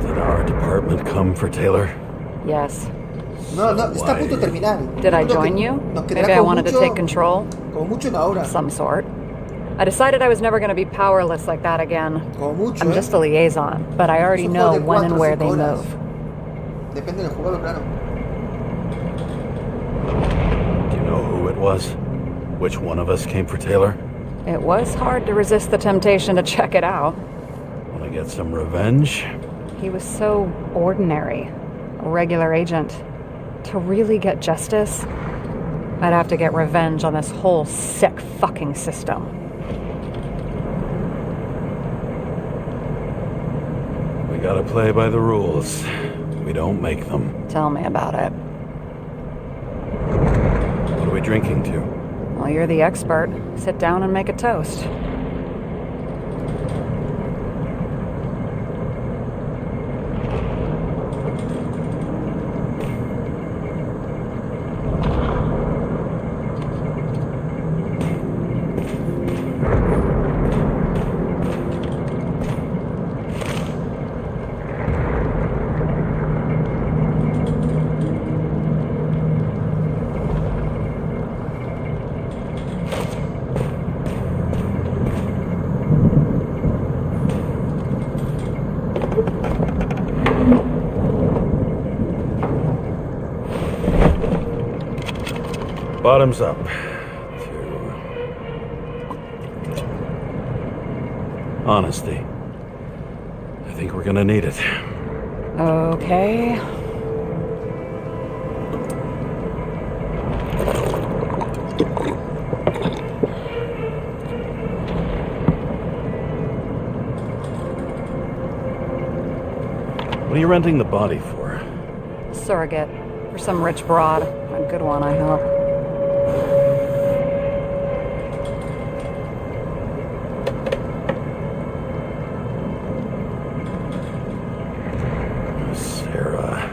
Did our department come for Taylor? Yes. No, está a punto de terminar. Did I join you? Maybe I wanted to take control? Como mucho una hora. Some sort. I decided I was never going to be powerless like that again. Como mucho, I'm just a liaison, but I already Es un know juego de when and 4 o where 5 they horas. move. Depende del jugador, claro. Do you know who it was? Which one of us came for Taylor? It was hard to resist the temptation to check it out. Want to get some revenge? He was so ordinary, a regular agent. To really get justice, I'd have to get revenge on this whole sick fucking system. We gotta play by the rules. We don't make them. Tell me about it. What are we drinking to? Well, you're the expert. Sit down and make a toast. Bottoms up. Honesty. I think we're gonna need it. Okay. What are you renting the body for? Surrogate. For some rich broad. A good one, I hope. Sarah.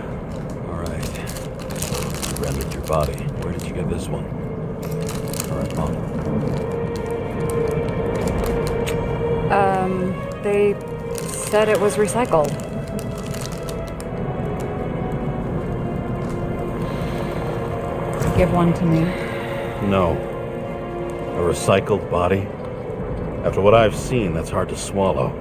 All right. You rented your body. Where did you get this one? Current model. They said it was recycled. Give one to me. No. A recycled body? After what I've seen, that's hard to swallow.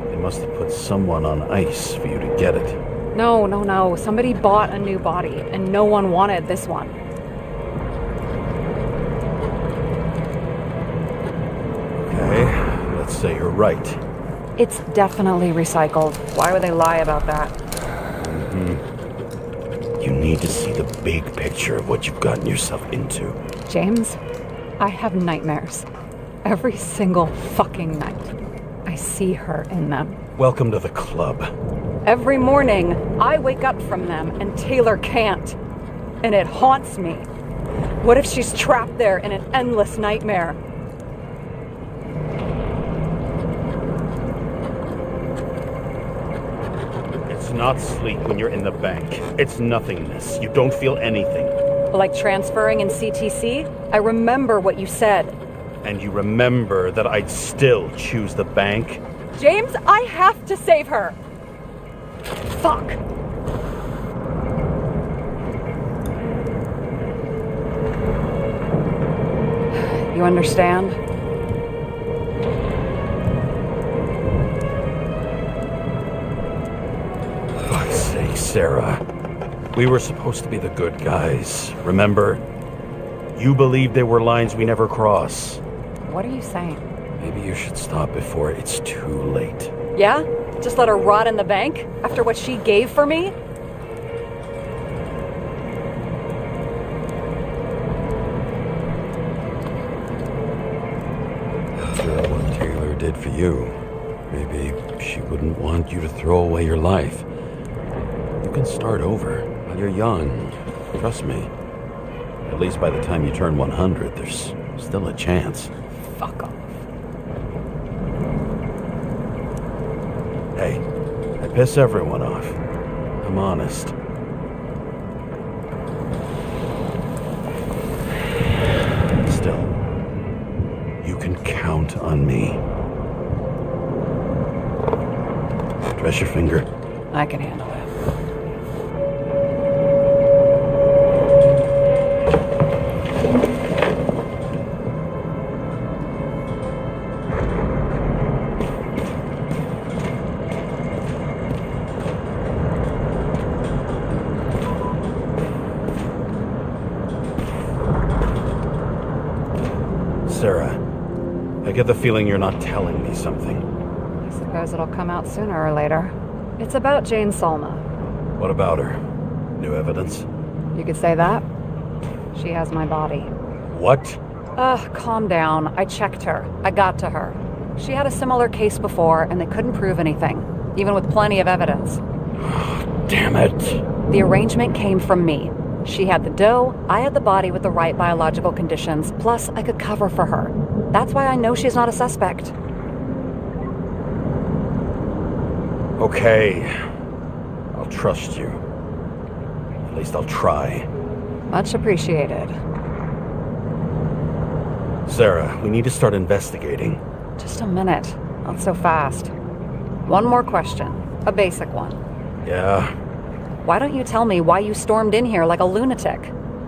They must have put someone on ice for you to get it. No. Somebody bought a new body, and no one wanted this one. say you're right. It's definitely recycled. Why would they lie about that? You need to see the big picture of what you've gotten yourself into. James, I have nightmares. Every single fucking night. I see her in them. Welcome to the club. Every morning, I wake up from them and Taylor can't. And it haunts me. What if she's trapped there in an endless nightmare? It's not sleep when you're in the bank. It's nothingness. You don't feel anything. Like transferring in CTC? I remember what you said. And you remember that I'd still choose the bank? James, I have to save her! Fuck! You understand? Fuck's sake, Sarah. We were supposed to be the good guys, remember? You believed there were lines we never cross. What are you saying? Maybe you should stop before it's too late. Yeah? Just let her rot in the bank? After what she gave for me? After what Taylor did for you, maybe she wouldn't want you to throw away your life. You can start over while you're young. Trust me. At least by the time you turn 100, there's still a chance. Fuck off. Hey, I piss everyone off. I'm honest. Still, you can count on me. Dress your finger. I can handle it. Sarah, I get the feeling you're not telling me something. I suppose it'll come out sooner or later. It's about Jane Salma. What about her? New evidence? You could say that. She has my body. What? Calm down. I checked her. I got to her. She had a similar case before, and they couldn't prove anything, even with plenty of evidence. Damn it. The arrangement came from me. She had the dough, I had the body with the right biological conditions, plus I could cover for her. That's why I know she's not a suspect. Okay. I'll trust you. At least I'll try. Much appreciated. Sarah, we need to start investigating. Just a minute. Not so fast. One more question. A basic one. Yeah? Why don't you tell me why you stormed in here like a lunatic?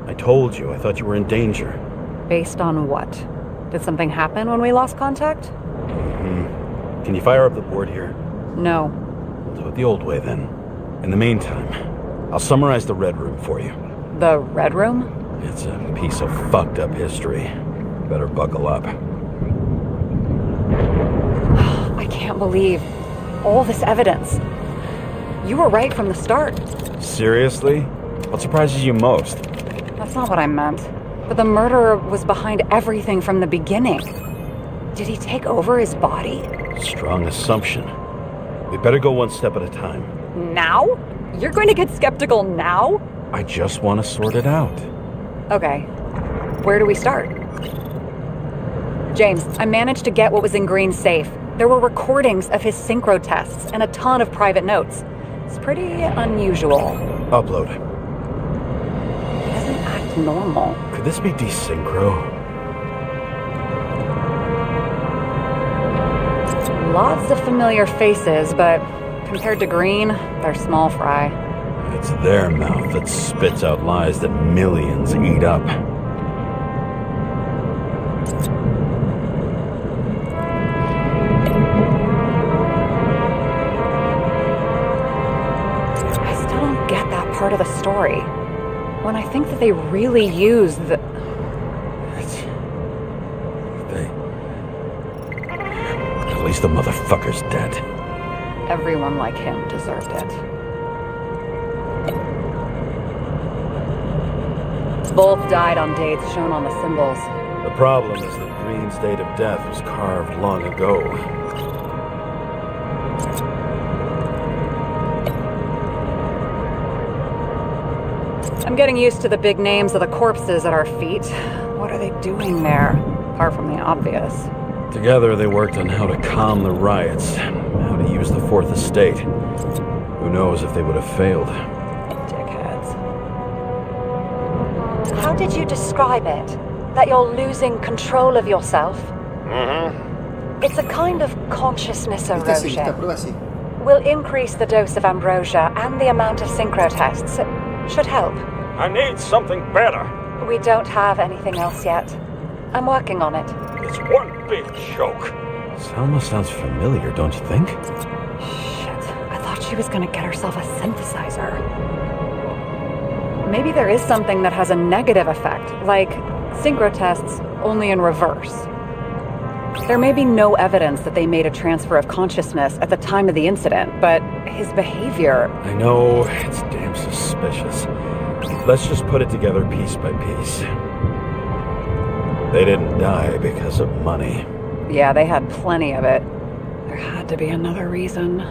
I told you, I thought you were in danger. Based on what? Did something happen when we lost contact? Can you fire up the board here? No. We'll do it the old way then. In the meantime, I'll summarize the Red Room for you. The Red Room? It's a piece of fucked up history. Better buckle up. I can't believe all this evidence. You were right from the start. Seriously? What surprises you most? That's not what I meant. But the murderer was behind everything from the beginning. Did he take over his body? Strong assumption. We better go one step at a time. Now? You're going to get skeptical now? I just want to sort it out. Okay. Where do we start? James, I managed to get what was in Green's safe. There were recordings of his synchro tests and a ton of private notes. It's pretty unusual. Upload. He doesn't act normal. Could this be desynchro? Lots of familiar faces, but compared to Green, they're small fry. It's their mouth that spits out lies that millions eat up. Part of the story. When I think that they really used the... least the motherfucker's dead. Everyone like him deserved it. Both died on dates shown on the symbols. The problem is that Green's date of death was carved long ago. I'm getting used to the big names of the corpses at our feet. What are they doing there, apart from the obvious? Together they worked on how to calm the riots, how to use the Fourth Estate. Who knows if they would have failed. Dickheads. How did you describe it? That you're losing control of yourself? Mm-hmm. It's a kind of consciousness Esta sí, esta erosion. prueba sí. We'll increase the dose of ambrosia and the amount of synchro tests. It should help. I need something better. We don't have anything else yet. I'm working on it. It's one big joke. Selma sounds familiar, don't you think? Shit, I thought she was gonna get herself a synthesizer. Maybe there is something that has a negative effect, like synchro tests, only in reverse. There may be no evidence that they made a transfer of consciousness at the time of the incident, but his behavior... I know, it's damn suspicious. Let's just put it together piece by piece. They didn't die because of money. Yeah, they had plenty of it. There had to be another reason.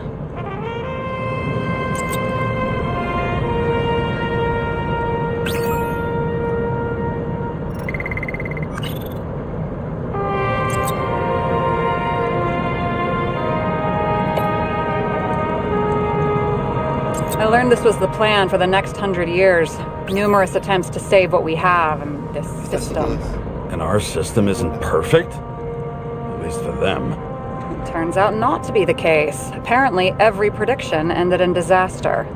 I learned this was the plan for the next 100 years. Numerous attempts to save what we have and this system. And our system isn't perfect? At least for them. Turns out not to be the case. Apparently, every prediction ended in disaster.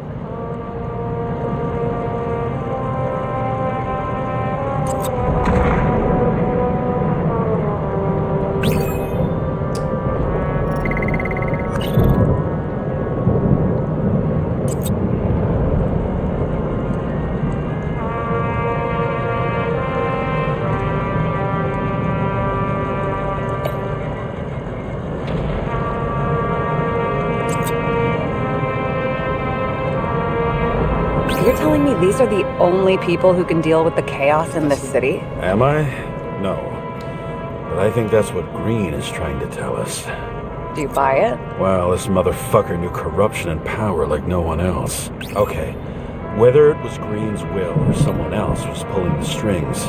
You're telling me these are the only people who can deal with the chaos in this city? Am I? No. But I think that's what Green is trying to tell us. Do you buy it? Well, this motherfucker knew corruption and power like no one else. Okay, whether it was Green's will or someone else was pulling the strings,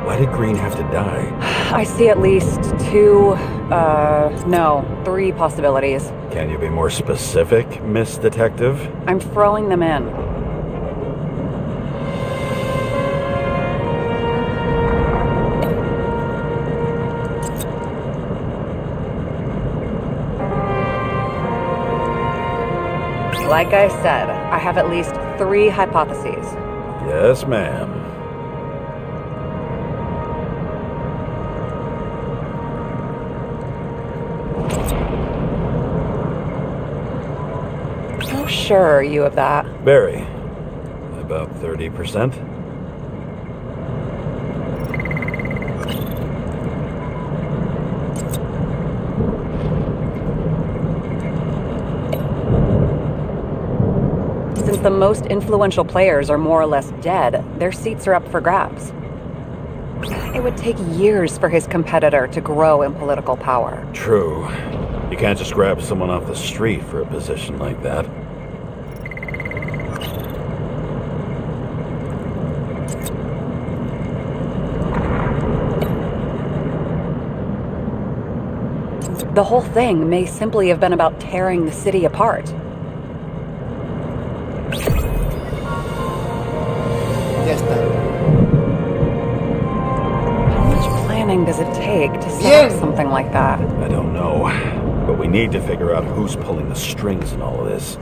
why did Green have to die? I see at least three possibilities. Can you be more specific, Miss Detective? I'm throwing them in. Like I said, I have at least three hypotheses. Yes, ma'am. How sure are you of that? Very. About 30%. Since the most influential players are more or less dead, their seats are up for grabs. It would take years for his competitor to grow in political power. True. You can't just grab someone off the street for a position like that. The whole thing may simply have been about tearing the city apart. Ya está. How much planning does it take to set up something like that? I don't know. But we need to figure out who's pulling the strings in all of this.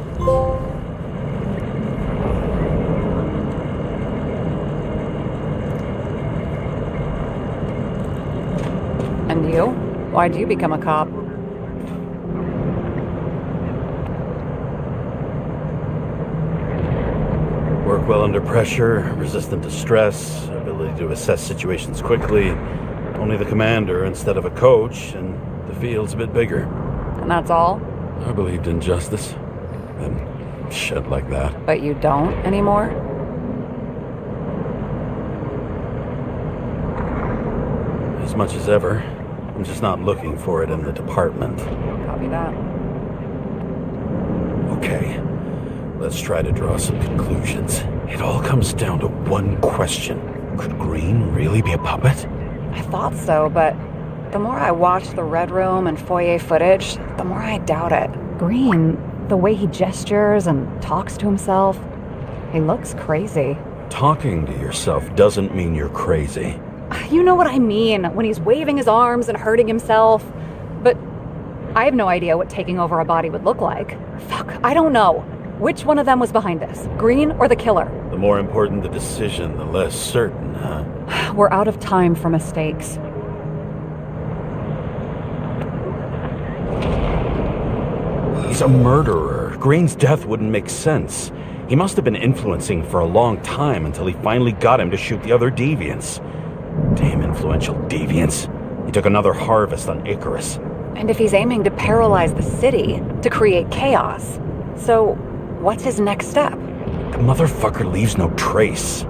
And you? Why'd you become a cop? Work well under pressure, resistant to stress, ability to assess situations quickly. Only the commander instead of a coach, and the field's a bit bigger. And that's all? I believed in justice. And shit like that. But you don't anymore? As much as ever. I'm just not looking for it in the department. Copy that. Okay. Let's try to draw some conclusions. It all comes down to one question. Could Green really be a puppet? I thought so, but the more I watch the Red Room and foyer footage, the more I doubt it. Green, the way he gestures and talks to himself, he looks crazy. Talking to yourself doesn't mean you're crazy. You know what I mean, when he's waving his arms and hurting himself. But I have no idea what taking over a body would look like. Fuck, I don't know. Which one of them was behind this? Green or the killer? The more important the decision, the less certain, huh? We're out of time for mistakes. He's a murderer. Green's death wouldn't make sense. He must have been influencing for a long time until he finally got him to shoot the other deviants. Damn influential deviants. He took another harvest on Icarus. And if he's aiming to paralyze the city, to create chaos, so what's his next step? The motherfucker leaves no trace.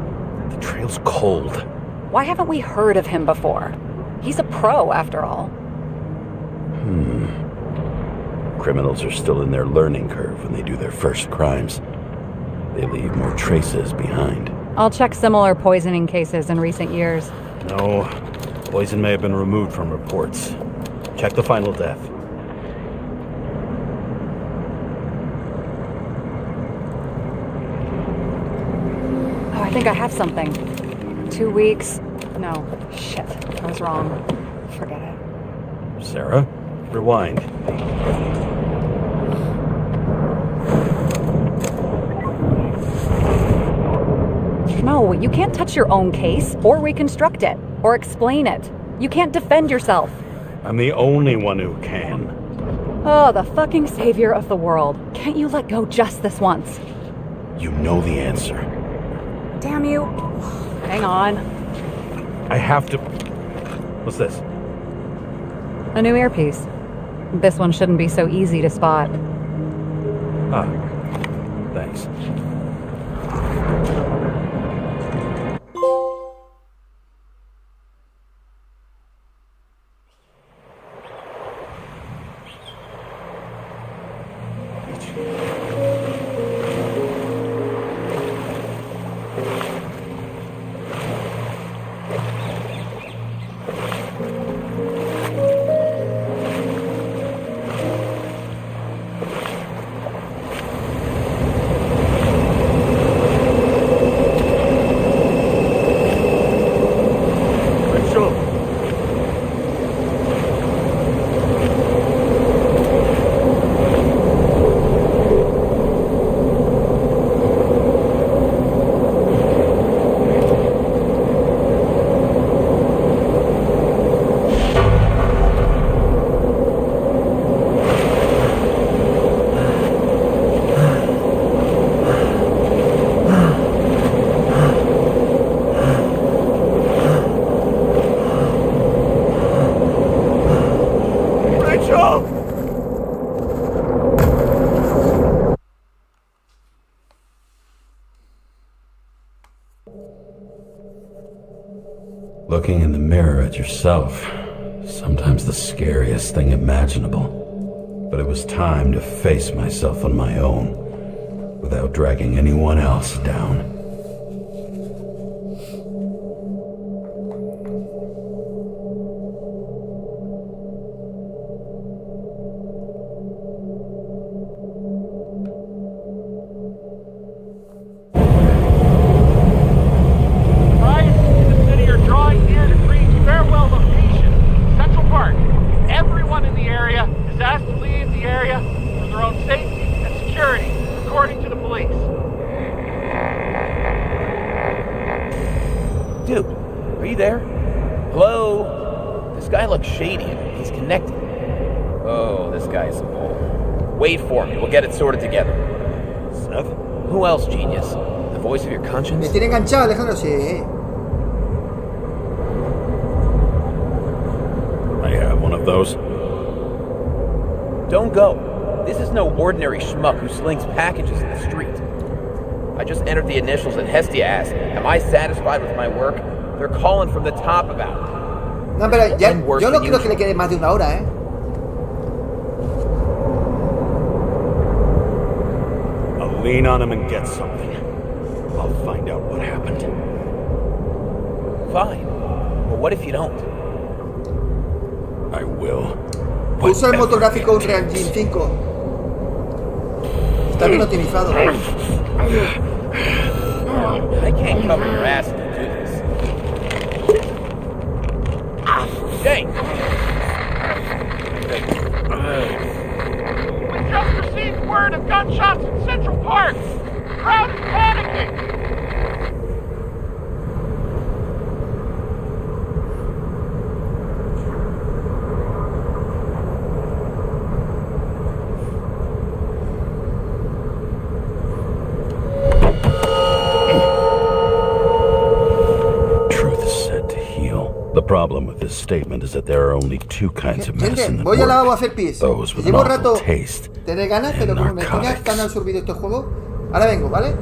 The trail's cold. Why haven't we heard of him before? He's a pro, after all. Criminals are still in their learning curve when they do their first crimes. They leave more traces behind. I'll check similar poisoning cases in recent years. No, poison may have been removed from reports. Check the final death. Oh, I think I have something. 2 weeks. No, shit. I was wrong. Forget it. Sarah, rewind. No, you can't touch your own case, or reconstruct it, or explain it. You can't defend yourself. I'm the only one who can. Oh, the fucking savior of the world. Can't you let go just this once? You know the answer. Damn you. Hang on. I have to... What's this? A new earpiece. This one shouldn't be so easy to spot. Ah, thanks. Looking in the mirror at yourself, sometimes the scariest thing imaginable. But it was time to face myself on my own, without dragging anyone else down. Dude, are you there? Hello? This guy looks shady. He's connected. Oh, this guy's a bull. Wait for me. We'll get it sorted together. Seth? Who else, genius? The voice of your conscience? Me tiene enganchado, Alejandro, sí. I have one of those. Don't go. This is no ordinary schmuck who slings packages in the street. I just entered the initials and Hestia asked, am I satisfied with my work? They're calling from the top about it. No, pero ya, yo no creo que le quede más de una hora, ¿eh? I'll lean on him and get something. I'll find out what happened. Fine. But what if you don't? I will. Usa el motor gráfico Unreal Engine 5. Está bien optimizado. I can't cover your ass to do this. Jay! We just received word of gunshots in Central Park. The crowd is panicking. The problem with this statement is that there are only two kinds of medicine that voy al lavabo a work. hacer pis. Those with an Llevo rato awful taste tener ganas, pero and como me tenga tan narcotics. absorbido este juego, ahora vengo, ¿vale?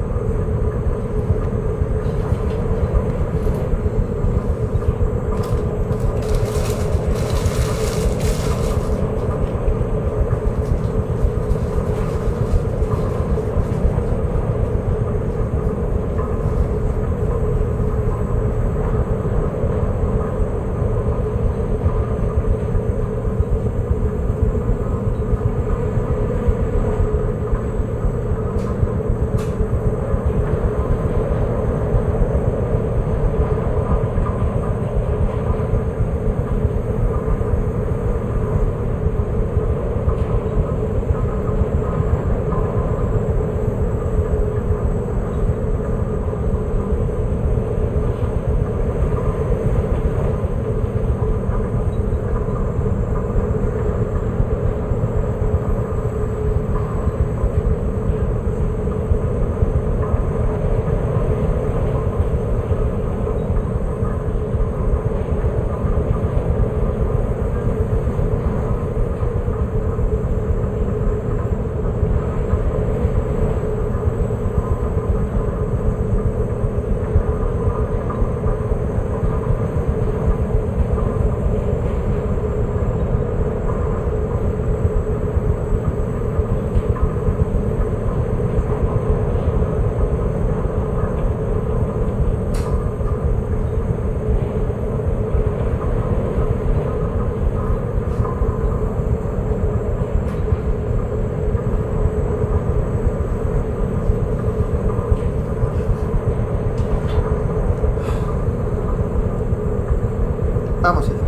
Vamos allá.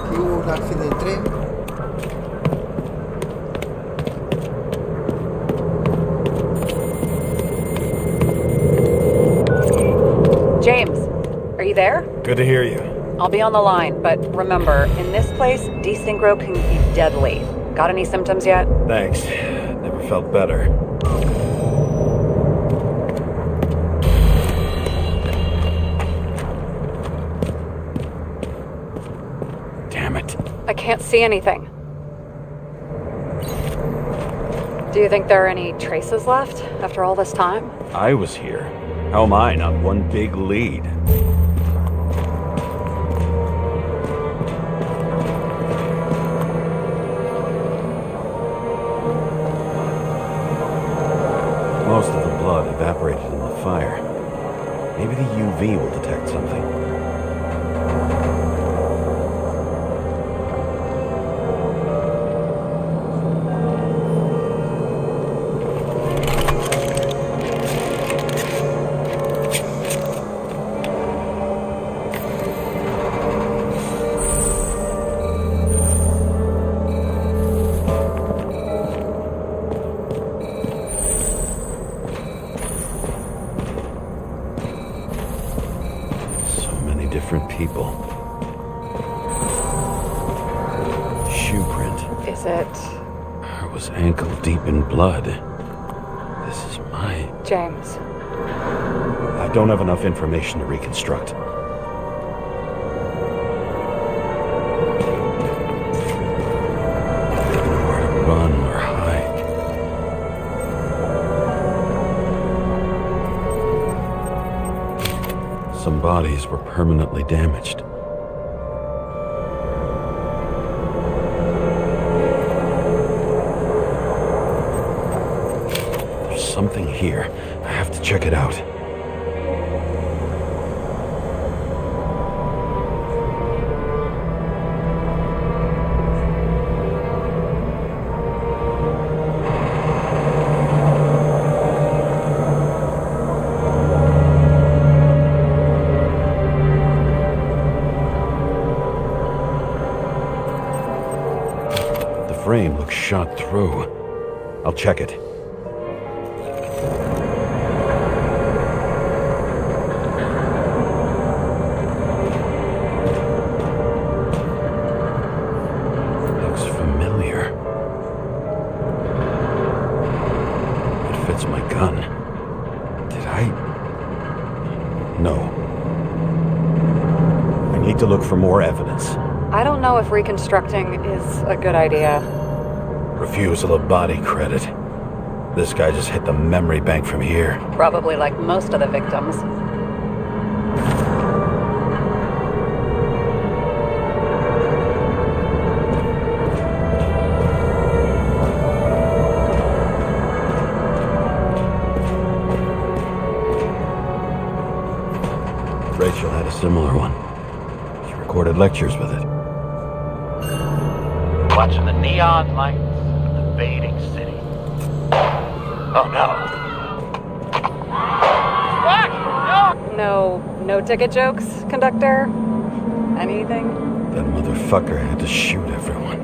Aquí hubo un accidente del tren. James, are you there? Good to hear you. I'll be on the line, but remember, in this place, desynchro can be deadly. Got any symptoms yet? Thanks. Never felt better. Damn it. I can't see anything. Do you think there are any traces left after all this time? I was here. How am I not one big lead? Most of the blood evaporated in the fire. Maybe the UV will detect something. Different people. Shoe print. Is it... I was ankle deep in blood. This is my... James, I don't have enough information to reconstruct. Nowhere to run or hide. Some bodies were permanently damaged. There's something here. I have to check it out. The frame looks shot through. I'll check it. Looks familiar. It fits my gun. Did I? No. I need to look for more evidence. I don't know if reconstructing is a good idea. Refusal of body credit. This guy just hit the memory bank from here. Probably like most of the victims. Rachel had a similar one. She recorded lectures with it. Watching the neon lights of the fading city. Oh no. Fuck! No ticket jokes, conductor? Anything? That motherfucker had to shoot everyone.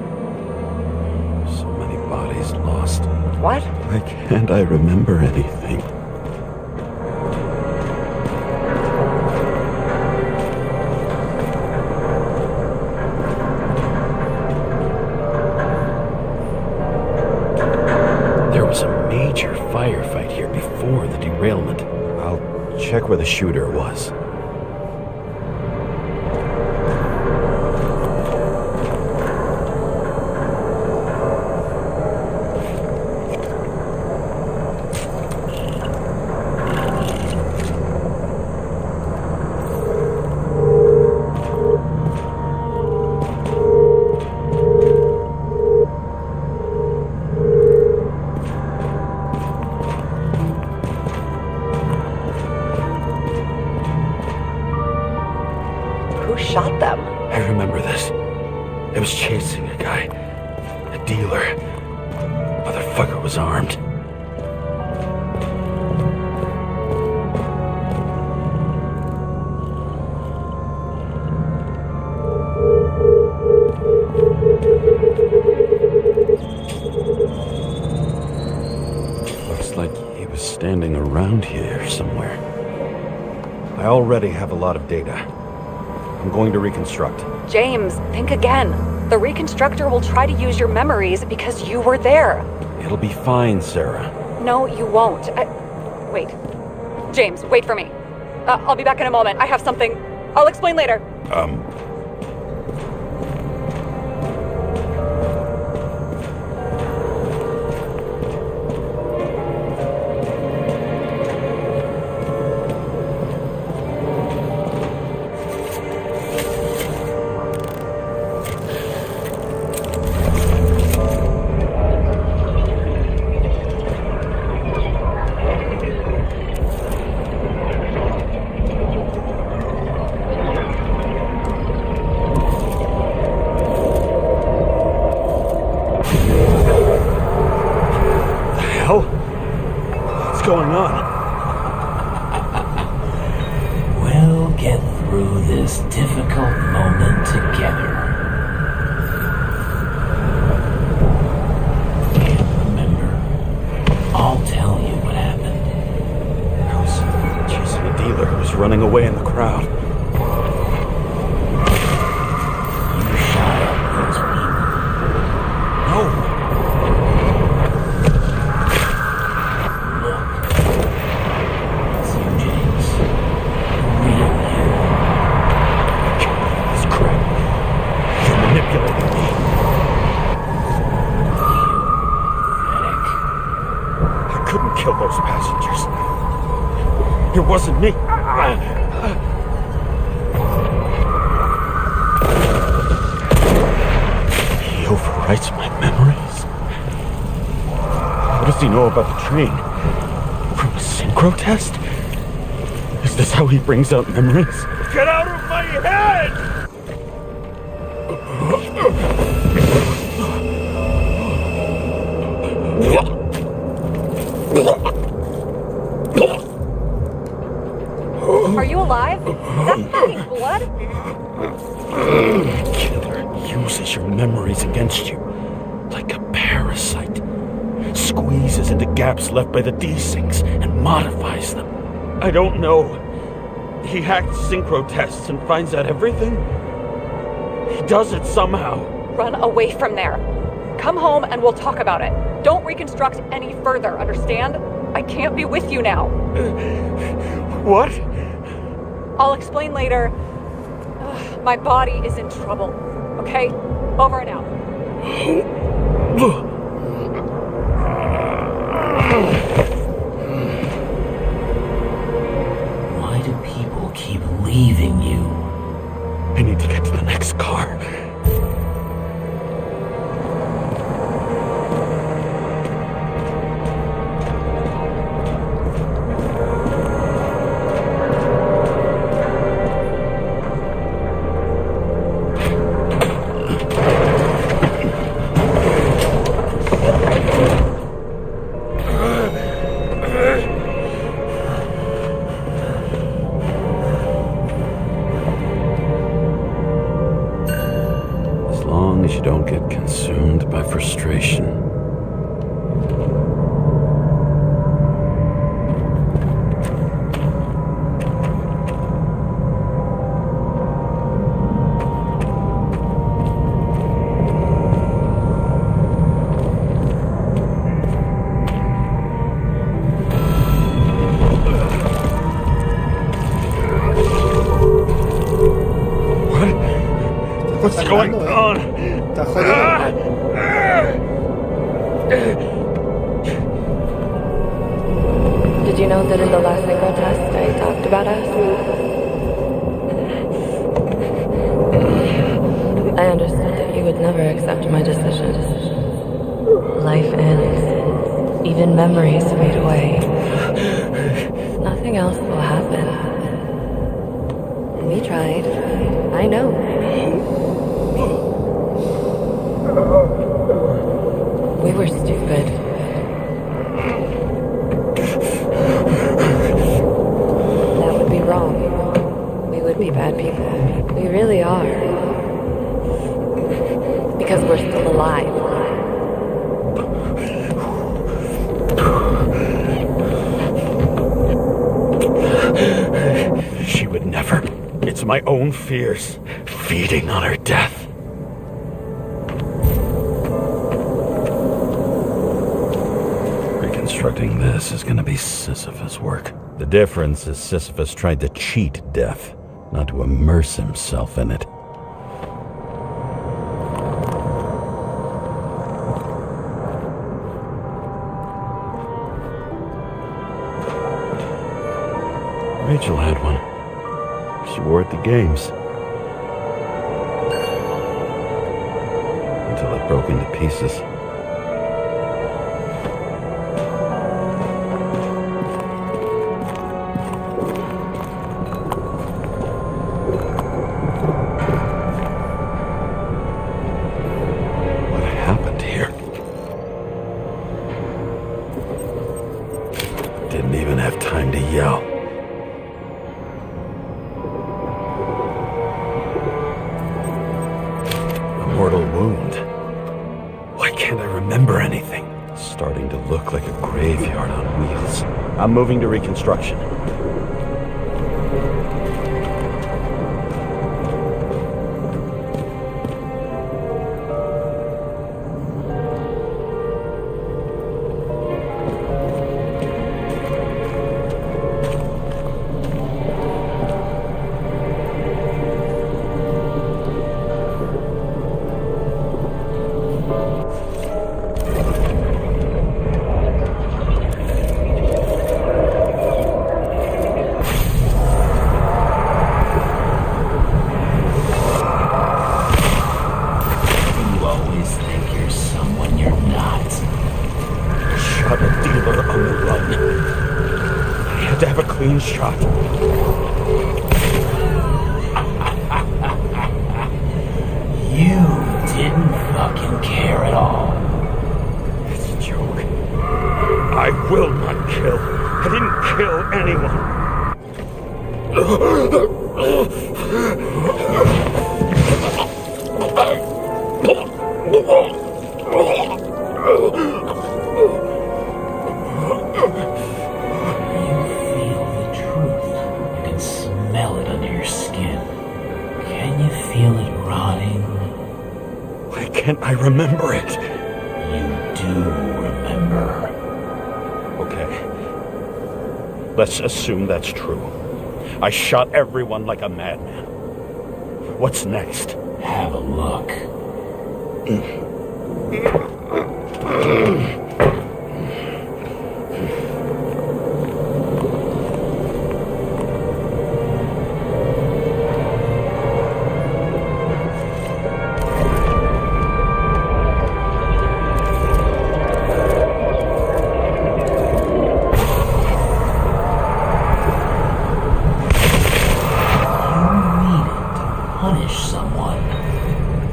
So many bodies lost. What? Why can't I remember anything? There was a major firefight here before the derailment. I'll check where the shooter was. Who shot them? I remember this. It was chasing a guy. A dealer. Motherfucker was armed. Looks like he was standing around here somewhere. I already have a lot of data. I'm going to reconstruct. James, think again. The reconstructor will try to use your memories because you were there. It'll be fine, Sarah. No, you won't. Wait. James, wait for me. I'll be back in a moment. I have something. I'll explain later. What's going on? We'll get through this difficult moment together. Can't remember. I'll tell you what happened. I was chasing a dealer who was running away in the crowd. You shot at those people. No! It wasn't me. He overwrites my memories? What does he know about the train? From a synchro test? Is this how he brings out memories? Get out of my head! Are you alive? That's fucking blood? Killer uses your memories against you like a parasite. Squeezes into gaps left by the desyncs and modifies them. I don't know. He hacked synchro tests and finds out everything? He does it somehow. Run away from there. Come home and we'll talk about it. Don't reconstruct any further, understand? I can't be with you now. What? I'll explain later. Ugh, my body is in trouble. Okay? Over and out. Why do people keep leaving you? I need to get to the next car. You don't get consumed by frustration. What's going on? Está jodido. Did you know that in the last synchro test I talked about us? I understood that you would never accept my decision. Life ends. Even memories fade away. Nothing else will happen. We tried. I know. We were stupid. That would be wrong. We would be bad people. We really are. Because we're still alive. She would never. It's my own fears, feeding on her death. Reconstructing this is gonna be Sisyphus work. The difference is Sisyphus tried to cheat death, not to immerse himself in it. Rachel had one. She wore it to games. Until it broke into pieces. What happened here? Didn't even have time to yell. Mortal wound. Why can't I remember anything? It's starting to look like a graveyard on wheels. I'm moving to reconstruction. clean shot. You didn't fucking care at all. It's a joke. I will not kill. I didn't kill anyone. Smell it under your skin. Can you feel it rotting? Why can't I remember it? You do remember. Okay. Let's assume that's true. I shot everyone like a madman. What's next? Have a look. Punish someone.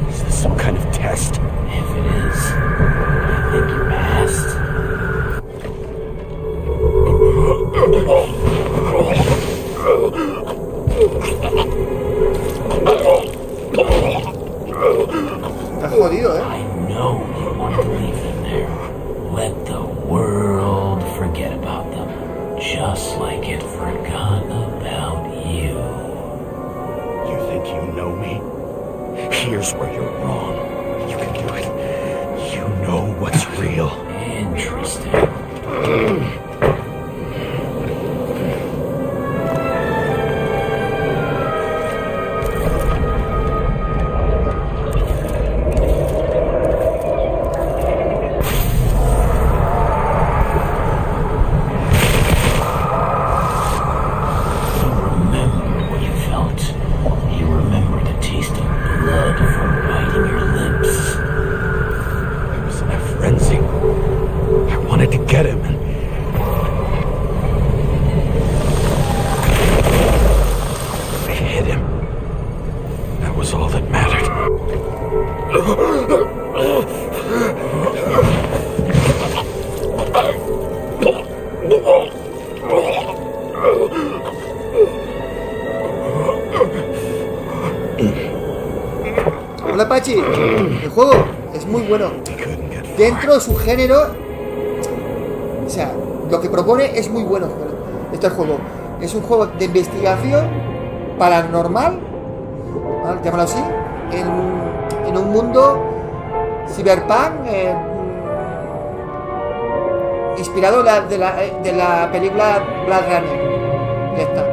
Is this some kind of test? If it is, I think you passed. Estás jodido, ¿eh? I know you want to leave them there. Let the world forget about them, just like it forgot about you. You think you know me? Here's where you're wrong. You can do it. You know what's real. Interesting. Hola Pachi, el juego es muy bueno. Dentro de su género, o sea, lo que propone es muy bueno. Este juego es un juego de investigación paranormal, ¿vale? Llámalo así, en un mundo cyberpunk, inspirado de la película Blackmail. Ya está.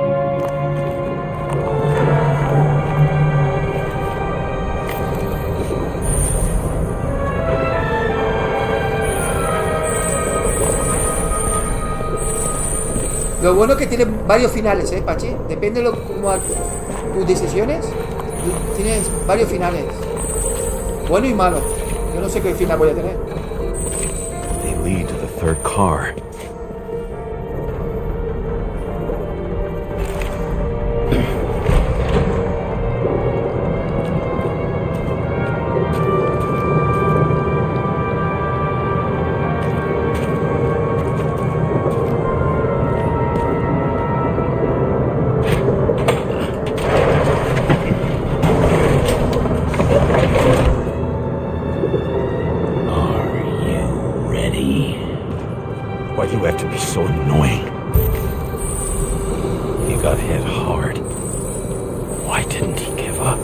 Lo bueno es que tiene varios finales, Pachi. Depende de tus decisiones. Tienes varios finales. Bueno y malo. Yo no sé qué final voy a tener. They lead to the third car. Why do you have to be so annoying? He got hit hard. Why didn't he give up?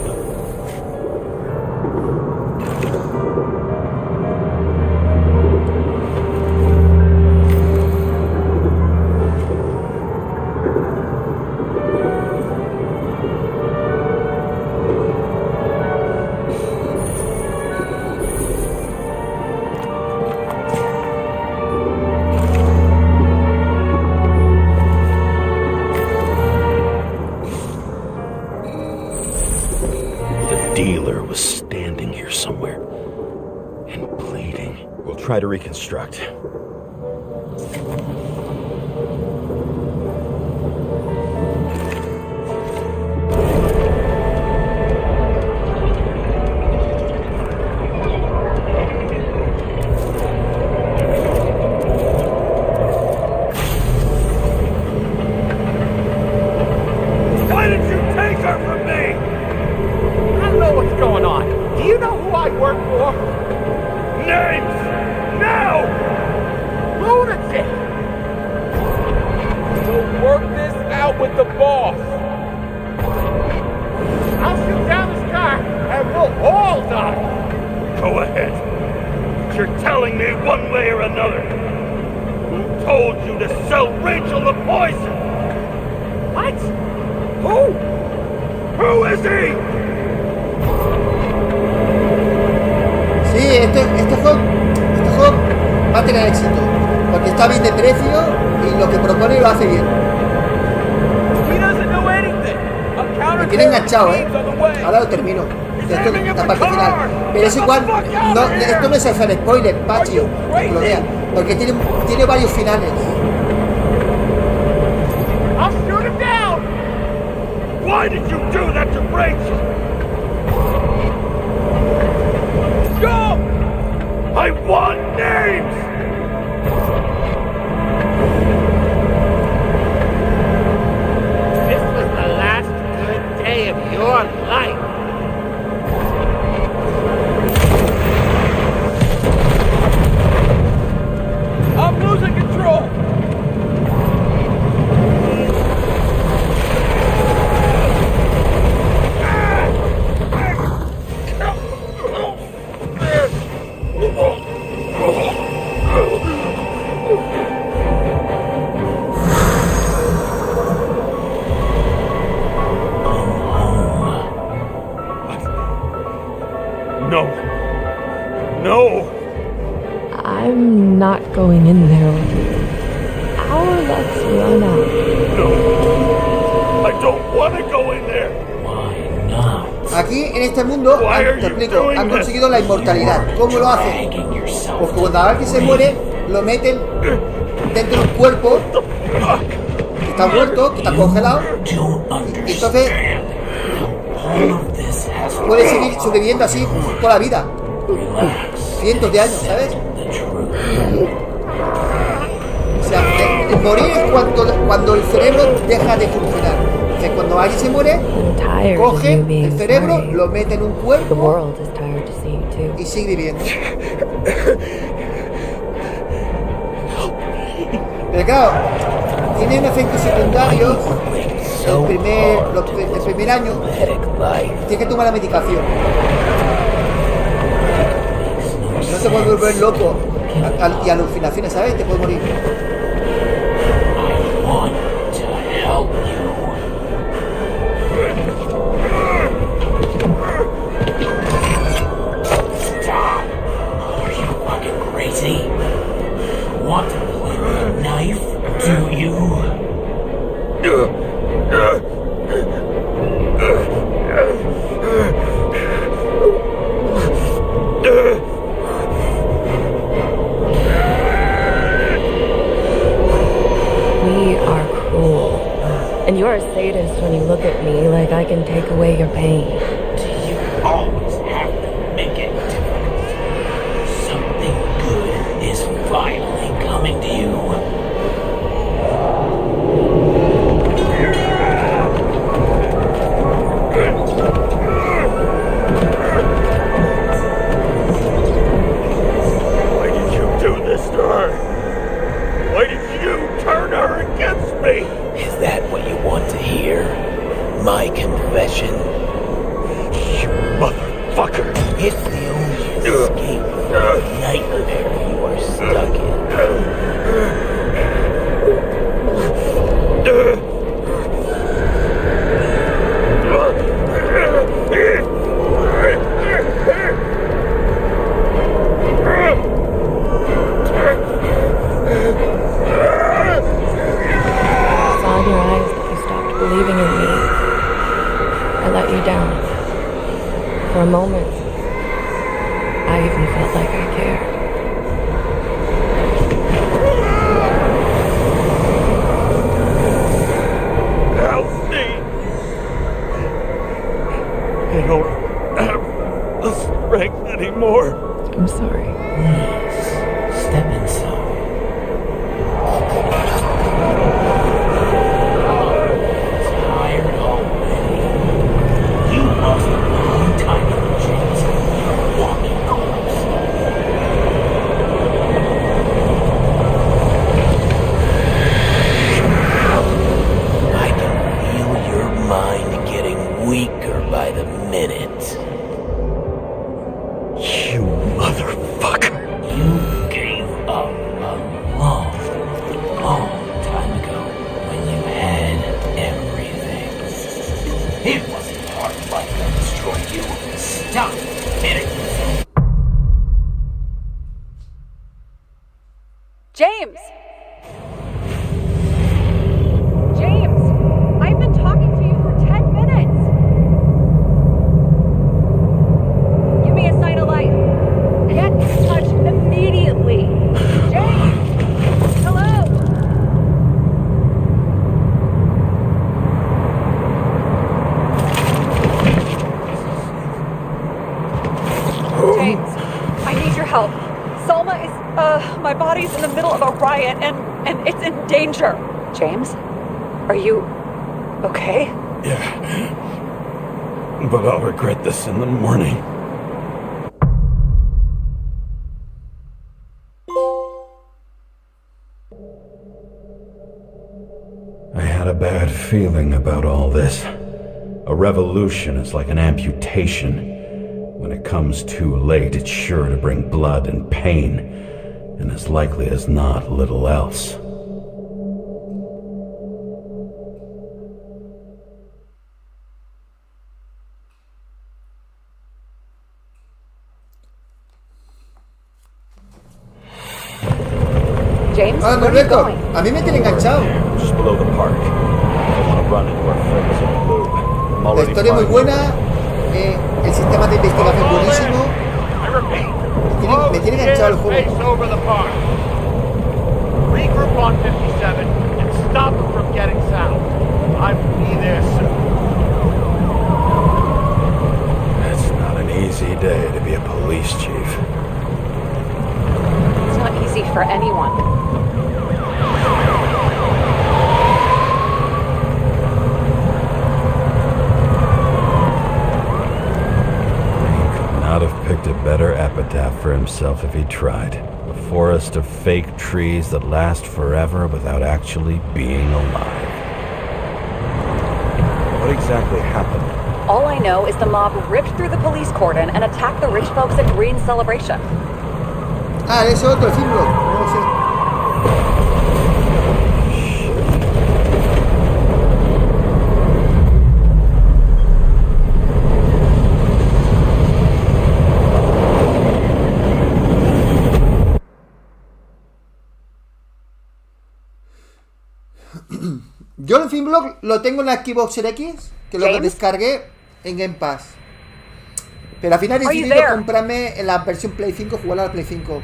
Dealer was standing here somewhere and bleeding. We'll try to reconstruct. You'll all die! Go ahead. But you're telling me one way or another. Who told you to sell Rachel the poison? What? Who? Who is he? Sí, este juego va a tener éxito. Porque está bien de precio y lo que propone lo hace bien. He doesn't know anything. A Me tiene enganchado, Ahora lo termino. Esto es la parte final. Pero es igual, no, esto no es hacer spoiler, Pachi, que lo vean. Porque tiene varios finales. I'll shoot him down! Why did you do that to Rachel? Go! I want names! This was the last good day of your life. I'm losing control. No. No! I'm not going in there with you. Our luck's run out. No. I don't want to go in there. Why not? Aquí en este mundo, te explico, han conseguido la inmortalidad. ¿Cómo lo hacen? Pues cuando alguien se muere, lo meten dentro de un cuerpo que está muerto, que está congelado, y entonces puede seguir sobreviviendo así toda la vida. Cientos de años, ¿sabes? O sea, el morir es cuando el cerebro deja de funcionar. O sea, cuando alguien se muere, coge el cerebro, lo mete en un cuerpo y sigue viviendo. Pero claro, tiene efectos secundarios el primer año. Tienes que tomar la medicación. No te puedes volver loco y alucinaciones, ¿sabes? Te puedes morir. Want to play with a knife, do you? We are cruel. And you're a sadist when you look at me like I can take away your pain. Do you always have to make it difficult? Something good is finally coming to you. Why did you do this to her? Why did you turn her against me? Is that what you want to hear? My confession? You motherfucker! It's the only escape from the nightmare you are stuck in. Believing in me, I let you down. For a moment, I even felt like I cared. Help me! I don't have the strength anymore. I'm sorry. Please, step inside. Weaker by the minute. It wasn't part of life that destroyed you. Stop kidding. James! James! I've been talking to you for 10 minutes! Give me a sign of life. Get in touch immediately. James! Hello? James, I need your help. Salma is, my body's in the middle of a riot and it's in danger. James? Are you okay? Yeah. But I'll regret this in the morning. I had a bad feeling about all this. A revolution is like an amputation. When it comes too late, it's sure to bring blood and pain, and as likely as not, little else. James, Ah, where are you Directo, going? a mí me tiene enganchado. Just below the park. I want to run into our friends in blue. I'm La already historia es muy fine. buena, el sistema de investigación buenísimo. I repeat. Me tiene enganchado el juego. Space over the park. Regroup on 57 and stop them from getting south. I will be there soon. It's not an easy day to be a police chief. It's not easy for anyone. Not have picked a better epitaph for himself if he tried. A forest of fake trees that last forever without actually being alive. What exactly happened? All I know is the mob ripped through the police cordon and attacked the rich folks at Green Celebration. Ah, ese otro símbolo. No lo sé. Yo el Finblock lo tengo en la Xbox Series X, que lo James? descargué en Game Pass. Pero al final he Are you decidido there? comprarme en la versión Play 5, jugarla a la Play 5.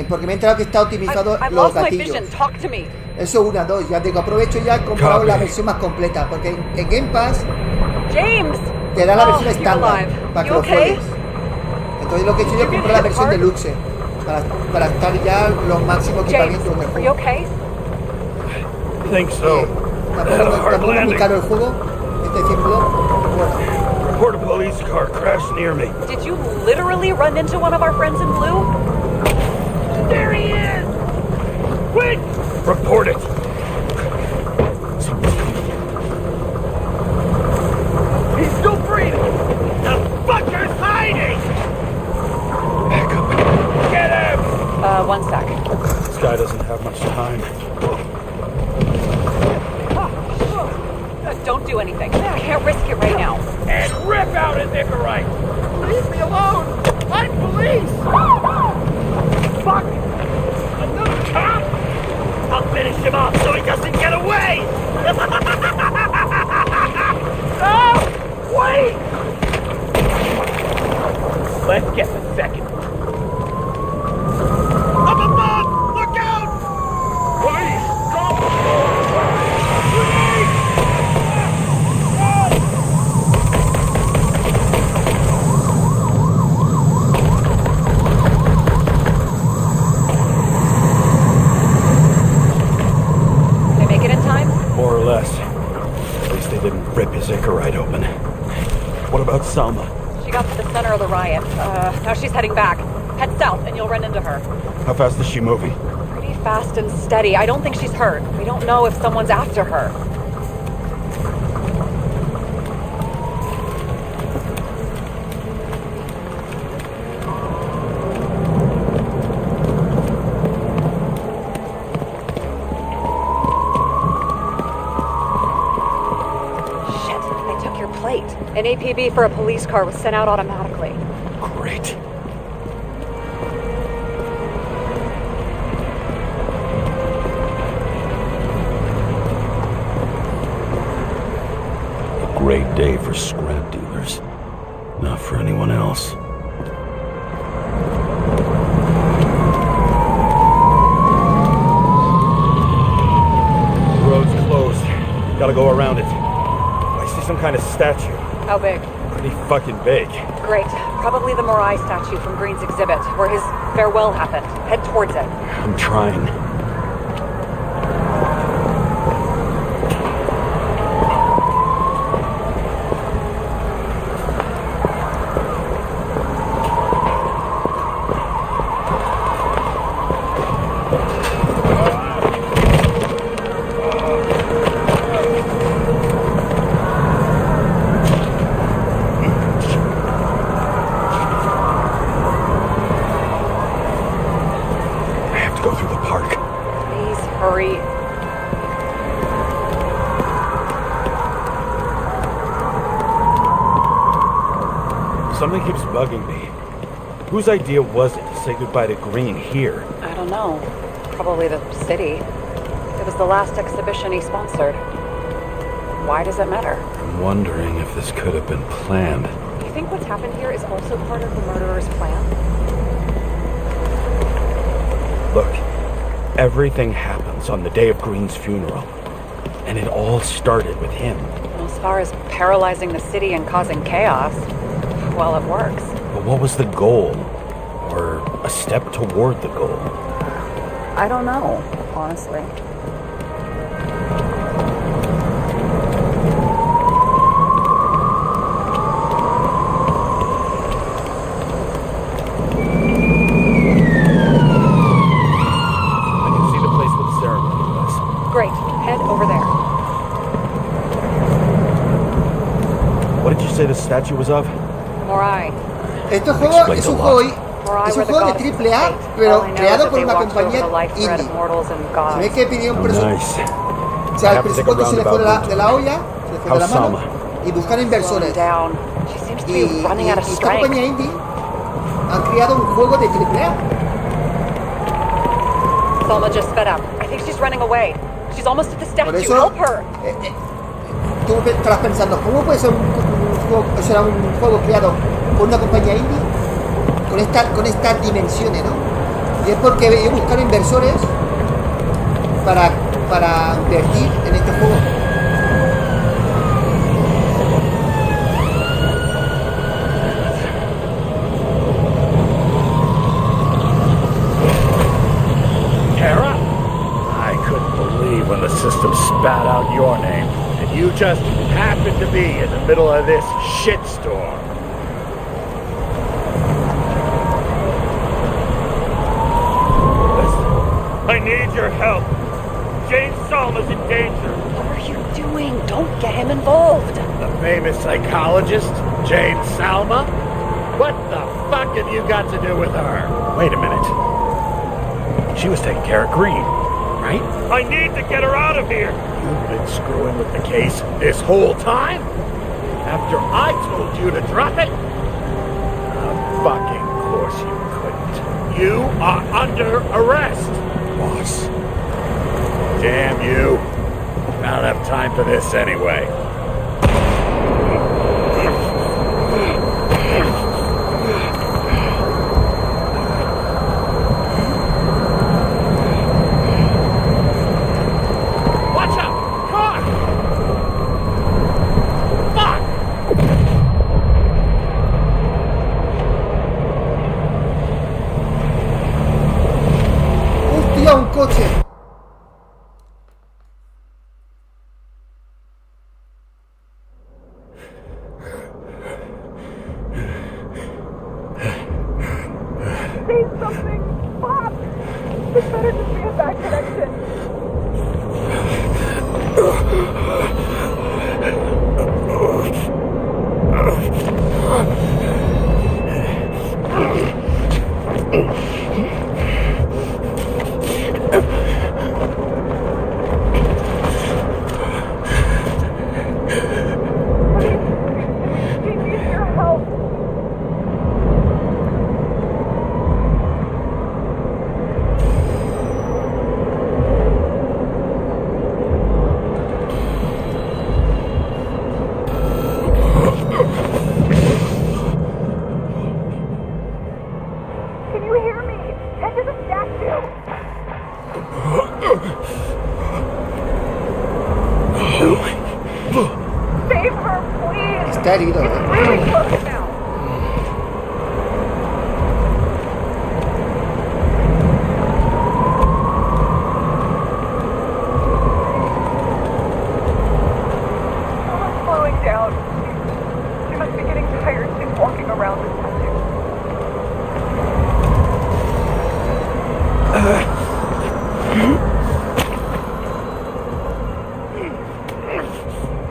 Porque me he enterado que está optimizado I've los lost my gatillos. vision. Talk to me. Eso una, dos, ya tengo, aprovecho ya he comprado la versión más completa, porque en Game Pass James! te da la Oh, versión you're estándar alive. para que You lo okay? juegues. Entonces lo que he hecho yo es Did you comprar la get versión hurt? deluxe para estar ya los máximos James, equipamientos del are you juego. okay? Think so. Tampoco es muy caro el juego, este Finblock. Bueno. Report a police car crashed near me. Did you literally run into one of our friends in blue? There he is! Quick! Report it. He's still breathing! The fucker's hiding! Back up. Get him! One sec. This guy doesn't have much time. Don't do anything. I can't risk it right now. And rip out his Icarus! Leave me alone! I'm police! Fuck! Another cop! I'll finish him off so he doesn't get away! No! Wait! Let's get the second. Up above! Look out! Please! Stop! Please! They make it in time? More or less. At least they didn't rip his Icarus open. What about Salma? She got to the center of the riot. Now she's heading back. Head south and you'll run into her. How fast is she moving? Pretty fast and steady. I don't think she's hurt. We don't know if someone's after her. plate. An APB for a police car was sent out automatically. Great. A great day for scrap dealers. Not for anyone else. The road's closed. Gotta go around it. I see some kind of statue. How big? Pretty fucking big. Great. Probably the Morai statue from Green's exhibit, where his farewell happened. Head towards it. I'm trying. Something keeps bugging me. Whose idea was it to say goodbye to Green here? I don't know. Probably the city. It was the last exhibition he sponsored. Why does it matter? I'm wondering if this could have been planned. You think what's happened here is also part of the murderer's plan? Look, everything happens on the day of Green's funeral. And it all started with him. Well, as far as paralyzing the city and causing chaos, well, it works. But what was the goal? Or a step toward the goal? I don't know, honestly. I can see the place where the ceremony was. Great. Head over there. What did you say the statue was of? Morai. Este juego es un juego de triple A, pero creado por una compañía indie. Se ve que pidió un presupuesto. O sea, el presupuesto se le fue de la olla, se le fue de la mano, y buscaron inversores. Y esta compañía indie han creado un juego de triple A. Salma just sped up. I think she's running away. She's almost at the statue. Por eso, help her. Tú estarás pensando, ¿cómo puede ser un juego creado por una compañía indie con estas dimensiones, ¿no? Y es porque ellos buscaron inversores para invertir en este juego. Kara? I couldn't believe when the system spat out your name. You just happened to be in the middle of this shitstorm. Listen, I need your help. James Salma's in danger. What are you doing? Don't get him involved. The famous psychologist, James Salma? What the fuck have you got to do with her? Wait a minute. She was taking care of Green, right? I need to get her out of here. You've been screwing with the case this whole time? After I told you to drop it? Of fucking course you couldn't. You are under arrest. Boss. Damn you. I don't have time for this anyway. Un coche. Say something, Bob. This better just be a bad connection. Save her, please. Está herido, It's really close now. Someone's slowing down. She must be getting tired. She's walking around with tattoo.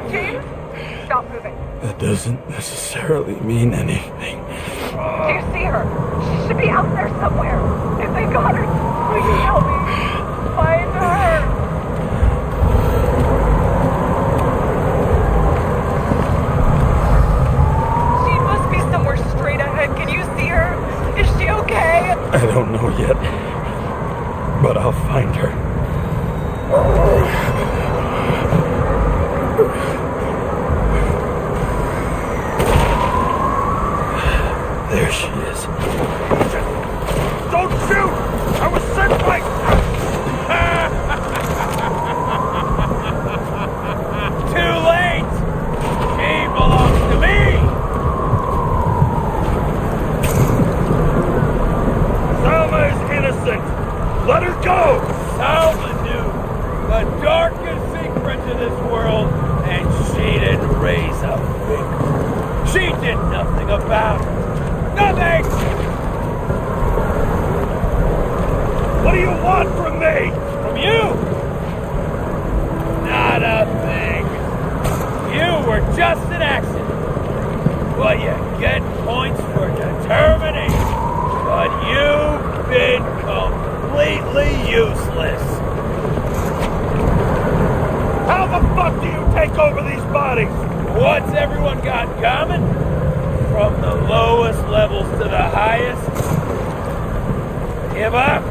James, stop moving. That doesn't necessarily mean anything. Do you see her? She should be out there somewhere. If they got her, please help me. Find her. She must be somewhere straight ahead. Can you see her? Is she okay? I don't know yet, but I'll find her. There she is. Don't shoot! I was sent by... Too late! She belongs to me! Salma is innocent! Let her go! Salma knew the darkest secret to this world, and she didn't raise a finger. She did nothing about it. Nothing! What do you want from me? From you? Not a thing. You were just an accident. But you get points for determination. But you've been completely useless. How the fuck do you take over these bodies? What's everyone got in common? From the lowest levels to the highest. Give up.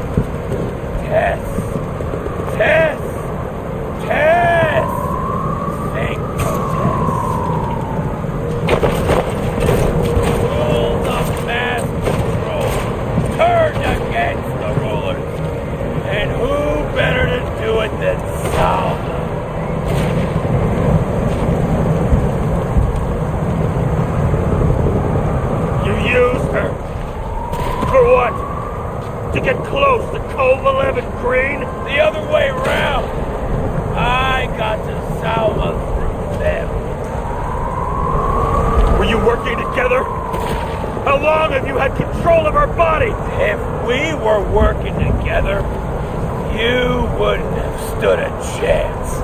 Test. Test. Test. Think test. Rules of mass control turned against the rulers. And who better to do it than Salma? Used her. For what? To get close to Kovalev and Green? The other way around. I got to Salma through them. Were you working together? How long have you had control of our body? If we were working together, you wouldn't have stood a chance.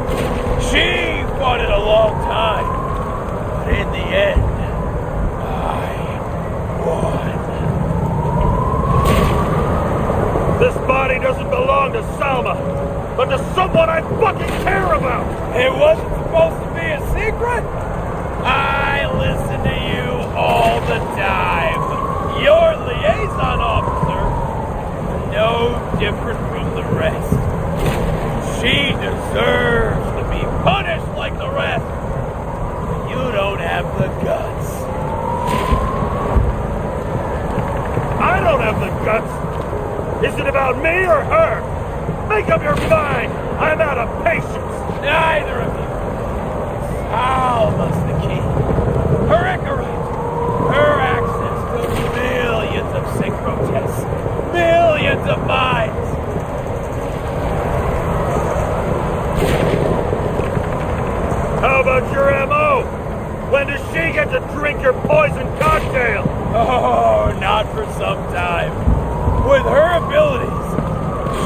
She fought it a long time, but in the end, this body doesn't belong to Salma, but to someone I fucking care about! It wasn't supposed to be a secret? I listen to you all the time. Your liaison officer, no different from the rest. She deserves to be punished like the rest. But you don't have the guts. I don't have the guts. Is it about me or her? Make up your mind. I'm out of patience. Neither of you. Salma's the key. Her Icarus. Her access to millions of synchro tests. Millions of minds. How about your M.O.? When does she get to drink your poison cocktail? Oh, not for some time. With her abilities,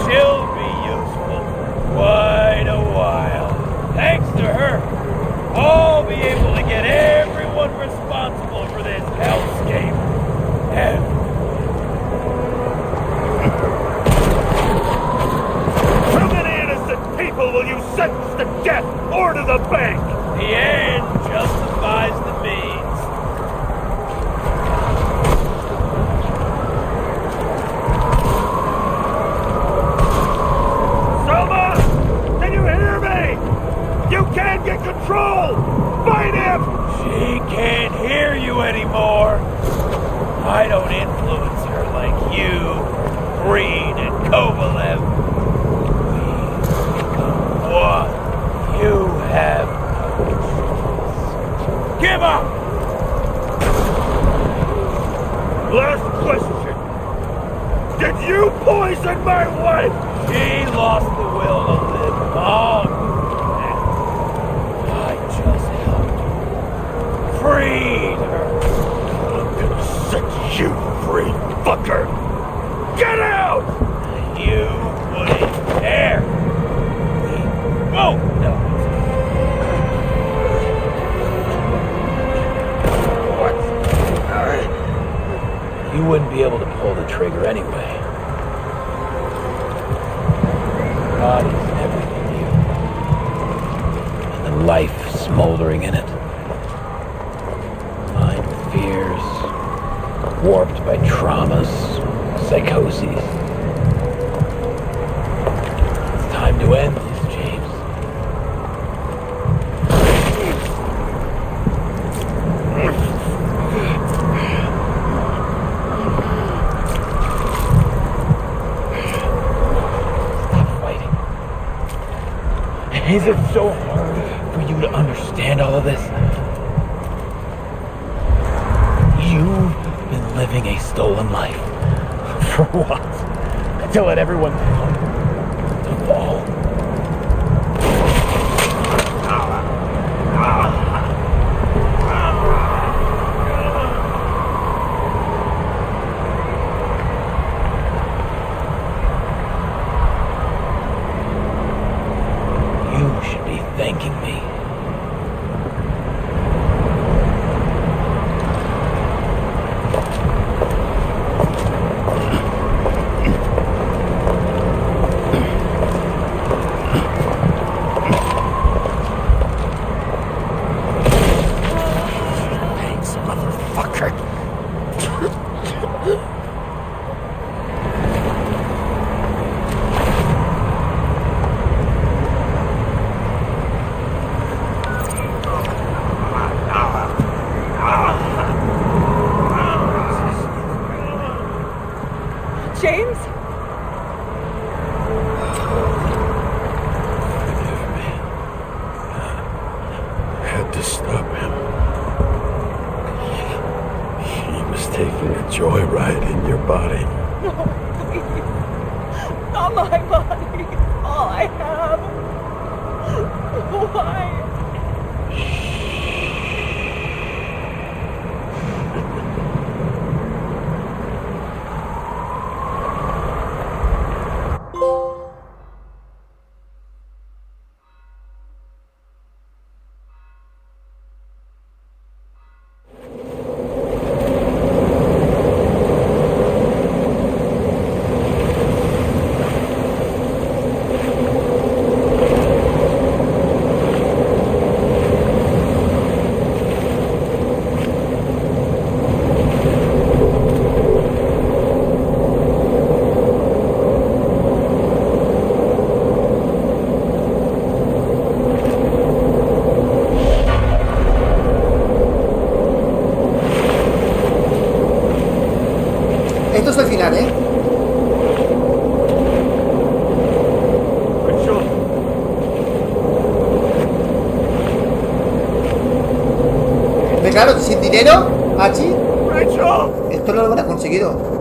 she'll be useful for quite a while. Thanks to her, I'll be able to get everyone responsible for this hellscape. How many innocent people will you sentence to death or to the bank? The end justifies the means. Can't get control! Fight him! She can't hear you anymore. I don't influence her like you, Green, and Kovalev. We become one. You have no choice. Give up! Last question. Did you poison my wife? She lost the will to live. Oh, I just helped. Freed her. I'm gonna set you free, fucker! Get out! You wouldn't care. Whoa! No. What? You wouldn't be able to pull the trigger anyway. Body's everything to you. And the life smoldering in it. Lined with fears, warped by traumas, psychoses. It's time to end this, James. Is it so hard for you to understand all of this? You've been living a stolen life. For what? To let everyone down? To fall? Thanking me. Thanks, motherfucker. James? Had to stop him. He was taking a joyride in your body. No, please. Not my body. All I have. Why? Esto es el final, ¿eh? Pero claro, sin dinero, Hachi, esto no lo habrá conseguido.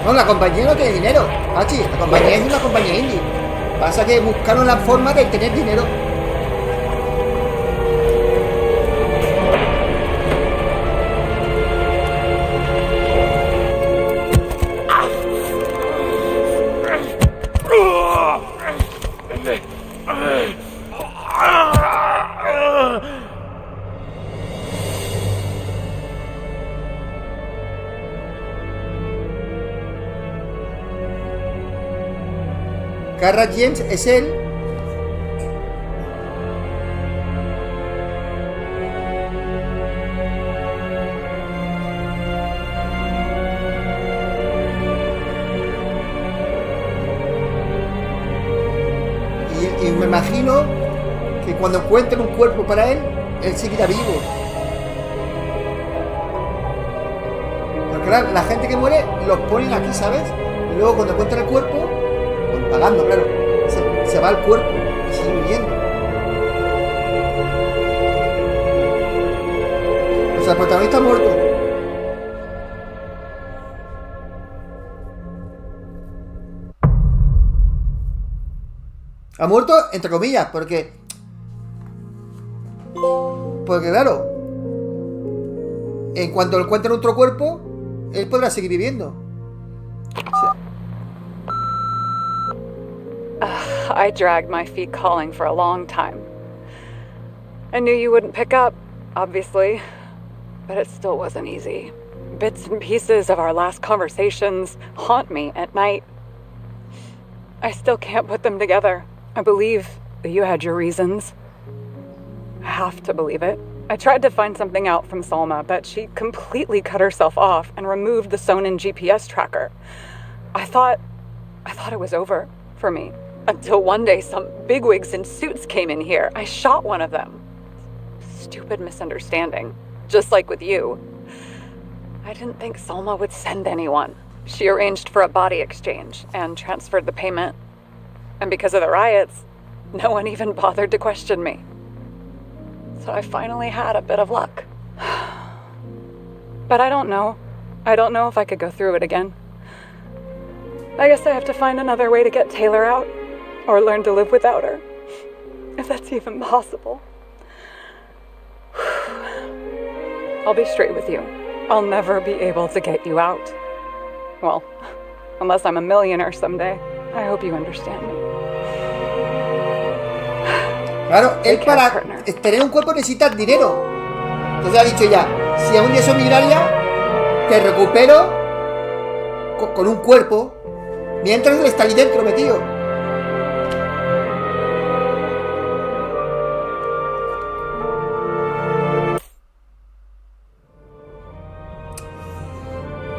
No, la compañía no tiene dinero, Hachi. La compañía es una compañía indie. Pasa que buscaron la forma de tener dinero. Carra James es él. Y me imagino que cuando encuentren un cuerpo para él seguirá vivo. Porque claro, la gente que muere los ponen aquí, ¿sabes? Y luego cuando encuentran el cuerpo, pues pagando, claro, se va el cuerpo y sigue viviendo. O sea, el protagonista ha muerto. Ha muerto, entre comillas, porque claro, en cuanto encuentren otro cuerpo, él podrá seguir viviendo. I dragged my feet calling for a long time. I knew you wouldn't pick up, obviously, but it still wasn't easy. Bits and pieces of our last conversations haunt me at night. I still can't put them together. I believe that you had your reasons. I have to believe it. I tried to find something out from Salma, but she completely cut herself off and removed the Sonin GPS tracker. I thought it was over for me. Until one day some bigwigs in suits came in here. I shot one of them. Stupid misunderstanding. Just like with you. I didn't think Salma would send anyone. She arranged for a body exchange and transferred the payment. And because of the riots, no one even bothered to question me. So I finally had a bit of luck. But I don't know. I don't know if I could go through it again. I guess I have to find another way to get Taylor out. Or learn to live without her. If that's even possible. I'll be straight with you. I'll never be able to get you out. Well, unless I'm a millionaire someday. I hope you understand me. Claro, él para tener un cuerpo necesita dinero. Entonces ha dicho ya, si algún día soy millonaria, te recupero con un cuerpo, mientras él está ahí dentro metido.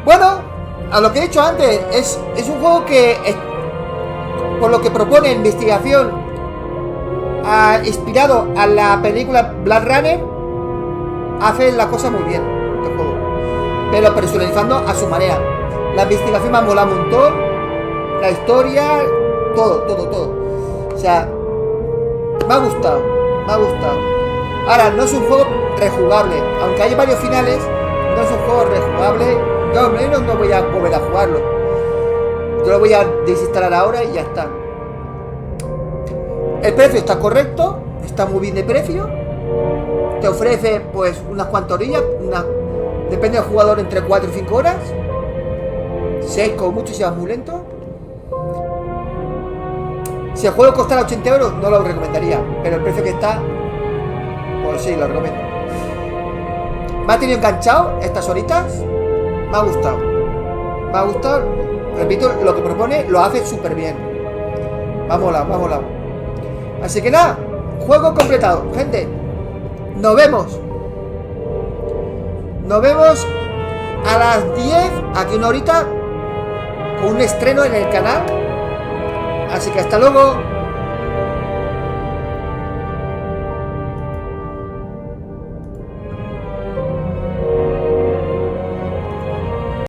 Bueno, a lo que he dicho antes, es un juego que, por lo que propone investigación, inspirado a la película Black Runner, hace la cosa muy bien el juego, pero personalizando a su manera. La investigación me ha molado un montón, la historia, todo. O sea, me ha gustado. Ahora, no es un juego rejugable, aunque hay varios finales, no es un juego rejugable. Yo no voy a volver a jugarlo. Yo lo voy a desinstalar ahora y ya está. El precio está correcto, está muy bien de precio. Te ofrece pues unas cuantas orillas, depende del jugador, entre 4 y 5 horas. 6 como mucho, si va muy lento. Si el juego costara 80 euros, no lo recomendaría, pero el precio que está, pues sí, lo recomiendo. Me ha tenido enganchado estas horitas. Me ha gustado. Repito, lo que propone lo hace súper bien. Me ha molado. Así que nada, juego completado, gente. Nos vemos a las 10, aquí una horita, con un estreno en el canal. Así que hasta luego.